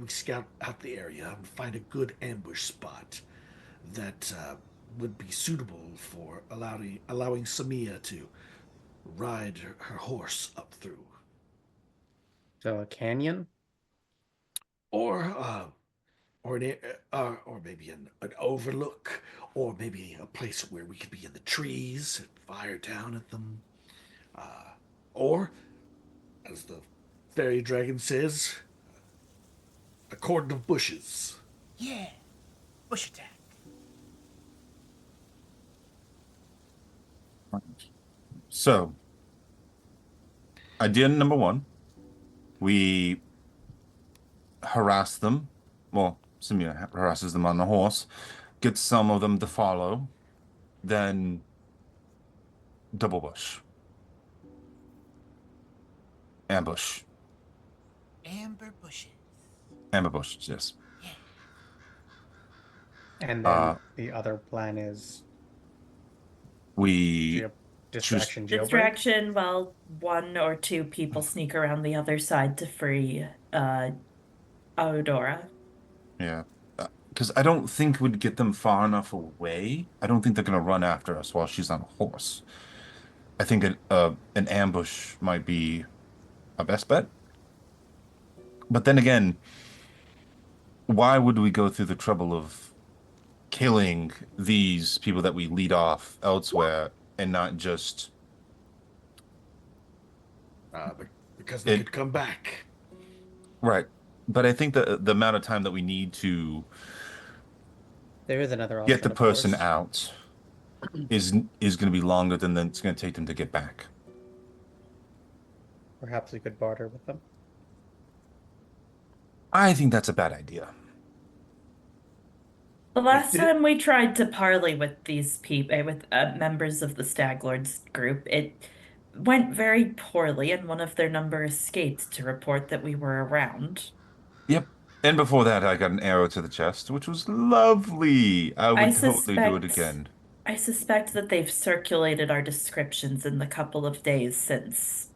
Speaker 3: scout out the area and find a good ambush spot that would be suitable for allowing Samia to ride her horse up through,
Speaker 2: So a canyon?
Speaker 3: or maybe an overlook, or maybe a place where we could be in the trees and fire down at them, or as the fairy dragon says, a cordon of bushes.
Speaker 1: Yeah. Bush attack.
Speaker 4: So, idea number one, we harass them. Well, Samira harasses them on the horse, gets some of them to follow, then double bush. Ambush.
Speaker 1: Amber bushes.
Speaker 4: Amber bush, yes.
Speaker 2: And then the other plan is
Speaker 4: We
Speaker 2: distraction jailbreak.
Speaker 5: Distraction while 1 or 2 people sneak around the other side to free Aodora.
Speaker 4: Yeah. Because I don't think we'd get them far enough away. I don't think they're going to run after us while she's on a horse. I think an ambush might be our best bet. But then again, why would we go through the trouble of killing these people that we lead off elsewhere and not just...
Speaker 3: Because they could come back.
Speaker 4: Right. But I think the amount of time that we need to
Speaker 2: There is another option.
Speaker 4: get the
Speaker 2: of
Speaker 4: person
Speaker 2: course.
Speaker 4: out is going to be longer than it's going to take them to get back.
Speaker 2: Perhaps we could barter with them.
Speaker 4: I think that's a bad idea.
Speaker 5: The last
Speaker 3: If it-
Speaker 5: time we tried to parley with these people, with members of the Stag Lords group, it went very poorly, and one of their number escaped to report that we were around.
Speaker 4: Yep. And before that, I got an arrow to the chest, which was lovely. I
Speaker 5: I
Speaker 4: would totally do it
Speaker 5: suspect,
Speaker 4: again.
Speaker 5: I suspect that they've circulated our descriptions in the couple of days since.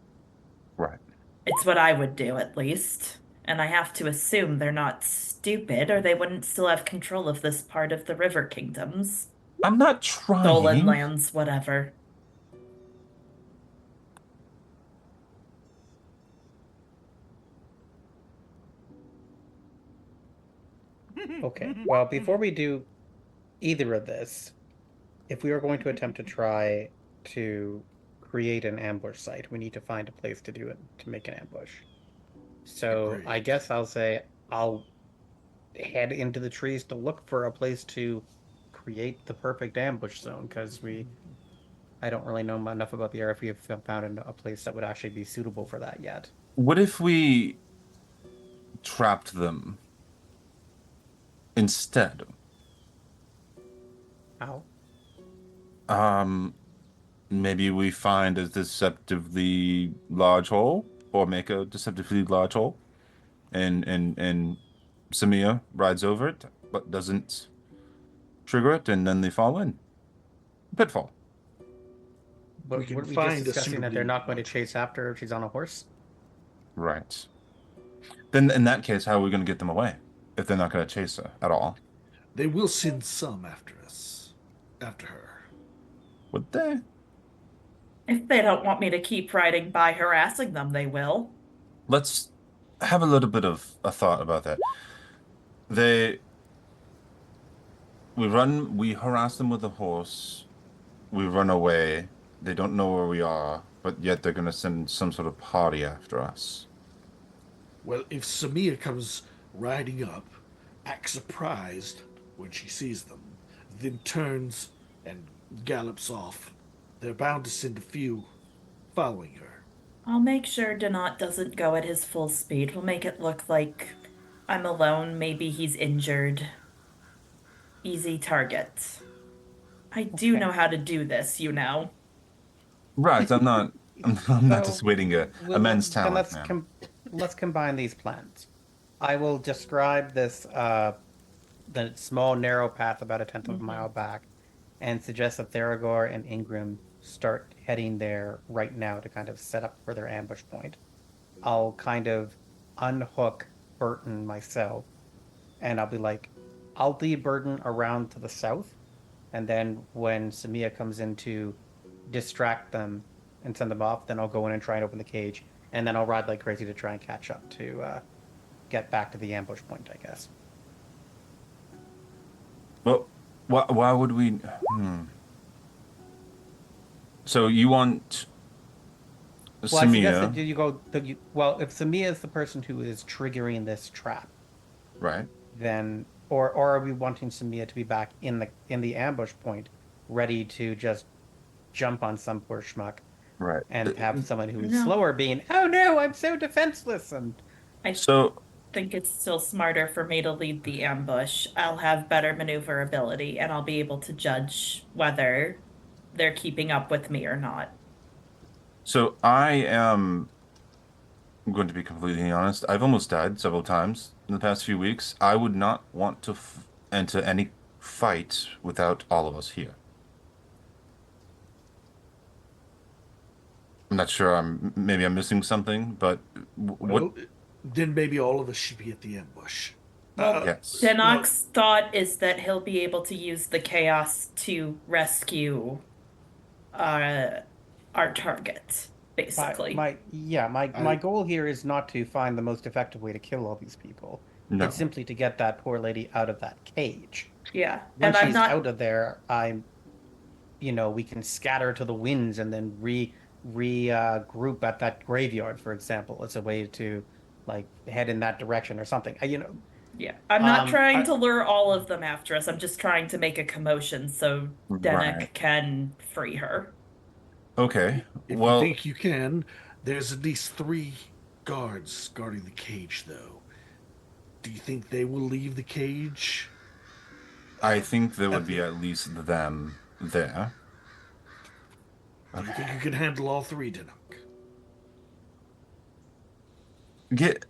Speaker 4: Right.
Speaker 5: It's what I would do, at least. And I have to assume they're not stupid, or they wouldn't still have control of this part of the River Kingdoms.
Speaker 4: I'm not
Speaker 5: Stolen
Speaker 4: trying.
Speaker 5: lands, whatever.
Speaker 2: Okay. Well, before we do either of this, if we are going to attempt to try to create an ambush site, we need to find a place to do it, to make an ambush. So I
Speaker 3: Agreed.
Speaker 2: guess I'll say I'll head into the trees to look for a place to create the perfect ambush zone, because I don't really know enough about the area if we have found a place that would actually be suitable for that yet.
Speaker 4: What if we trapped them instead?
Speaker 2: How?
Speaker 4: Um, Maybe we find a deceptively large hole, or make a deceptively large hole, and Samia rides over it, but doesn't trigger it, and then they fall in. Pitfall.
Speaker 2: But
Speaker 3: We can
Speaker 2: weren't we
Speaker 3: find
Speaker 2: just
Speaker 3: a
Speaker 2: discussing that they're
Speaker 3: suitably
Speaker 2: not going to
Speaker 3: large
Speaker 2: chase after her if she's on a horse?
Speaker 4: Right. Then in that case, how are we going to get them away if they're not going to chase her at all?
Speaker 3: They will send some after us, after her.
Speaker 4: Would they?
Speaker 5: If they don't want me to keep riding by harassing them, they will.
Speaker 4: Let's have a little bit of a thought about that. They, we harass them with a horse, we run away, they don't know where we are, but yet they're going to send some sort of party after us.
Speaker 3: Well, if Samia comes riding up, acts surprised when she sees them, then turns and gallops off, they're bound to send a few following her.
Speaker 5: I'll make sure Dennok doesn't go at his full speed. We'll make it look like I'm alone. Maybe he's injured. Easy target. I do
Speaker 2: Okay.
Speaker 5: know how to do this, you know.
Speaker 4: Right, I'm not
Speaker 2: So,
Speaker 4: dissuading a men's
Speaker 2: then
Speaker 4: talent, man.
Speaker 2: let's combine these plans. I will describe this the small narrow path about a tenth of a mile back, and suggest that Theragor and Ingram start heading there right now to kind of set up for their ambush point. I'll kind of unhook Burton myself, and I'll be like, I'll lead Burton around to the south, and then when Samia comes in to distract them and send them off, then I'll go in and try and open the cage, and then I'll ride like crazy to try and catch up to get back to the ambush point, I guess.
Speaker 4: Well, why would we? So you want
Speaker 2: Well, I suggest that
Speaker 4: Samia,
Speaker 2: you go. Well, if Samia is the person who is triggering this trap,
Speaker 4: right?
Speaker 2: then or are we wanting Samia to be back in the ambush point, ready to just jump on some poor schmuck,
Speaker 4: Right.
Speaker 2: and have someone who is
Speaker 5: No.
Speaker 2: slower being, oh no, I'm so defenseless, and
Speaker 5: I
Speaker 4: So
Speaker 5: think it's still smarter for me to lead the ambush. I'll have better maneuverability, and I'll be able to judge whether they're keeping up with me or not.
Speaker 4: So I am going to be completely honest. I've almost died several times in the past few weeks. I would not want to enter any fight without all of us here. I'm not sure. Maybe I'm missing something, but what?
Speaker 3: Well, then maybe all of us should be at the ambush.
Speaker 5: Well,
Speaker 4: Yes.
Speaker 5: Dennok's thought is that he'll be able to use the chaos to rescue our target, basically.
Speaker 2: my goal here is not to find the most effective way to kill all these people.
Speaker 4: No.
Speaker 2: It's simply to get that poor lady out of that cage.
Speaker 5: Yeah.
Speaker 2: When
Speaker 5: And I'm
Speaker 2: she's
Speaker 5: not
Speaker 2: out of there, we can scatter to the winds and then regroup at that graveyard, for example. It's a way to like head in that direction or something.
Speaker 5: Yeah, I'm not trying
Speaker 2: I-
Speaker 5: to lure all of them after us. I'm just trying to make a commotion so Dennok
Speaker 4: Right.
Speaker 5: can free her.
Speaker 4: Okay.
Speaker 3: If you
Speaker 4: Well,
Speaker 3: think you can, there's at least 3 guards guarding the cage, though. Do you think they will leave the cage?
Speaker 4: I think there would
Speaker 3: At
Speaker 4: be
Speaker 3: the-
Speaker 4: at least them there.
Speaker 3: Do you
Speaker 4: Okay.
Speaker 3: think you can handle all three, Dennok?
Speaker 4: Get,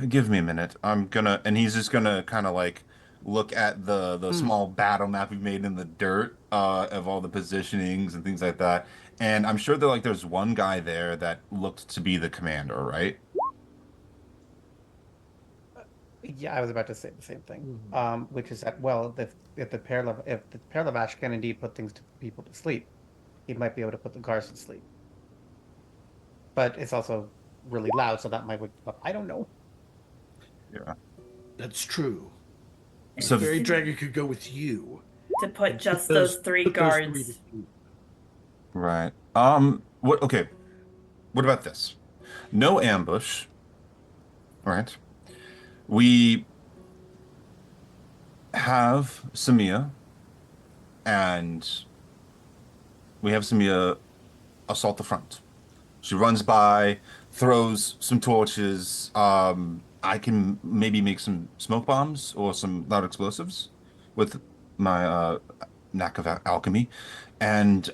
Speaker 4: give me a minute. I'm gonna, and he's just gonna kind of like look at the small battle map we made in the dirt, of all the positionings and things like that. And I'm sure that like there's one guy there that looked to be the commander, right?
Speaker 2: Yeah, I was about to say the same thing.
Speaker 3: Mhm.
Speaker 2: Which is that, well, if the Pair of Ash can indeed put things to people to sleep, he might be able to put the guards to sleep. But it's also really loud, so that might wake them up. I don't know.
Speaker 4: Yeah.
Speaker 3: That's true. The
Speaker 4: So,
Speaker 3: fairy dragon could go with you
Speaker 5: To put
Speaker 3: and
Speaker 5: just those three
Speaker 3: put those three to
Speaker 5: guards.
Speaker 3: sleep.
Speaker 4: right. What, okay. What about this? No ambush, right? We have Samia and we have Samia assault the front. She runs by, throws some torches. I can maybe make some smoke bombs or some loud explosives with my knack of alchemy. And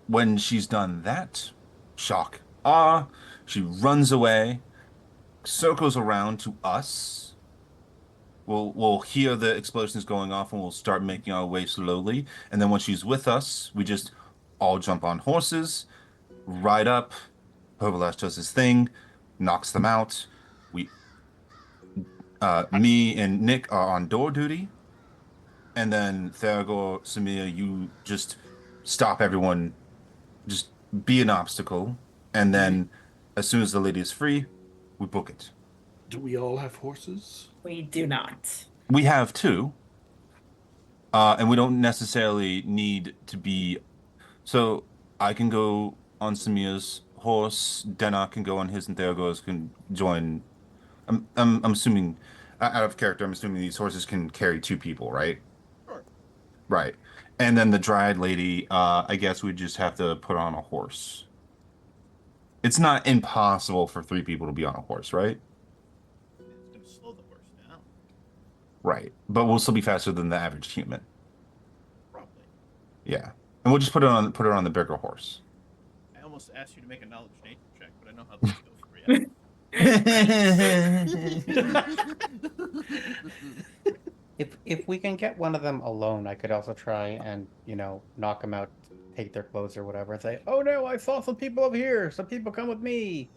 Speaker 4: when she's done that, shock. She runs away, circles around to us. We'll hear the explosions going off and we'll start making our way slowly. And then when she's with us, we just all jump on horses, ride up. Poblash does his thing, knocks them out. We, me and Nick are on door duty, and then Theragor, Samia, you just stop everyone, just be an obstacle, and
Speaker 3: Do we
Speaker 4: then as soon as the lady is free, we book it.
Speaker 3: do we all have horses?
Speaker 5: We do not.
Speaker 4: We have two, and we don't necessarily need to be. So I can go on Samia's horse, Dennok can go on his, and Theragor's can join. I'm assuming, out of character, I'm assuming these horses can carry two people, right?
Speaker 1: Sure.
Speaker 4: Right. And then the Dryad lady, I guess we just have to put on a horse. It's not impossible for three people to be on a horse, right?
Speaker 1: It's going to slow the horse down.
Speaker 4: Right. But we'll still be faster than the average human.
Speaker 1: Probably.
Speaker 4: Yeah. And we'll just put it on the bigger horse.
Speaker 1: I almost asked you to make a knowledge nature check, but I know how this goes for you.
Speaker 2: If we can get one of them alone, I could also try and, knock them out, take their clothes or whatever, and say, "Oh no, I saw some people over here. Some people come with me."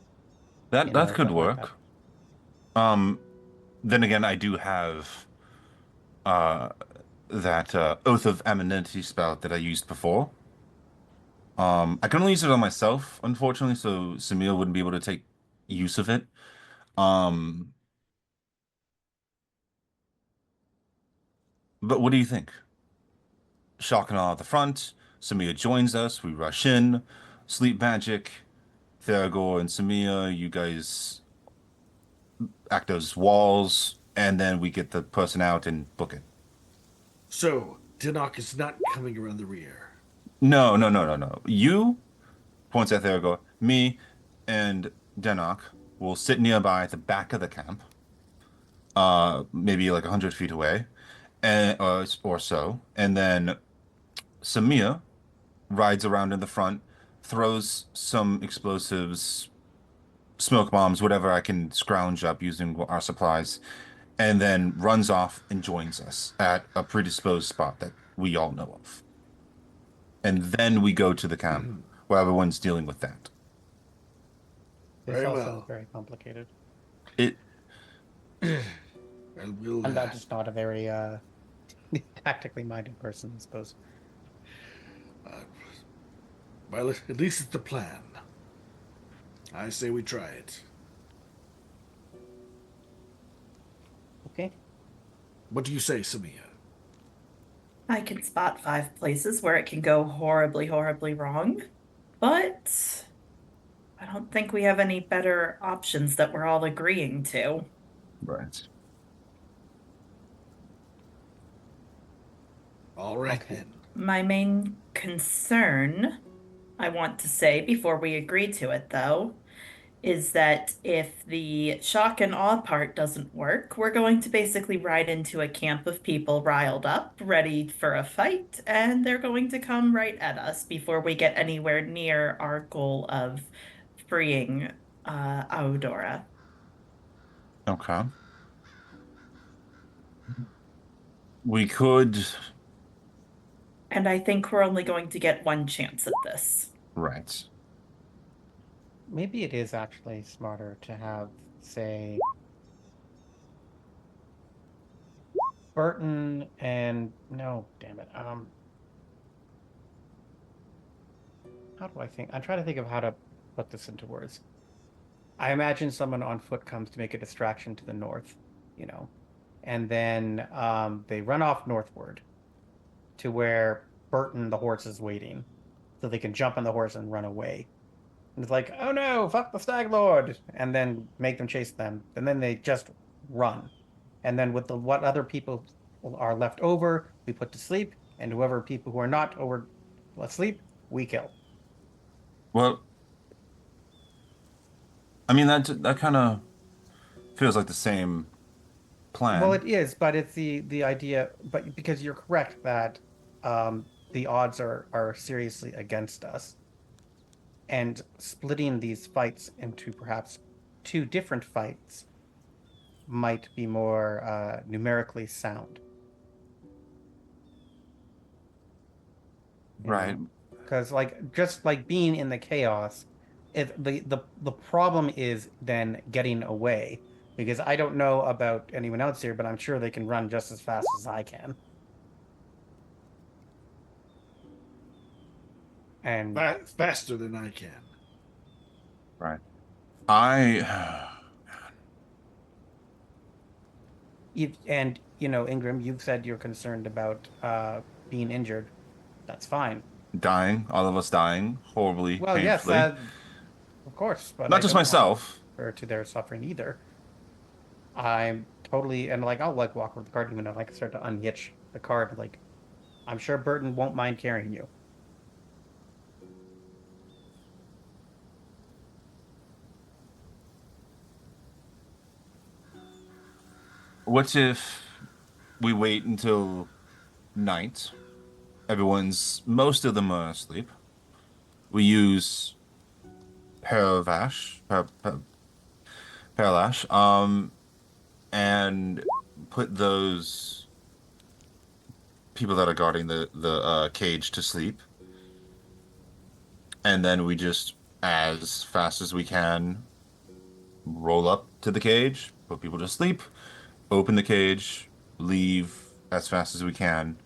Speaker 4: That could
Speaker 2: Something like that.
Speaker 4: work. Um, then again, I do have uh that Oath of Amenity spell that I used before. I can only use it on myself, unfortunately, so Samir wouldn't be able to take use of it. Um, but what do you think? Shock and awe at the front. Samir joins us. We rush in. Sleep magic. Theragor and Samir, you guys act as walls, and then we get the person out and book it.
Speaker 3: So Dennok is not coming around the rear.
Speaker 4: No, no, no, no, no. You points at Theragor. Me and Dennok will sit nearby at the back of the camp, maybe like 100 feet away, and or so, and then Samir rides around in the front, throws some explosives, smoke bombs, whatever I can scrounge up using our supplies, and then runs off and joins us at a predisposed spot that we all know of. And then we go to the camp where everyone's dealing with that.
Speaker 2: This
Speaker 3: Very
Speaker 2: all
Speaker 3: well.
Speaker 2: sounds very complicated.
Speaker 4: It
Speaker 3: And we'll
Speaker 2: I'm not just not a very tactically minded person, I suppose.
Speaker 3: well, at least it's the plan. I say we try it.
Speaker 2: Okay.
Speaker 3: What do you say, Samia?
Speaker 5: I can spot 5 places where it can go horribly, horribly wrong, but I don't think we have any better options that we're all agreeing to.
Speaker 4: right.
Speaker 3: All right
Speaker 2: Okay.
Speaker 3: then.
Speaker 5: My main concern, I want to say before we agree to it, though, is that if the shock and awe part doesn't work, we're going to basically ride into a camp of people riled up, ready for a fight, and they're going to come right at us before we get anywhere near our goal of freeing Aodora.
Speaker 4: Okay. We could.
Speaker 5: And I think we're only going to get one chance at this.
Speaker 4: Right.
Speaker 2: Maybe it is actually smarter to have, say, Burton and no, damn it. How do I think? I'm trying to think of how to put this into words. I imagine someone on foot comes to make a distraction to the north, you know, and then they run off northward to where Burton the horse is waiting, so they can jump on the horse and run away. And it's like, oh no, fuck the Stag Lord, and then make them chase them, and then they just run. And then with the what other people are left over, we put to sleep, and whoever people who are not over asleep, we kill.
Speaker 4: Well, I mean that kind of feels like the same plan.
Speaker 2: Well, it is, but it's the idea, but because you're correct that the odds are seriously against us, and splitting these fights into perhaps two different fights might be more numerically sound.
Speaker 4: Right.
Speaker 2: Because like just like being in the chaos, the problem is then getting away. Because I don't know about anyone else here, but I'm sure they can run just as fast as I can. And
Speaker 3: Faster than I can.
Speaker 4: Right. I
Speaker 2: and you know, Ingram, you've said you're concerned about being injured. That's fine.
Speaker 4: dying, all of us dying horribly,
Speaker 2: Well, yes,
Speaker 4: painfully.
Speaker 2: of course, but
Speaker 4: Not
Speaker 2: I
Speaker 4: just
Speaker 2: don't want
Speaker 4: myself.
Speaker 2: her to their suffering either. I'm totally and like I'll like walk with the cart even if I can start to unhitch the cart. Like I'm sure Burton won't mind carrying you.
Speaker 4: What if we wait until night? Most of them are asleep. We use Paravash, Paralash, and put those people that are guarding the cage to sleep, and then we just, as fast as we can, roll up to the cage, put people to sleep, open the cage, leave as fast as we can,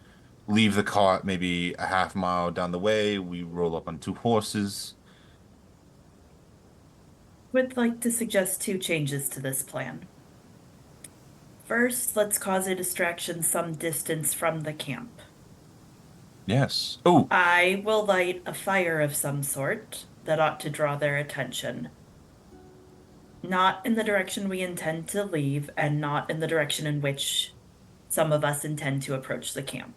Speaker 4: leave the cart maybe a half mile down the way. We roll up on two horses.
Speaker 5: Would like to suggest two changes to this plan. First, let's cause a distraction some distance from the camp.
Speaker 4: Yes. Oh,
Speaker 5: I will light a fire of some sort that ought to draw their attention. Not in the direction we intend to leave, and not in the direction in which some of us intend to approach the camp.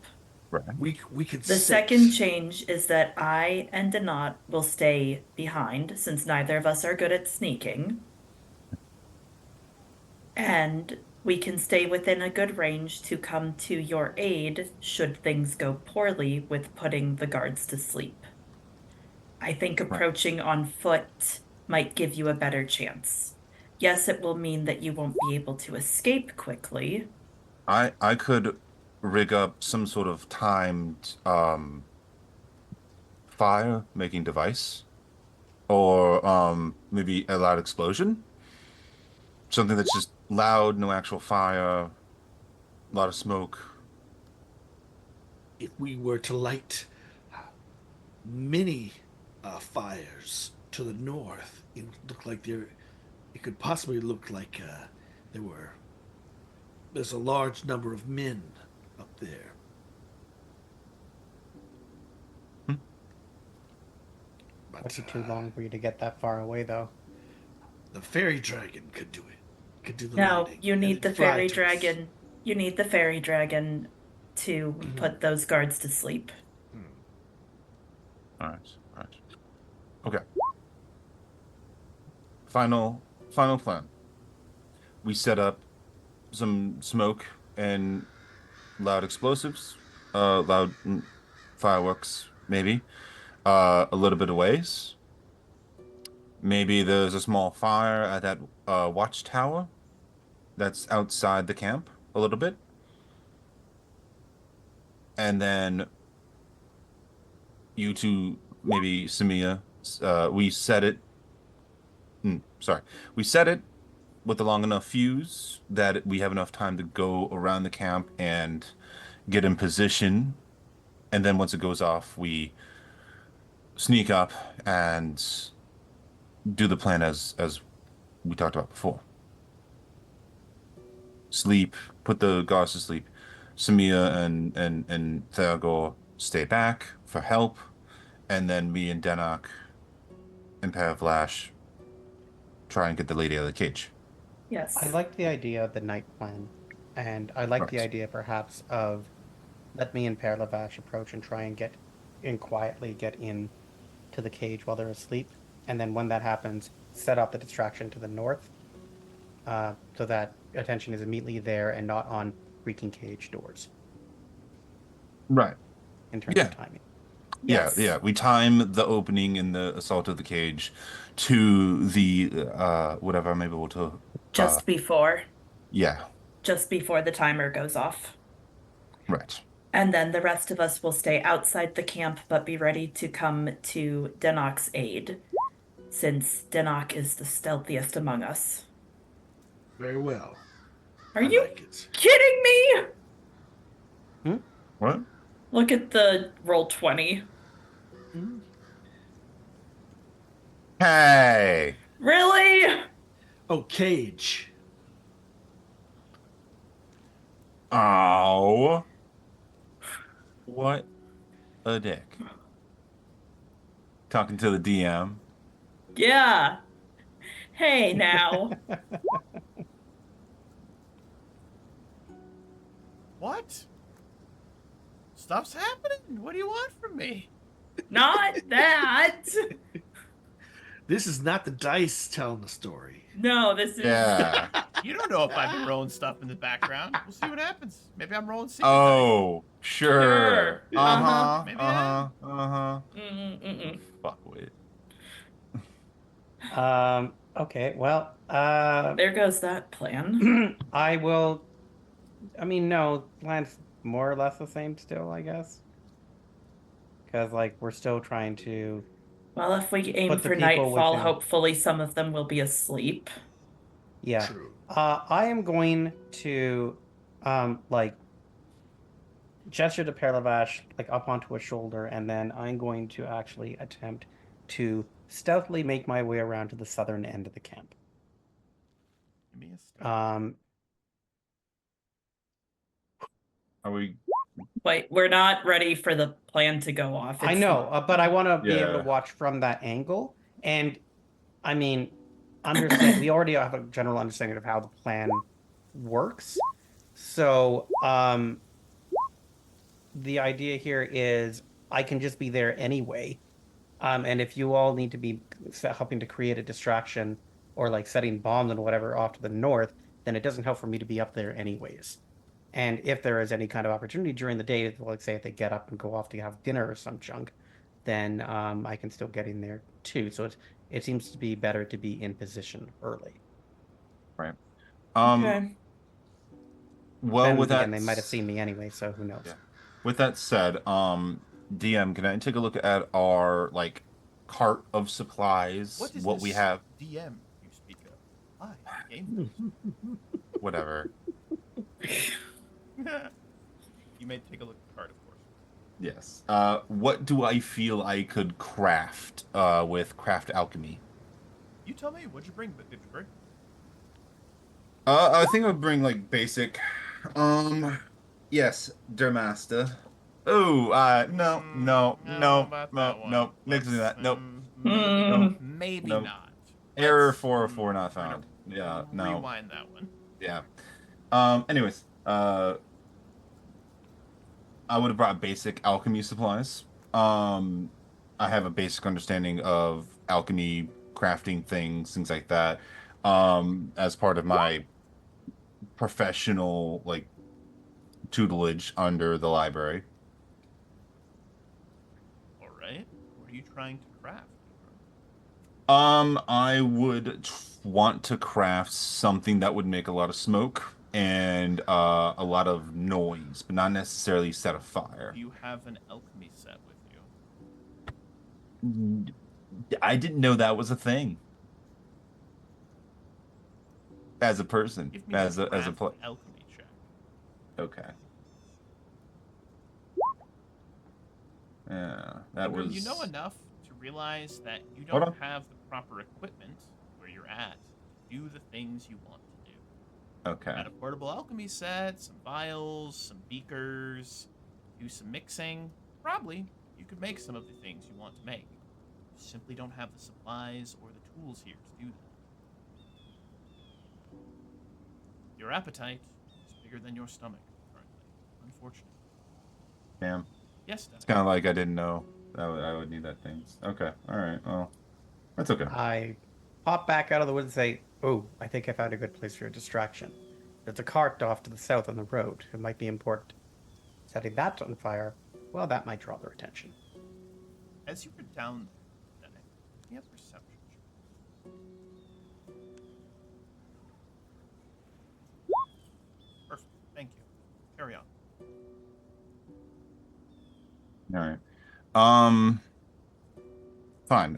Speaker 4: right.
Speaker 3: We could
Speaker 5: The
Speaker 3: sit.
Speaker 5: second change is that I and Dennok will stay behind, since neither of us are good at sneaking. And we can stay within a good range to come to your aid should things go poorly with putting the guards to sleep. I think approaching on foot might give you a better chance. Yes, it will mean that you won't be able to escape quickly.
Speaker 4: I could rig up some sort of timed fire making device, or maybe a loud explosion. Something that's just loud, no actual fire, a lot of smoke.
Speaker 3: If we were to light many fires to the north, it would look like there. It could possibly look like there's a large number of men up there. But
Speaker 2: It'd be too long for you to get that far away, though.
Speaker 3: the fairy dragon could do it. Could do the
Speaker 5: No,
Speaker 3: lighting,
Speaker 5: you
Speaker 3: and
Speaker 5: need the
Speaker 3: then fly
Speaker 5: fairy
Speaker 3: to us.
Speaker 5: dragon. You need the fairy dragon to put those guards to sleep.
Speaker 4: All right, all right. Okay. Final plan. We set up some smoke and loud explosives, loud fireworks, maybe, a little bit of ways. Maybe there's a small fire at that watchtower that's outside the camp a little bit. And then you two, maybe Samia, we set it. Sorry, we set it with a long enough fuse that we have enough time to go around the camp and get in position. And then once it goes off, we sneak up and do the plan as we talked about before. Sleep, put the guards to sleep. Samia and Theogor stay back for help, and then me and Dennok and Pavlash try and get the lady out of the cage.
Speaker 5: Yes.
Speaker 2: I like the idea of the night plan, and I like the
Speaker 4: Right.
Speaker 2: idea perhaps of let me and Per Lavash approach and try and get in quietly, get in to the cage while they're asleep, and then when that happens, set up the distraction to the north, so that attention is immediately there and not on creaking cage doors
Speaker 4: Right.
Speaker 2: in terms
Speaker 4: Yeah.
Speaker 2: of timing.
Speaker 5: Yes.
Speaker 4: Yeah. We time the opening and the assault of the cage to the whatever I'm able to.
Speaker 5: Just before
Speaker 4: Yeah.
Speaker 5: the timer goes off.
Speaker 4: Right.
Speaker 5: And then the rest of us will stay outside the camp but be ready to come to Dennok's aid, since Dennok is the stealthiest among us.
Speaker 3: Very well.
Speaker 5: Are
Speaker 3: I
Speaker 5: you
Speaker 3: like it.
Speaker 5: kidding me?
Speaker 4: What?
Speaker 5: Look at the roll 20.
Speaker 4: Hey.
Speaker 5: Really?
Speaker 3: Oh, cage.
Speaker 4: Oh. What a dick. Talking to the DM.
Speaker 5: Yeah. Hey, now.
Speaker 1: What? Stuff's happening. What do you want from me?
Speaker 5: Not that.
Speaker 3: This is not the dice telling the story.
Speaker 5: No, this is.
Speaker 4: Yeah.
Speaker 1: You don't know if I've been rolling stuff in the background. We'll see what happens. Maybe I'm rolling secret
Speaker 4: Oh, sure.
Speaker 5: Sure.
Speaker 4: Uh-huh.
Speaker 1: Maybe
Speaker 4: Uh-huh. Uh-huh.
Speaker 5: Mm-mm-mm.
Speaker 4: Fuck with.
Speaker 2: Okay, well,
Speaker 5: There goes that plan.
Speaker 2: I will. I mean, no, plan's more or less the same still, I guess. Because, like, we're still trying to.
Speaker 5: Well, if we aim
Speaker 2: Put the
Speaker 5: for
Speaker 2: people
Speaker 5: nightfall,
Speaker 2: within-
Speaker 5: hopefully some of them will be asleep.
Speaker 2: Yeah.
Speaker 3: True.
Speaker 2: I am going to, like, gesture to Perlavash, like, up onto a shoulder, and then I'm going to actually attempt to stealthily make my way around to the southern end of the camp.
Speaker 1: Give me a step.
Speaker 4: Are we?
Speaker 5: Wait, we're not ready for the plan to go off.
Speaker 2: I
Speaker 5: It's-
Speaker 2: know, but I want to be able
Speaker 4: Yeah.
Speaker 2: to watch from that angle. And I mean, understand we already have a general understanding of how the plan works. So, the idea here is I can just be there anyway. And if you all need to be helping to create a distraction or like setting bombs and whatever off to the north, then it doesn't help for me to be up there anyways. And if there is any kind of opportunity during the day, like say if they get up and go off to have dinner or some junk, then I can still get in there too. So it seems to be better to be in position early.
Speaker 4: Right.
Speaker 5: Okay.
Speaker 4: Well,
Speaker 2: Then
Speaker 4: with
Speaker 2: again,
Speaker 4: that,
Speaker 2: they might have seen me anyway, so who knows?
Speaker 4: Yeah. With that said, DM, can I take a look at our like cart of supplies?
Speaker 1: What is
Speaker 4: What
Speaker 1: this
Speaker 4: we have?
Speaker 1: DM you speak of? Hi, game.
Speaker 4: Whatever.
Speaker 1: You may take a look at the card, of course.
Speaker 4: Yes. What do I feel I could craft with craft alchemy?
Speaker 1: You tell me. What'd you bring? What did you bring?
Speaker 4: I think I would bring like basic. Yes, Dermaster. Oh, no. Next to that, nope.
Speaker 1: Maybe
Speaker 4: Nope.
Speaker 1: not.
Speaker 4: Error
Speaker 1: Let's-
Speaker 4: 404 not
Speaker 1: we're gonna
Speaker 4: found. Yeah, no.
Speaker 1: Rewind that one.
Speaker 4: Yeah. Anyways, I would have brought basic alchemy supplies. I have a basic understanding of alchemy crafting things like that, as part of my professional like tutelage under the library.
Speaker 1: All right. What are you trying to craft?
Speaker 4: I would want to craft something that would make a lot of smoke and a lot of noise, but not necessarily set a fire.
Speaker 1: Do you have an alchemy set with you?
Speaker 4: I didn't know that was a thing. As a person,
Speaker 1: Give me
Speaker 4: as
Speaker 1: a
Speaker 4: a
Speaker 1: craft alchemy check.
Speaker 4: Okay. Yeah, that
Speaker 1: Ingram,
Speaker 4: was.
Speaker 1: you know enough to realize that you
Speaker 4: Hold
Speaker 1: don't
Speaker 4: on.
Speaker 1: have the proper equipment where you're at to do the things you want to do.
Speaker 4: Okay.
Speaker 1: Got a portable alchemy set, some vials, some beakers, do some mixing. Probably you could make some of the things you want to make. You simply don't have the supplies or the tools here to do that. Your appetite is bigger than your stomach currently. Unfortunately.
Speaker 4: Damn.
Speaker 1: Yes,
Speaker 4: It's
Speaker 1: Dennok.
Speaker 4: kind of like I didn't know that I would need that things. Okay. All right. Well, that's okay.
Speaker 2: I pop back out of the woods and say, "Oh, I think I found a good place for a distraction. There's a cart off to the south on the road. It might be important. Setting that on fire, well, that might draw their attention."
Speaker 1: As you were down there, Dennok, give me a perception check. Perfect. Thank you. Carry on.
Speaker 4: All right. Fine.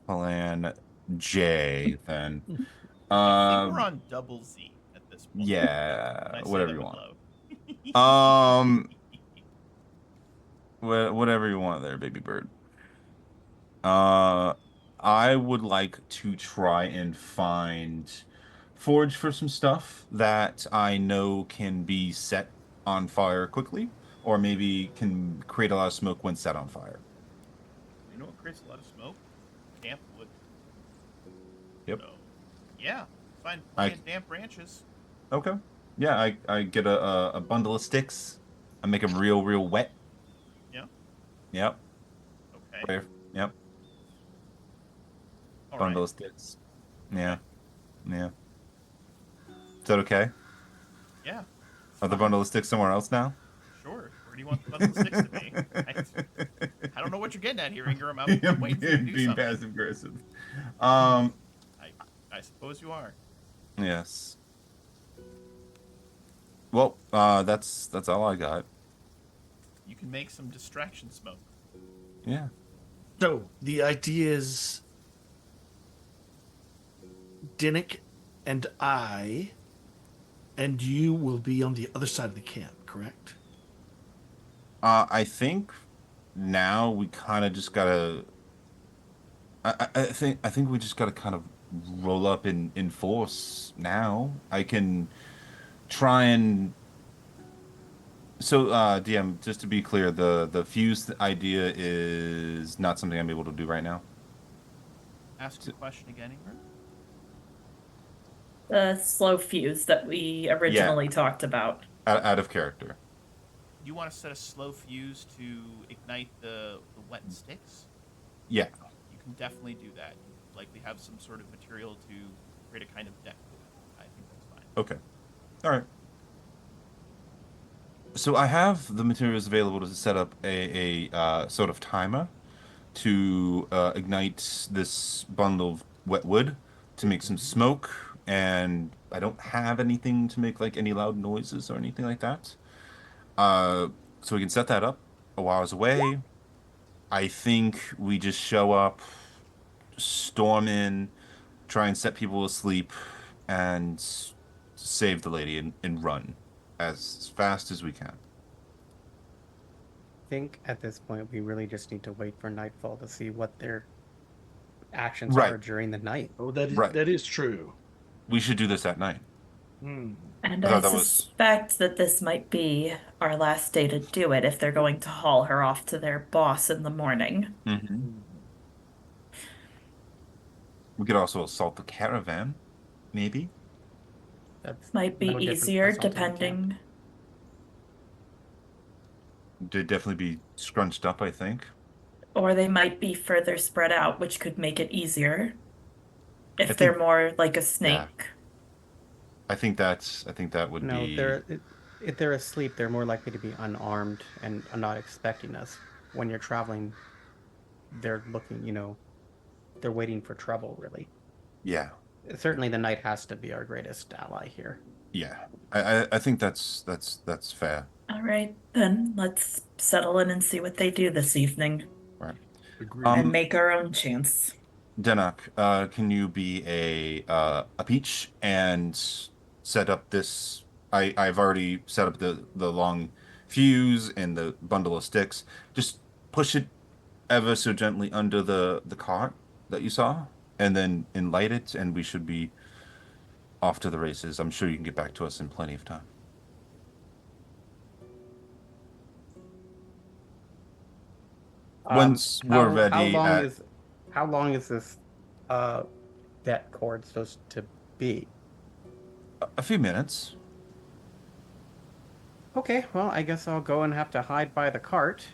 Speaker 4: Plan J then.
Speaker 1: I think we're on double Z at this point.
Speaker 4: Yeah,
Speaker 1: I say
Speaker 4: whatever
Speaker 1: that
Speaker 4: you
Speaker 1: with
Speaker 4: want.
Speaker 1: love.
Speaker 4: Whatever you want there, baby bird. I would like to try and forage for some stuff that I know can be set on fire quickly, or maybe can create a lot of smoke when set on fire.
Speaker 1: You know what creates a lot of smoke? Damp wood.
Speaker 4: Yep.
Speaker 1: So, yeah, find plenty of damp branches.
Speaker 4: Okay. Yeah, I get a bundle of sticks. I make them real wet.
Speaker 1: Yeah.
Speaker 4: Yep.
Speaker 1: Okay.
Speaker 4: Yep.
Speaker 1: All
Speaker 4: Bundle
Speaker 1: right.
Speaker 4: of sticks. Yeah. Yeah. Is that okay?
Speaker 1: Yeah. It's
Speaker 4: Are the
Speaker 1: fine.
Speaker 4: bundle of sticks somewhere else now?
Speaker 1: Sure. Where do you want the bundle of sticks to be? I don't know what you're getting at here, Ingram. I'm
Speaker 4: I'm
Speaker 1: waiting for you to do
Speaker 4: being
Speaker 1: something.
Speaker 4: passive aggressive.
Speaker 1: I suppose you are.
Speaker 4: Yes. Well, that's all I got.
Speaker 1: You can make some distraction smoke.
Speaker 4: Yeah.
Speaker 3: So the idea is Dennok and I and you will be on the other side of the camp, correct?
Speaker 4: I think now we kind of just gotta. I think we just gotta kind of roll up in force now. I can try and. So, DM, just to be clear, the fuse idea is not something I'm able to do right now.
Speaker 1: Ask the question again, Ingram.
Speaker 5: The slow fuse that we originally talked about.
Speaker 4: Out of character.
Speaker 1: You want to set a slow fuse to ignite the wet sticks?
Speaker 4: Yeah.
Speaker 1: You can definitely do that. You likely have some sort of material to create a kind of deck with. I think that's fine.
Speaker 4: Okay. All right. So I have the materials available to set up a sort of timer to ignite this bundle of wet wood to make some smoke, and I don't have anything to make like any loud noises or anything like that. So we can set that up a while away. I think we just show up, storm in, try and set people asleep, and save the lady and run as fast as we can.
Speaker 2: I think at this point we really just need to wait for nightfall to see what their actions
Speaker 4: Right.
Speaker 2: are during the night.
Speaker 3: Oh, that is
Speaker 4: Right.
Speaker 3: that is true.
Speaker 4: We should do this at night.
Speaker 3: Hmm.
Speaker 5: And
Speaker 4: I
Speaker 5: I
Speaker 4: thought that was-
Speaker 5: suspect that this might be our last day to do it if they're going to haul her off to their boss in the morning.
Speaker 4: Mm-hmm. We could also assault the caravan, maybe.
Speaker 2: That's
Speaker 5: Might be
Speaker 2: no different from
Speaker 5: easier
Speaker 2: assaulting the camp.
Speaker 5: depending.
Speaker 4: They'd definitely be scrunched up, I think.
Speaker 5: Or they might be further spread out, which could make it easier if
Speaker 4: I
Speaker 5: they're
Speaker 4: think,
Speaker 5: more like a
Speaker 4: yeah,
Speaker 5: snake.
Speaker 4: I think that would
Speaker 2: No,
Speaker 4: be,
Speaker 2: if they're asleep, they're more likely to be unarmed and are not expecting us. When you're traveling, they're looking, they're waiting for trouble, really.
Speaker 4: yeah,
Speaker 2: Certainly the knight has to be our greatest ally here.
Speaker 4: yeah. I think that's fair.
Speaker 5: All right, then let's settle in and see what they do this evening
Speaker 4: Right.
Speaker 3: Agreed.
Speaker 5: and make our own chance.
Speaker 4: Dennok, can you be a peach and set up this? I've already set up the long fuse and the bundle of sticks. Just push it ever so gently under the cart that you saw, and then light it, and we should be off to the races. I'm sure you can get back to us in plenty of time. Once we're ready at
Speaker 2: How long is this uh that cord supposed to be?
Speaker 4: a few minutes.
Speaker 2: Okay, well, I guess I'll go and have to hide by the cart,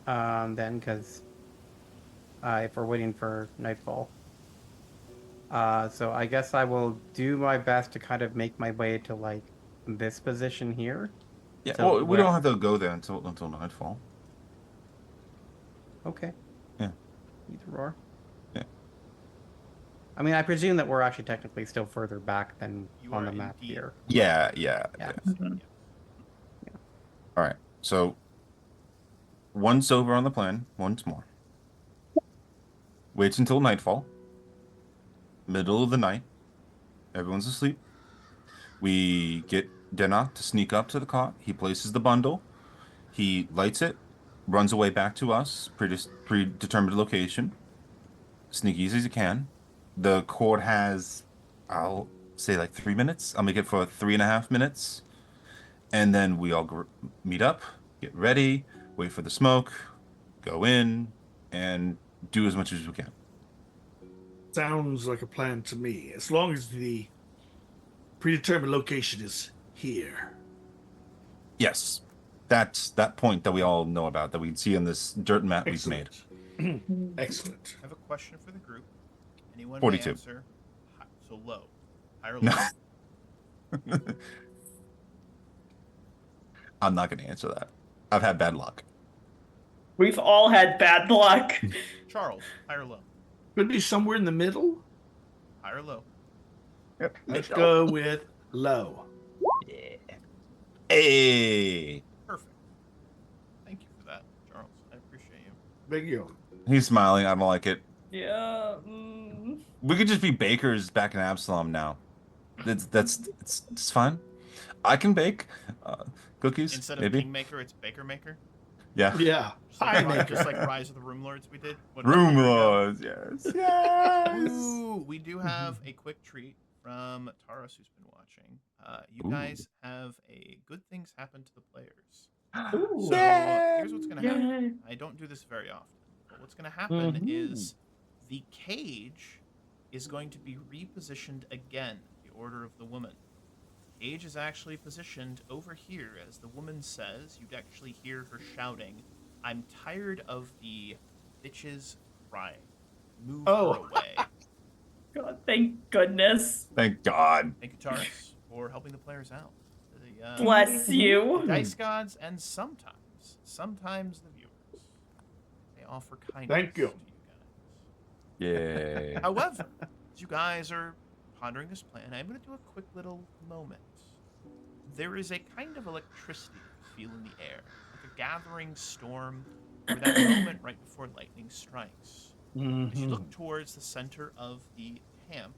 Speaker 2: then, because if we're waiting for nightfall. So I guess I will do my best to kind of make my way to like this position here.
Speaker 4: Yeah,
Speaker 2: So
Speaker 4: well, we don't have to go there until nightfall.
Speaker 2: Okay.
Speaker 4: Yeah.
Speaker 2: Either or.
Speaker 4: Yeah.
Speaker 2: I mean, I presume that we're actually technically still further back than
Speaker 1: You
Speaker 2: on
Speaker 1: are
Speaker 2: the map
Speaker 1: indeed.
Speaker 2: here.
Speaker 4: Yeah.
Speaker 2: Yeah.
Speaker 5: Mhm.
Speaker 4: All right. So once over on the plan, once more. Waits until nightfall. Middle of the night. Everyone's asleep. We get Dennok to sneak up to the cot. He places the bundle. He lights it, runs away back to us, predetermined location. Sneak easy as he can. The cord has, I'll say like 3 minutes. I'll make it for 3.5 minutes. And then we all meet up, get ready, wait for the smoke, go in, and do as much as we can.
Speaker 3: Sounds like a plan to me. As long as the predetermined location is here.
Speaker 4: Yes, that's that point that we all know about, that we can see on this dirt map we've made.
Speaker 3: Excellent. Excellent.
Speaker 1: I have a question for the group. Anyone
Speaker 4: 42.
Speaker 1: may answer. So low. Higher or low?
Speaker 4: No. I'm not going to answer that. I've had bad luck.
Speaker 5: We've all had bad luck.
Speaker 1: Charles, higher or low?
Speaker 3: Could be somewhere in the middle.
Speaker 1: Higher or low?
Speaker 3: Let's go with low.
Speaker 4: Hey,
Speaker 1: Perfect. Thank you for that, Charles. I appreciate you.
Speaker 3: Big yo.
Speaker 4: he's smiling. I don't like it.
Speaker 5: Yeah.
Speaker 4: We could just be bakers back in Absalom now. It's fine. I can bake cookies.
Speaker 1: Instead of
Speaker 4: maybe.
Speaker 1: Kingmaker, it's Baker Maker.
Speaker 4: Yeah.
Speaker 3: Yeah.
Speaker 1: Just like Rise of the Room Lords we did.
Speaker 4: Room
Speaker 1: year ago.
Speaker 4: Lords, yes. Yes.
Speaker 1: Ooh, we do have a quick treat from Taurus who's been watching. You
Speaker 4: Ooh.
Speaker 1: guys have a good things happen to the players.
Speaker 5: Ooh.
Speaker 1: So
Speaker 4: Yay!
Speaker 1: here's what's going to happen.
Speaker 5: Yay.
Speaker 1: I don't do this very often. But what's going to happen is the cage is going to be repositioned again, the order of the woman. The cage is actually positioned over here. As the woman says, you'd actually hear her shouting, "I'm tired of the bitches crying. Move her away."
Speaker 5: God, thank goodness.
Speaker 4: Thank God.
Speaker 1: Thank you, Taurus, for helping the players out. The
Speaker 5: Bless you.
Speaker 1: dice gods and sometimes the viewers. They offer kindness
Speaker 3: Thank you.
Speaker 1: to you guys.
Speaker 4: Yay.
Speaker 1: However, as you guys are pondering this plan, I'm going to do a quick little moment. There is a kind of electricity you feel in the air, like a gathering storm, or that moment right before lightning strikes. As you look towards the center of the camp,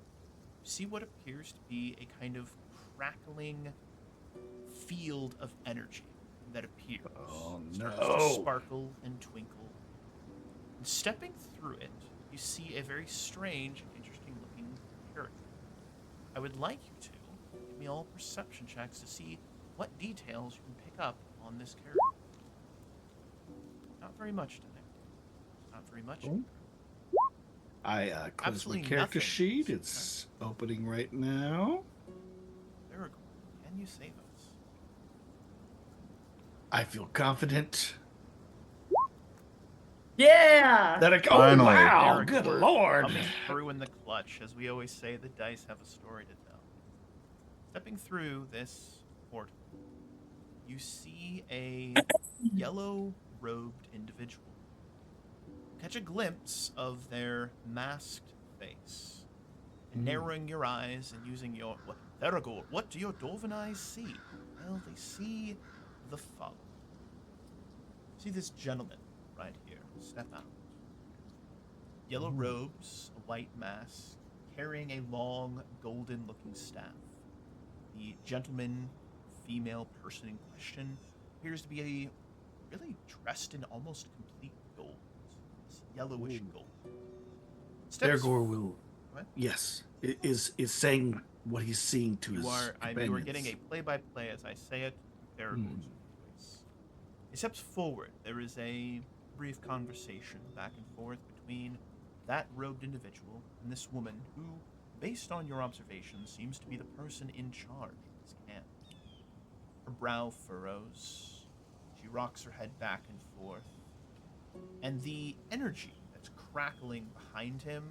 Speaker 1: you see what appears to be a kind of crackling field of energy that appears.
Speaker 3: Oh,
Speaker 1: Starts
Speaker 3: no.
Speaker 1: to sparkle and twinkle. And stepping through it, you see a very strange and interesting looking character. I would like you to give me all perception checks to see what details you can pick up on this character. Not very much today. Not very much.
Speaker 3: Oh. I closed
Speaker 1: Absolutely
Speaker 3: my character
Speaker 1: nothing.
Speaker 3: sheet. It's opening right now.
Speaker 1: Aragorn, can you save us?
Speaker 3: I feel confident.
Speaker 5: Yeah.
Speaker 3: They're like, oh
Speaker 4: Finally.
Speaker 3: wow,
Speaker 1: Aragorn
Speaker 3: good lord.
Speaker 1: Coming through in the clutch, as we always say, the dice have a story to tell. Stepping through this portal, you see a yellow-robed individual. Catch a glimpse of their masked face. And narrowing your eyes and using your... Aragorn, what do your dwarven eyes see? Well, they see the following. See this gentleman right here. Step out. Yellow robes, a white mask, carrying a long, golden-looking staff. The gentleman, female person in question, appears to be really dressed in almost complete gold. This yellowish gold. Steps-
Speaker 3: Aragorn will,
Speaker 1: Go ahead.
Speaker 3: yes, is saying what he's seeing to his
Speaker 1: You are
Speaker 3: companions.
Speaker 1: getting a play-by-play as I say it. Aragorn's voice. He steps forward. There is a brief conversation back and forth between that robed individual and this woman who, based on your observations, seems to be the person in charge of this camp. Her brow furrows. She rocks her head back and forth. And the energy that's crackling behind him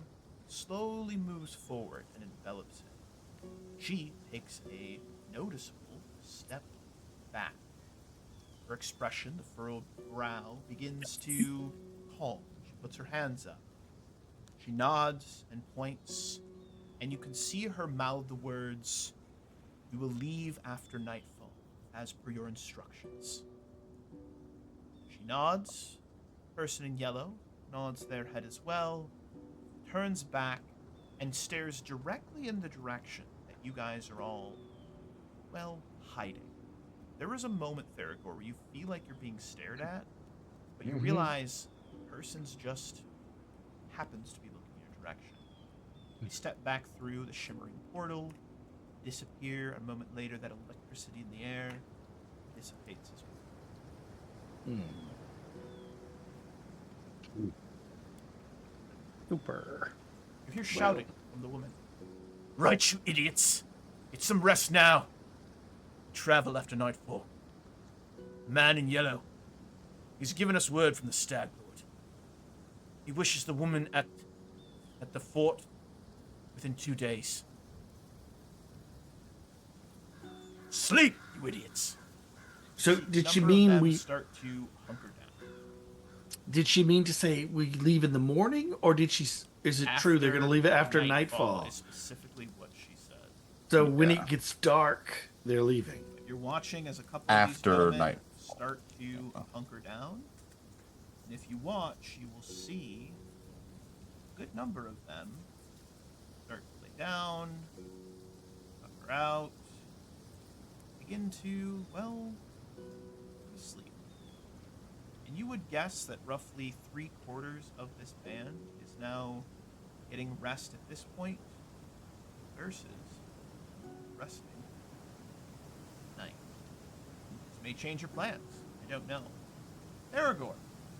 Speaker 1: slowly moves forward and envelops him. She takes a noticeable step back. Her expression, the furrowed brow, begins to calm. She puts her hands up. She nods and points, and you can see her mouth the words, "We will leave after nightfall, as per your instructions." She nods. Person in yellow nods their head as well, turns back, and stares directly in the direction that you guys are all, well, hiding. There is a moment, Theragor, where you feel like you're being stared at, but you realize the person's just happens to be looking in your direction. You step back through the shimmering portal, disappear. A moment later, that electricity in the air dissipates as well.
Speaker 2: Super.
Speaker 1: You hear shouting from the woman. "Right, you idiots! Get some rest now. Travel after nightfall. Man in yellow. He's given us word from the Stag Lord. He wishes the woman at the fort within 2 days. Sleep, you idiots!"
Speaker 3: So did she
Speaker 1: Number of
Speaker 3: mean
Speaker 1: them
Speaker 3: we?
Speaker 1: start to hunker down?
Speaker 3: Did she mean to say we leave in the morning, or did she? Is it true they're going to leave it after nightfall?
Speaker 1: Is specifically what she said.
Speaker 3: So when
Speaker 4: Yeah.
Speaker 3: it gets dark, they're leaving.
Speaker 1: If you're watching as a couple
Speaker 4: After
Speaker 1: of these gentlemen
Speaker 4: nightfall.
Speaker 1: start to hunker down, and if you watch, you will see a good number of them start to lay down, hunker out, begin to, well, go to sleep. And you would guess that roughly 3/4 of this band is now getting rest at this point versus resting at night. This may change your plans. I don't know. Aragorn,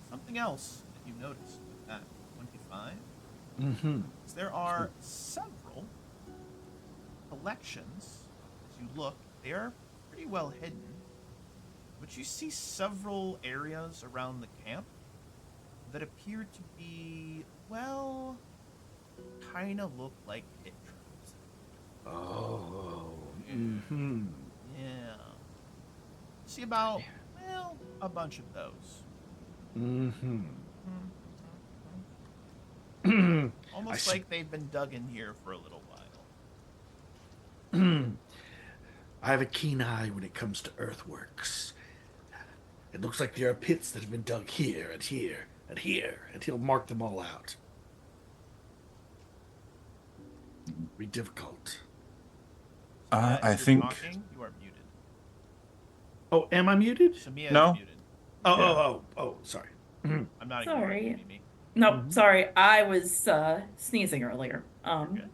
Speaker 1: something else that you noticed with that 25 is there are several collections. As you look, they are pretty well hidden. But you see several areas around the camp that appear to be, well, kind of look like pit traps.
Speaker 3: Oh.
Speaker 1: Yeah. See about, well, a bunch of those. Almost
Speaker 3: see.
Speaker 1: like they've been dug in here for a little while.
Speaker 3: I have a keen eye when it comes to earthworks. It looks like there are pits that have been dug here and here and here, and he'll mark them all out. Be difficult.
Speaker 1: As
Speaker 4: I
Speaker 1: you're
Speaker 4: think
Speaker 1: talking, you are muted.
Speaker 3: Oh, am I muted?
Speaker 1: Shamia
Speaker 4: No.
Speaker 1: is muted.
Speaker 3: Oh, sorry.
Speaker 1: I'm not
Speaker 5: Sorry.
Speaker 1: ignoring you, Mimi.
Speaker 5: Nope, sorry. I was sneezing earlier.
Speaker 1: You're good.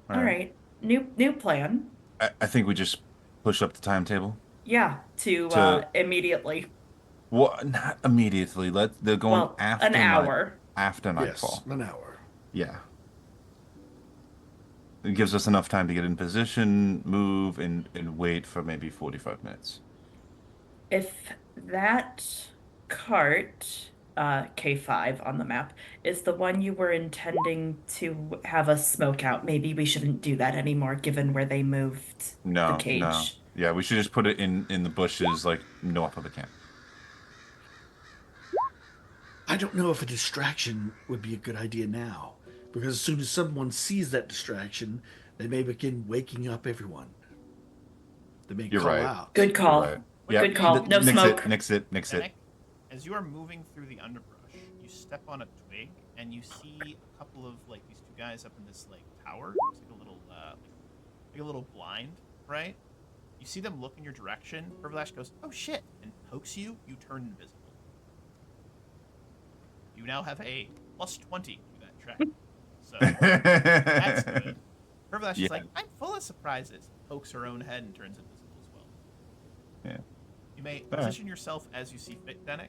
Speaker 5: All right. New plan.
Speaker 4: I think we just push up the timetable.
Speaker 5: Yeah, to
Speaker 4: To-
Speaker 5: immediately.
Speaker 4: Well, not immediately. They're going
Speaker 5: Well,
Speaker 4: after
Speaker 5: an hour.
Speaker 4: after nightfall.
Speaker 3: Yes, an hour.
Speaker 4: Yeah. It gives us enough time to get in position, move, and wait for maybe 45 minutes.
Speaker 5: If that cart K5 on the map is the one you were intending to have us smoke out. Maybe we shouldn't do that anymore, given where they moved the
Speaker 4: No, no.
Speaker 5: cage.
Speaker 4: Yeah, we should just put it in the bushes, like north of the camp.
Speaker 3: I don't know if a distraction would be a good idea now, because as soon as someone sees that distraction, they may begin waking up everyone. They may
Speaker 4: You're
Speaker 3: call
Speaker 4: right.
Speaker 3: out.
Speaker 5: Good
Speaker 4: You're
Speaker 5: call.
Speaker 4: right.
Speaker 1: What
Speaker 4: Yeah.
Speaker 5: Good call. No
Speaker 4: Nix
Speaker 5: smoke.
Speaker 4: it. Nix it. Nix it.
Speaker 1: Dennok, as you are moving through the underbrush, you step on a twig and you see a couple of like these two guys up in this like tower. It's like a little like a little blind, right? You see them look in your direction. Purvelash goes, "Oh shit!" and pokes you. You turn invisible. You now have a +20 to that check. So that's good. Purvelash
Speaker 4: Yeah.
Speaker 1: is like, "I'm full of surprises." Pokes her own head and turns invisible as well.
Speaker 4: Yeah.
Speaker 1: You may
Speaker 4: Alright.
Speaker 1: position yourself as you see fit, Dennok,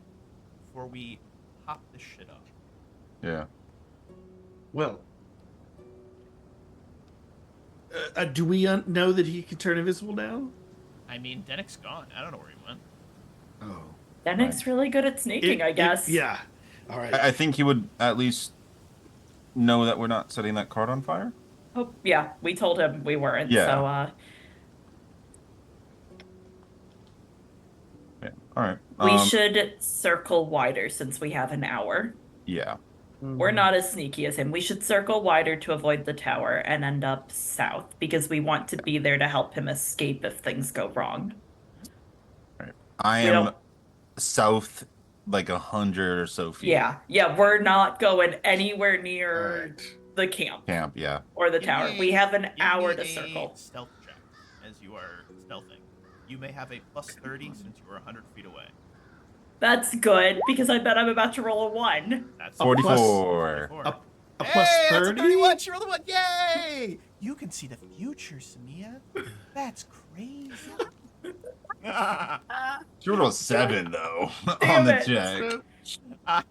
Speaker 1: before we pop this shit up.
Speaker 4: Yeah.
Speaker 3: Well, do we know that he can turn invisible now?
Speaker 1: I mean, Dennok's gone. I don't know where he went.
Speaker 3: Oh,
Speaker 5: Dennok's really good at sneaking, I guess.
Speaker 3: yeah. All right.
Speaker 4: I think he would at least know that we're not setting that card on fire.
Speaker 5: Oh, yeah, we told him we weren't.
Speaker 4: Yeah.
Speaker 5: So,
Speaker 4: Yeah. All right.
Speaker 5: we should circle wider since we have an hour.
Speaker 4: Yeah.
Speaker 5: We're not as sneaky as him. We should circle wider to avoid the tower and end up south because we want to be there to help him escape if things go wrong.
Speaker 4: I
Speaker 5: We
Speaker 4: am
Speaker 5: don't-
Speaker 4: south like 100 or so feet.
Speaker 5: Yeah, we're not going anywhere
Speaker 3: All
Speaker 5: near
Speaker 3: right.
Speaker 5: the camp
Speaker 4: Camp. Yeah.
Speaker 5: or the
Speaker 1: Give
Speaker 5: tower.
Speaker 1: me-
Speaker 5: We have an
Speaker 1: give
Speaker 5: hour
Speaker 1: me
Speaker 5: to
Speaker 1: a
Speaker 5: circle.
Speaker 1: Stealth check as you are stealthing. You may have a +30 since you are 100 feet away.
Speaker 5: That's good because I bet I'm about to roll a 1.
Speaker 1: That's
Speaker 4: 44.
Speaker 1: 44.
Speaker 3: A
Speaker 1: Hey,
Speaker 3: plus
Speaker 1: that's a
Speaker 3: 30?
Speaker 1: 31. She rolled a 1. Yay! You can see the future, Samia. That's crazy.
Speaker 4: She rolled a 7 though on
Speaker 5: Damn
Speaker 4: the
Speaker 5: it.
Speaker 4: check.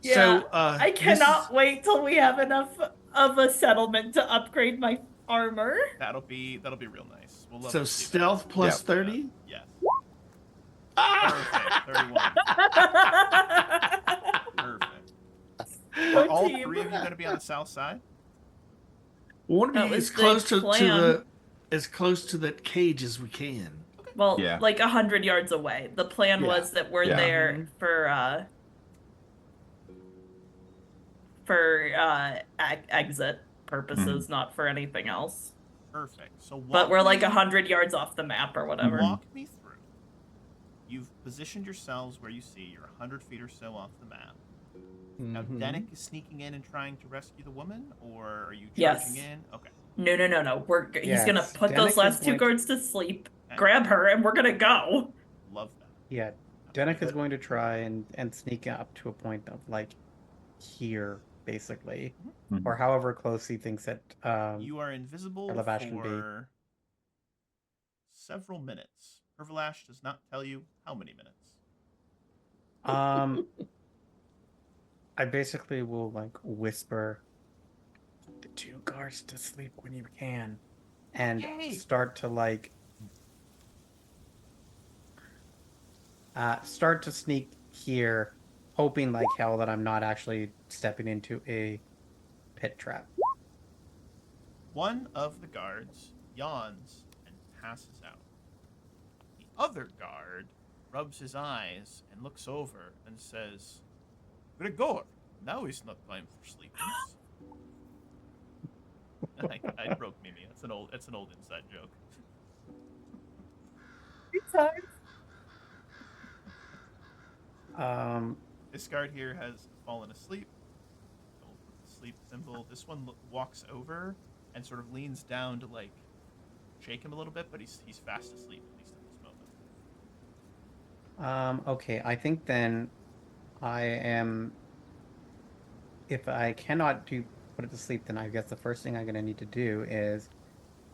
Speaker 5: Yeah,
Speaker 3: So,
Speaker 5: I cannot wait till we have enough of a settlement to upgrade my armor.
Speaker 1: That'll be real nice. We'll love
Speaker 3: So
Speaker 1: to see that.
Speaker 3: stealth plus
Speaker 4: Yeah.
Speaker 3: 30?
Speaker 1: Yes.
Speaker 3: Ah!
Speaker 1: Perfect. 31. Perfect. Are all
Speaker 5: team.
Speaker 1: 3 of you going to be on the south side?
Speaker 3: We want to
Speaker 5: That
Speaker 3: be
Speaker 5: was
Speaker 3: as
Speaker 5: the
Speaker 3: close to
Speaker 5: plan.
Speaker 3: the as close to that cage as we can.
Speaker 5: Well,
Speaker 4: Yeah.
Speaker 5: like 100 yards away. The plan
Speaker 3: Yeah.
Speaker 5: was that we're
Speaker 4: Yeah.
Speaker 5: there for exit purposes, not for anything else.
Speaker 1: Perfect. So
Speaker 5: But we're like
Speaker 1: me-
Speaker 5: 100 yards off the map or whatever.
Speaker 1: Walk me through. You've positioned yourselves where you see you're 100 feet or so off the map. Now,
Speaker 3: Mhm.
Speaker 1: Dennok is sneaking in and trying to rescue the woman, or are you
Speaker 5: Yes.
Speaker 1: charging in? Okay.
Speaker 5: No. He's gonna
Speaker 2: Yes,
Speaker 5: put
Speaker 2: Dennok
Speaker 5: those
Speaker 2: is
Speaker 5: last 2
Speaker 2: going to-
Speaker 5: guards to sleep,
Speaker 1: Okay.
Speaker 5: grab her, and we're gonna go.
Speaker 1: Love that.
Speaker 2: Yeah, Dennok is going to try and sneak up to a point of like here, basically,
Speaker 4: Mhm.
Speaker 2: or however close he thinks that.
Speaker 1: You are invisible
Speaker 2: Purvelash can be.
Speaker 1: for several minutes. Purvelash does not tell you how many minutes.
Speaker 2: I basically will like whisper the 2 guards to sleep when you can, and
Speaker 1: Yay!
Speaker 2: start to like start to sneak here, hoping like hell that I'm not actually stepping into a pit trap.
Speaker 1: One of the guards yawns and passes out. The other guard rubs his eyes and looks over and says, Gregor, now is not time for sleepings. I broke Mimi. That's an old inside joke. This guard here has fallen asleep. I'll put the sleep symbol. This one walks over and sort of leans down to like shake him a little bit, but he's fast asleep at least at this moment.
Speaker 2: Okay, I think then I am. If I cannot put it to sleep, then I guess the first thing I'm going to need to do is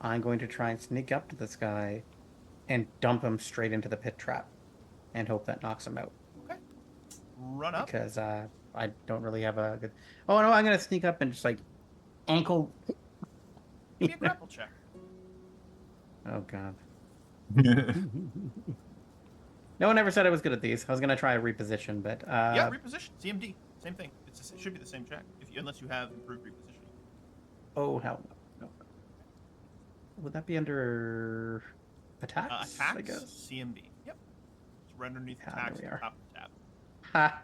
Speaker 2: I'm going to try and sneak up to this guy and dump him straight into the pit trap and hope that knocks him out.
Speaker 1: Okay. Run up.
Speaker 2: Because I don't really have a good. Oh no, I'm going to sneak up and just like ankle.
Speaker 1: Give me a grapple check.
Speaker 2: Oh god. No one ever said I was good at these. I was gonna try a reposition, but
Speaker 1: Yeah, reposition. CMD. Same thing. It should be the same check unless you have improved repositioning.
Speaker 2: oh hell no. Would that be under attacks?
Speaker 1: Attacks.
Speaker 2: I guess.
Speaker 1: CMD. Yep. It's right underneath
Speaker 2: Ah,
Speaker 1: attacks
Speaker 2: there
Speaker 1: at
Speaker 2: we
Speaker 1: the top of the tab.
Speaker 2: Ha.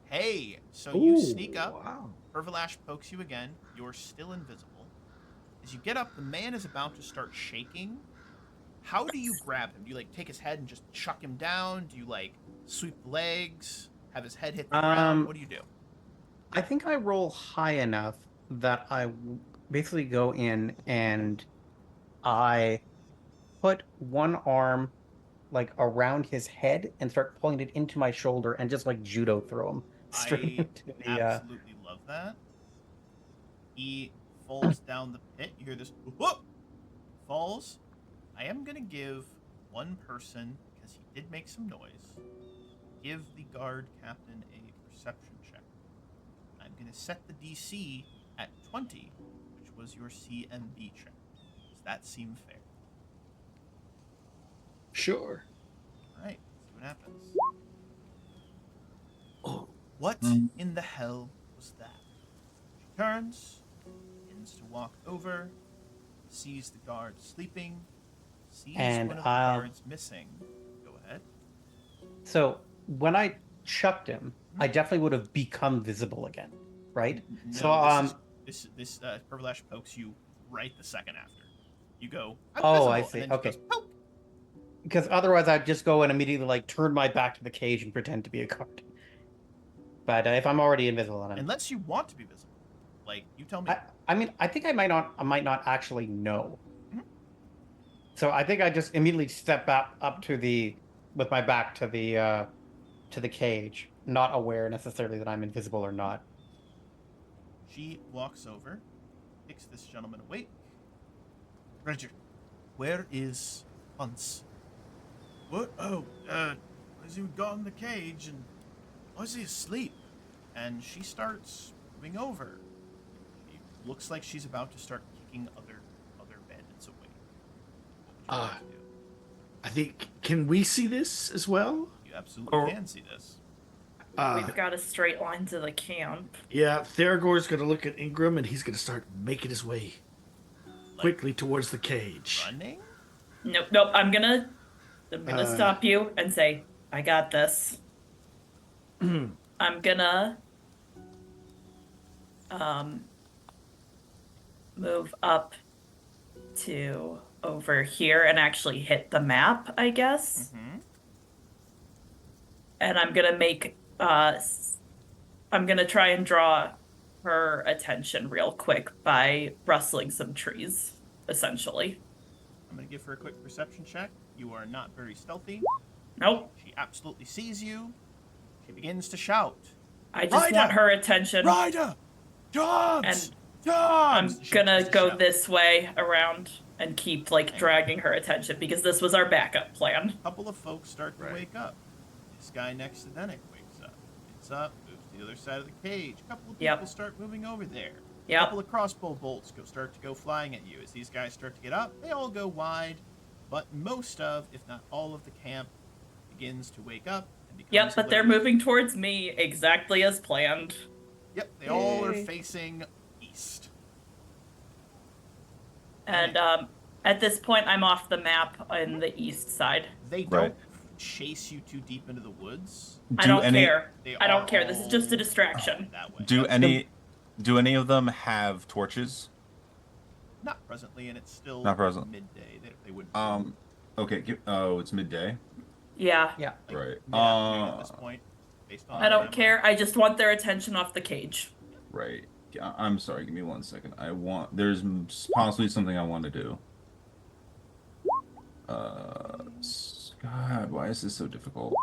Speaker 1: Hey, so you
Speaker 3: Ooh,
Speaker 1: sneak up.
Speaker 3: Wow.
Speaker 1: Pervalash pokes you again. You're still invisible. As you get up, the man is about to start shaking. How do you grab him? Do you like take his head and just chuck him down? Do you like sweep the legs, have his head hit the ground? What do you do?
Speaker 2: I think I roll high enough that basically go in and I put one arm like around his head and start pulling it into my shoulder and just like judo throw him straight
Speaker 1: I
Speaker 2: into the.
Speaker 1: absolutely love that. He falls down the pit. You hear this whoop, falls. I am gonna give one person, because he did make some noise, give the guard captain a perception check. I'm gonna set the DC at 20, which was your CMB check. Does that seem fair?
Speaker 3: Sure.
Speaker 1: All right, see what happens.
Speaker 3: Oh.
Speaker 1: What in the hell was that? She turns, begins to walk over, sees the guard sleeping, sees
Speaker 2: And
Speaker 1: one of the
Speaker 2: I'll-
Speaker 1: guards missing. Go ahead.
Speaker 2: So when I chucked him, I definitely would have become visible again, right?
Speaker 1: No,
Speaker 2: So
Speaker 1: this Pervalash pokes you right the second after. You go, I'm
Speaker 2: Oh,
Speaker 1: visible,
Speaker 2: I
Speaker 1: and
Speaker 2: see.
Speaker 1: then she
Speaker 2: Okay.
Speaker 1: goes, poke.
Speaker 2: because otherwise I'd just go and immediately like turn my back to the cage and pretend to be a guard. But if I'm already invisible on him,
Speaker 1: Unless you want to be visible. Like, you tell me.
Speaker 2: I mean, I think I might not actually know.
Speaker 1: Mhm.
Speaker 2: So I think I just immediately step back up to with my back to the cage, not aware necessarily that I'm invisible or not.
Speaker 1: She walks over, kicks this gentleman awake. Bridget, where is Hunts? What? Oh, as he got in the cage and was he asleep? And she starts moving over. It looks like she's about to start kicking other bandits away. What would you like to do?
Speaker 3: I think. Can we see this as well?
Speaker 1: You absolutely
Speaker 3: or-
Speaker 1: can see this.
Speaker 5: We've got a straight line to the camp.
Speaker 3: Yeah, Theragor's gonna look at Ingram and he's gonna start making his way quickly towards the cage.
Speaker 1: Running?
Speaker 5: Nope. I'm gonna stop you and say, I got this. I'm gonna move up to over here and actually hit the map, I guess.
Speaker 1: Mm-hmm.
Speaker 5: And I'm gonna make I'm gonna try and draw her attention real quick by rustling some trees, essentially.
Speaker 1: I'm going to give her a quick perception check. You are not very stealthy.
Speaker 5: Nope.
Speaker 1: She absolutely sees you. She begins to shout.
Speaker 5: I just want her attention.
Speaker 1: Ryder! Dogs!
Speaker 5: And
Speaker 1: Dogs!
Speaker 5: I'm
Speaker 1: She
Speaker 5: gonna
Speaker 1: begins to
Speaker 5: go
Speaker 1: shout.
Speaker 5: this way around and keep like dragging her attention because this was our backup plan.
Speaker 1: A couple of folks start to
Speaker 3: Right.
Speaker 1: wake up. This guy next to Dennok wakes up. Gets up, moves to the other side of the cage. A couple of people
Speaker 5: Yep.
Speaker 1: start moving over there. A
Speaker 5: Yep.
Speaker 1: couple of crossbow bolts start to go flying at you. As these guys start to get up, they all go wide, but most of, if not all of the camp begins to wake up and becomes
Speaker 5: Yep, but they're
Speaker 1: hilarious.
Speaker 5: moving towards me exactly as planned.
Speaker 1: Yep, they all are
Speaker 2: Yay.
Speaker 1: facing east.
Speaker 5: And at this point, I'm off the map on the east side.
Speaker 1: They don't
Speaker 4: Right.
Speaker 1: chase you too deep into the woods.
Speaker 5: I don't care.
Speaker 1: They
Speaker 5: I don't
Speaker 1: are
Speaker 5: care. This is just a
Speaker 1: all
Speaker 5: distraction.
Speaker 1: that way.
Speaker 4: Do
Speaker 1: Yep.
Speaker 4: any of them have torches?
Speaker 1: Not presently, and it's still
Speaker 4: Not present.
Speaker 1: midday. They wouldn't.
Speaker 4: Okay. It's midday.
Speaker 5: Yeah.
Speaker 2: Yeah.
Speaker 1: like,
Speaker 4: Right.
Speaker 1: mid-afternoon at this point, based on
Speaker 5: I don't
Speaker 1: timeline.
Speaker 5: care. I just want their attention off the cage.
Speaker 4: Right. I'm sorry. Give me 1 second. There's possibly something I want to do. God, why is this so difficult?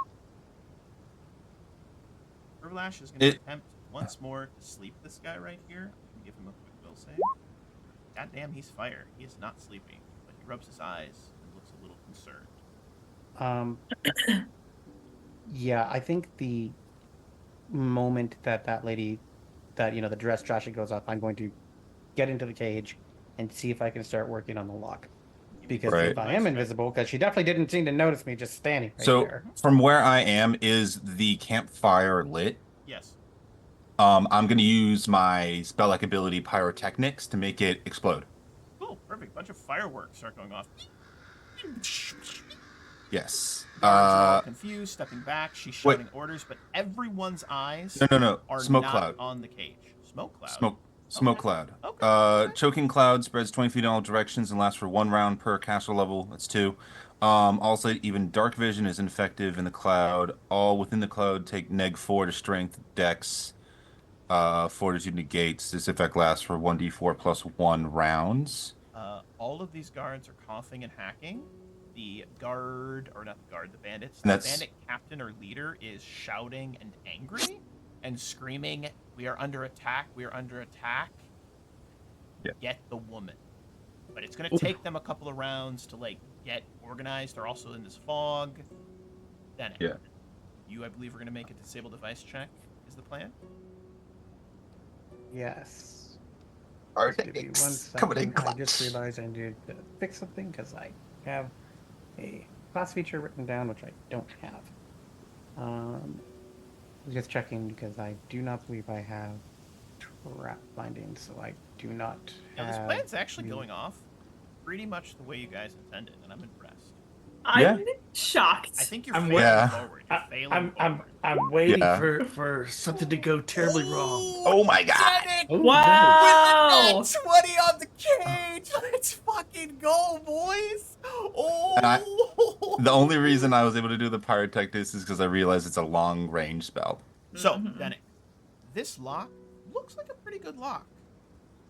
Speaker 1: Verlash is going to attempt once more to sleep this guy right here. I'm going to give him a quick will save. Goddamn, he's fire. He is not sleeping, but he rubs his eyes and looks a little concerned.
Speaker 2: Yeah, I think the moment that lady, the dress trashy goes up, I'm going to get into the cage and see if I can start working on the lock. Because
Speaker 4: Right.
Speaker 2: if I am invisible, because she definitely didn't seem to notice me just standing right
Speaker 4: So
Speaker 2: there.
Speaker 4: from where I am, is the campfire lit?
Speaker 1: Yes.
Speaker 4: I'm gonna use my spell-like ability Pyrotechnics to make it explode.
Speaker 1: Cool. Perfect. Bunch of fireworks start going off.
Speaker 4: Yes.
Speaker 1: Guards are all confused, stepping back. She's
Speaker 4: Wait.
Speaker 1: shouting orders, but everyone's eyes
Speaker 4: No.
Speaker 1: are
Speaker 4: Smoke
Speaker 1: not
Speaker 4: cloud.
Speaker 1: on the cage. Smoke cloud.
Speaker 4: Smoke
Speaker 1: Okay.
Speaker 4: cloud.
Speaker 1: Okay.
Speaker 4: Choking cloud spreads 20 feet in all directions and lasts for 1 round per caster level. That's 2. Also, even dark vision is ineffective in the cloud. All within the cloud take -4 to strength, dex, fortitude negates. This effect lasts for 1d4 plus 1 rounds.
Speaker 1: All of these guards are coughing and hacking. The guard, or not the guard, the bandits.
Speaker 4: And
Speaker 1: The
Speaker 4: that's-
Speaker 1: bandit captain or leader is shouting and angry and screaming, "We are under attack! We are under attack!
Speaker 4: Yeah.
Speaker 1: Get the woman!" But it's going to take them a couple of rounds to like get organized. They're also in this fog. Then
Speaker 4: Yeah.
Speaker 1: you, I believe, are going to make a disable device check. Is the plan?
Speaker 2: Yes. Just give me 1 second. I just realized I needed to fix something because I have a class feature written down which I don't have. Just checking because I do not believe I have trap binding, so I do not
Speaker 1: Now,
Speaker 2: have.
Speaker 1: this plan's actually going off pretty much the way you guys intended, and I'm impressed.
Speaker 5: I'm shocked.
Speaker 1: I think you're
Speaker 3: I'm
Speaker 1: failing
Speaker 4: Yeah.
Speaker 1: forward. You're failing
Speaker 3: I'm
Speaker 1: forward.
Speaker 3: waiting
Speaker 4: Yeah.
Speaker 3: for something to go terribly wrong.
Speaker 4: Oh my god!
Speaker 1: Dennok!
Speaker 3: Oh,
Speaker 5: Wow!
Speaker 1: 20 on the cage! Let's fucking go, boys! Oh!
Speaker 4: And The only reason I was able to do the Pyrotechnics is because I realized it's a long range spell.
Speaker 1: So,
Speaker 5: Mhm.
Speaker 1: Dennok, this lock looks like a pretty good lock.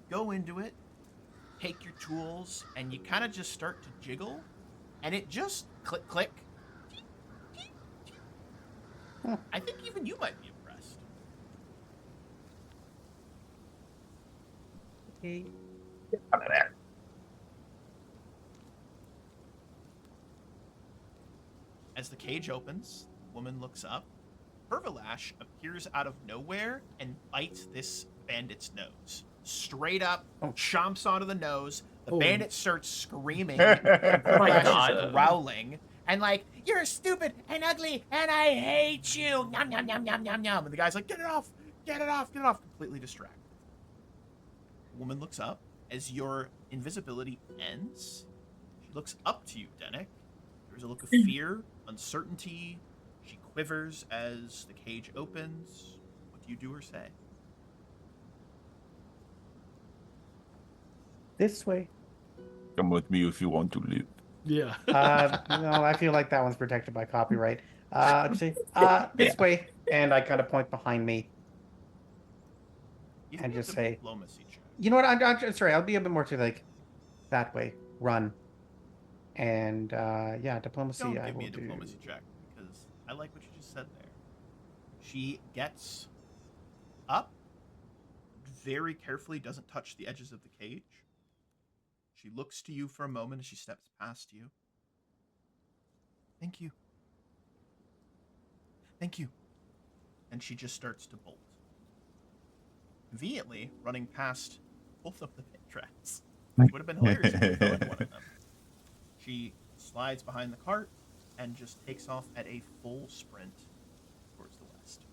Speaker 1: Go into it, take your tools, and you kind of just start to jiggle, and it just click, click. I think even you might be impressed. As the cage opens, the woman looks up. Pervalash appears out of nowhere and bites this bandit's nose. Straight up, chomps onto the nose. The
Speaker 3: Oh.
Speaker 1: bandit starts screaming.
Speaker 5: my
Speaker 1: Pervalash
Speaker 5: God.
Speaker 1: is growling. And like, "You're stupid and ugly and I hate you. Nom, nom, nom, nom, nom, nom." And the guy's like, "Get it off. Get it off. Get it off." Completely distracted. The woman looks up. As your invisibility ends, she looks up to you, Dennok. There's a look of fear, uncertainty. She quivers as the cage opens. What do you do or say?
Speaker 2: This way.
Speaker 4: Come with me if you want to live.
Speaker 3: Yeah.
Speaker 2: No, I feel like that one's protected by copyright. This way, and I kind of point behind me.
Speaker 1: You
Speaker 2: And
Speaker 1: can
Speaker 2: just
Speaker 1: make a
Speaker 2: say-
Speaker 1: diplomacy check.
Speaker 2: You know what? I'm sorry. I'll be a bit more to like that way. Run. And yeah, diplomacy.
Speaker 1: Don't
Speaker 2: I
Speaker 1: give
Speaker 2: will
Speaker 1: me a
Speaker 2: do.
Speaker 1: diplomacy check because I like what you just said there. She gets up, very carefully, doesn't touch the edges of the cage. She looks to you for a moment as she steps past you. "Thank you. Thank you." And she just starts to bolt. Conveniently, running past both of the pit traps. It would have been hilarious if you fell into one of them. She slides behind the cart and just takes off at a full sprint towards the west.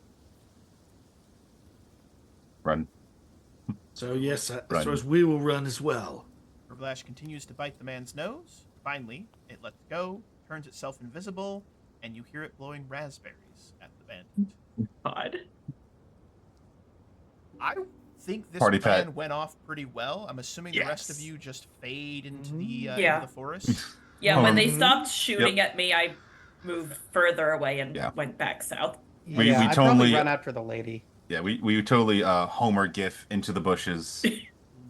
Speaker 4: Run.
Speaker 3: So yes, I
Speaker 4: Run.
Speaker 3: suppose we will run as well.
Speaker 1: Herbalash continues to bite the man's nose. Finally, it lets go, turns itself invisible, and you hear it blowing raspberries at the bandit.
Speaker 5: God.
Speaker 1: I think this
Speaker 4: Party
Speaker 1: plan
Speaker 4: pet.
Speaker 1: went off pretty well. I'm assuming the rest of
Speaker 4: Yes.
Speaker 1: you just fade into
Speaker 5: Yeah.
Speaker 1: the forest.
Speaker 5: Yeah, when they
Speaker 3: Mhm.
Speaker 5: stopped shooting at me, I moved further away and
Speaker 4: Yeah.
Speaker 5: went back south.
Speaker 4: We
Speaker 2: Yeah, I'd
Speaker 4: totally-
Speaker 2: probably run after the lady.
Speaker 4: Yeah, we totally Homer GIF into the bushes.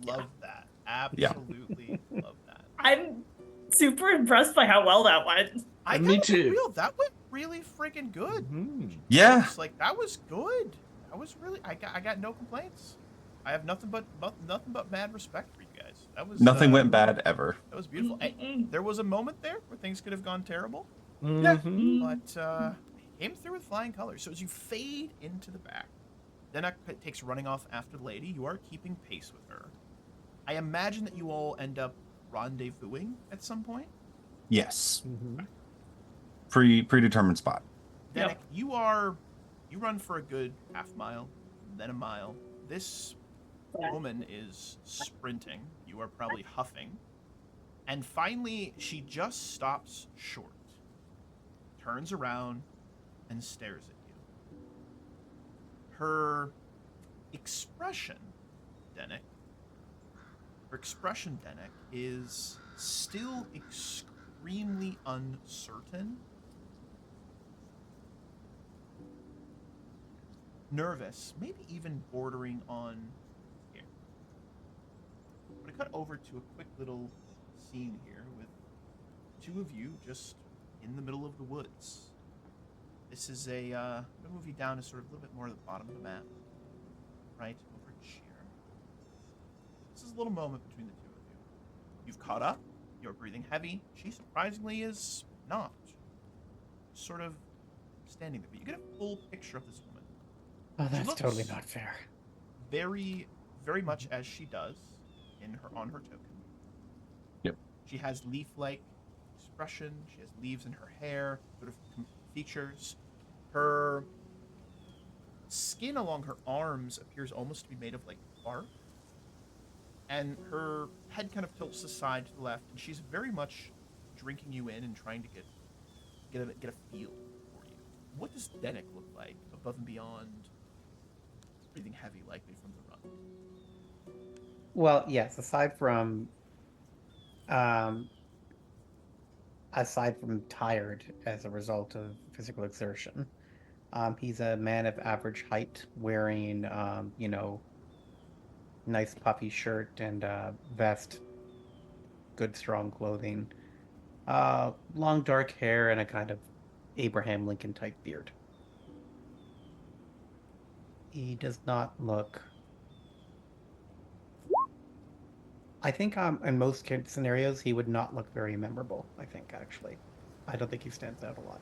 Speaker 1: Love that. Absolutely love that.
Speaker 5: I'm super impressed by how well that went.
Speaker 1: I
Speaker 3: Me
Speaker 1: gotta be
Speaker 3: too.
Speaker 1: real, that went really freaking good.
Speaker 3: Mhm.
Speaker 4: Yeah.
Speaker 1: Folks, like that was good. That was really. I got no complaints. I have nothing but mad respect for you guys. That was
Speaker 4: Nothing went bad ever.
Speaker 1: That was beautiful.
Speaker 5: Mm-mm.
Speaker 1: There was a moment there where things could have gone terrible,
Speaker 3: Mhm.
Speaker 1: but came through with flying colors. So as you fade into the back, Dennok takes running off after the lady. You are keeping pace with her. I imagine that you all end up rendezvousing at some point?
Speaker 4: Yes.
Speaker 2: Mm-hmm.
Speaker 4: Predetermined spot.
Speaker 1: Dennok,
Speaker 5: Yep.
Speaker 1: you run for a good half mile, then a mile. This woman is sprinting. You are probably huffing. And finally, she just stops short, turns around, and stares at you. Her expression, Dennok, is still extremely uncertain. Nervous, maybe even bordering on here. I'm going to cut over to a quick little scene here with two of you just in the middle of the woods. This is I'm going to move you down to sort of a little bit more at the bottom of the map. Right over here. This is a little moment between the two of you. You've caught up. You're breathing heavy. She surprisingly is not. Sort of standing there. But you get a full picture of this woman.
Speaker 2: Oh,
Speaker 1: She
Speaker 2: that's
Speaker 1: looks
Speaker 2: totally not fair.
Speaker 1: very, very much as she does on her token.
Speaker 4: Yep.
Speaker 1: She has leaf-like expression. She has leaves in her hair, sort of features. Her skin along her arms appears almost to be made of like bark. And her head kind of tilts aside to the left, and she's very much drinking you in and trying to get a feel for you. What does Dennok look like above and beyond breathing heavy, likely from the run?
Speaker 2: Well, yes, aside from tired as a result of physical exertion, he's a man of average height, wearing nice puffy shirt and vest, good strong clothing, long dark hair, and a kind of Abraham Lincoln type beard. He does not look. I think in most scenarios he would not look very memorable. I think actually, I don't think he stands out a lot.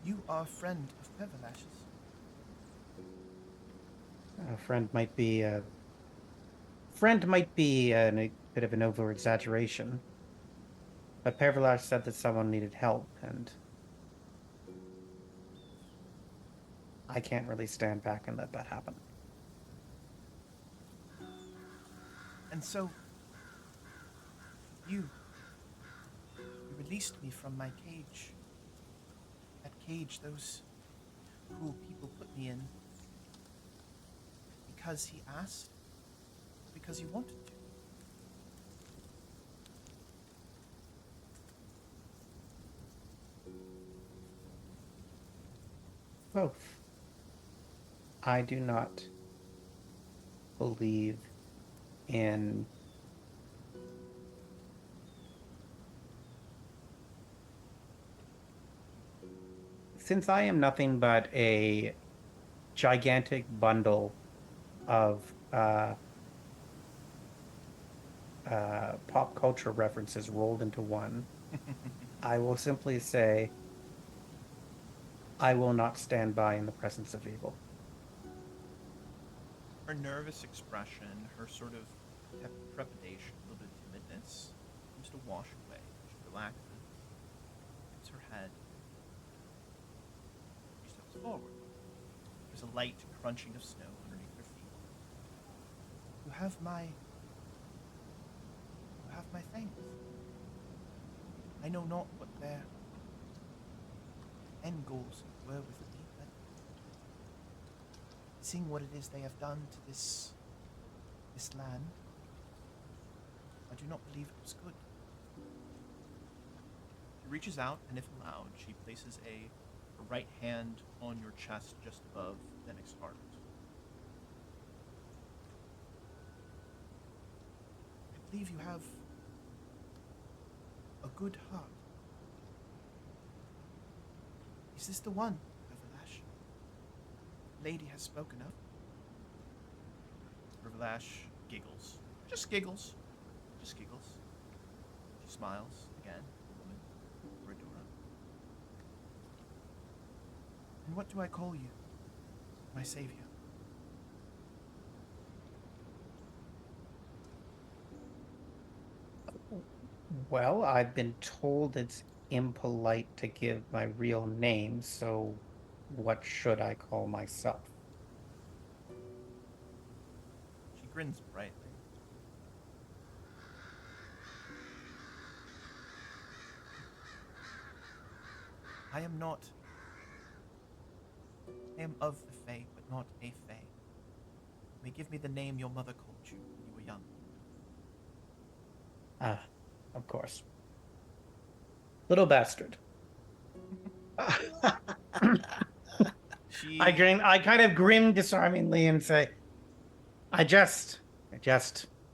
Speaker 1: You are a friend of Peverlash's.
Speaker 2: A friend might be a bit of an over exaggeration, but Pervalash said that someone needed help, and I can't really stand back and let that happen.
Speaker 1: And so, you released me from my cage. That cage those cruel people put me in. Because he asked? Because you wanted to?
Speaker 2: Both. I do not believe in since I am nothing but a gigantic bundle of pop culture references rolled into one, I will simply say I will not stand by in the presence of evil.
Speaker 1: Her nervous expression, her sort of trepidation, a little bit of timidness, seems to wash away. She relaxes, tips her head. She steps forward. There's a light crunching of snow underneath her feet. You have my thanks. I know not what their end goals were with me, but seeing what it is they have done to this land, I do not believe it was good. She reaches out, and if allowed, she places her right hand on your chest just above Dennok's heart. I believe you have a good heart. Is this the one, Everlash? Lady has spoken of. Everlash giggles. Just giggles. Just giggles. She smiles again, the woman, Redora. And what do I call you, my savior?
Speaker 2: Well, I've been told it's impolite to give my real name, so what should I call myself?
Speaker 1: She grins brightly. I am not. I am of the Fae, but not a Fae. You may give me the name your mother called you when you were young.
Speaker 2: Ah, of course. Little bastard.
Speaker 1: She.
Speaker 2: I kind of grin disarmingly and say, I jest.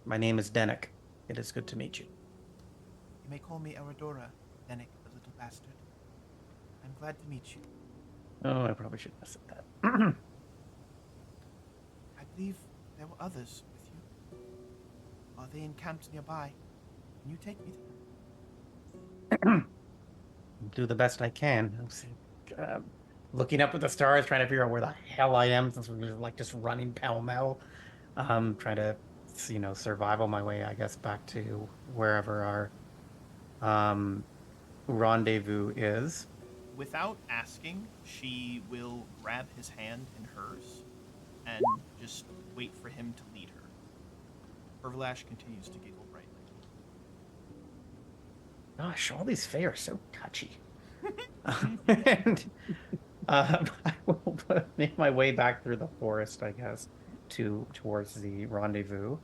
Speaker 2: My name is Dennok. It is good to meet you.
Speaker 1: You may call me Arodora, Dennok, the little bastard. I'm glad to meet you.
Speaker 2: Oh, I probably shouldn't have said that.
Speaker 1: I believe there were others with you. Are they encamped nearby? Can you take me to them?
Speaker 2: Do the best I can. Looking up at the stars, trying to figure out where the hell I am, since we're like just running pell-mell. Trying to, survival my way, I guess, back to wherever our rendezvous is.
Speaker 1: Without asking, she will grab his hand in hers and just wait for him to lead her. Pervalash continues to giggle brightly.
Speaker 2: Gosh, all these Fae are so touchy. And I will make my way back through the forest, I guess, towards the rendezvous.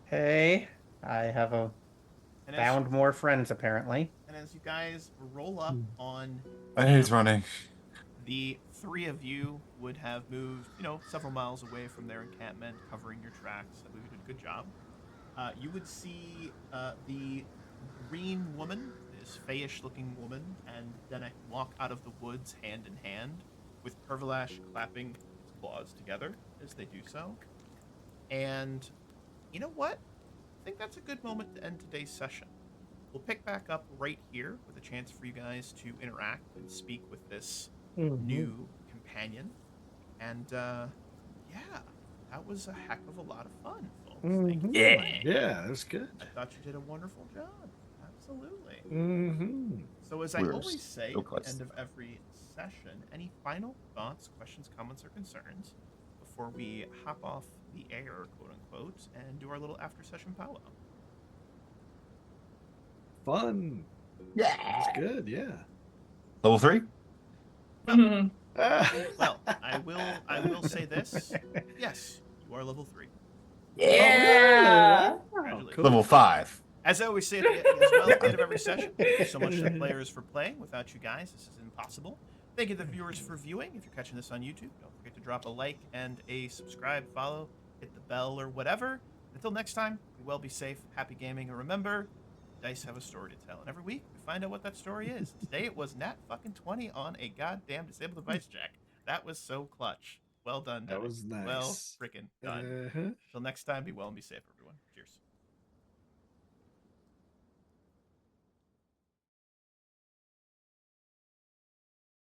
Speaker 2: Hey, I have found more friends apparently.
Speaker 1: And as you guys roll up on,
Speaker 4: I hate running.
Speaker 1: the three of you would have moved, several miles away from their encampment, covering your tracks. I believe you did a good job. You would see the green woman, this Fayish-looking woman, and Dennok walk out of the woods hand in hand, with Pervalash clapping his claws together as they do so. And you know what? I think that's a good moment to end today's session. We'll pick back up right here with a chance for you guys to interact and speak with this new companion. And yeah, that was a heck of a lot of fun, folks. Thank you.
Speaker 2: Yeah.
Speaker 1: So much.
Speaker 3: Yeah, that's good.
Speaker 1: I thought you did a wonderful job. Absolutely.
Speaker 3: Mm-hmm.
Speaker 1: So as I
Speaker 4: We're
Speaker 1: always say
Speaker 4: so
Speaker 1: at
Speaker 4: close.
Speaker 1: the end of every session, any final thoughts, questions, comments, or concerns before we hop off the air, quote unquote, and do our little after session powwow?
Speaker 3: Fun. That's good. Yeah.
Speaker 4: Level 3?
Speaker 1: Well, I will say this. Yes, you are level 3.
Speaker 5: Yeah.
Speaker 1: Congratulations.
Speaker 3: Cool.
Speaker 4: Level 5.
Speaker 1: As I always say at the end of every session, thank you so much to the players for playing. Without you guys, this is impossible. Thank you to the viewers for viewing. If you're catching this on YouTube, don't forget to drop a like and a subscribe, follow, hit the bell, or whatever. Until next time, be well, be safe, happy gaming, and remember, dice have a story to tell. And every week, we find out what that story is. Today, it was Nat fucking 20 on a goddamn disabled device check. That was so clutch. Well done,
Speaker 3: That
Speaker 1: Dennok.
Speaker 3: was nice.
Speaker 1: Well freaking done.
Speaker 3: Uh-huh.
Speaker 1: Till next time, be well and be safe, everyone. Cheers.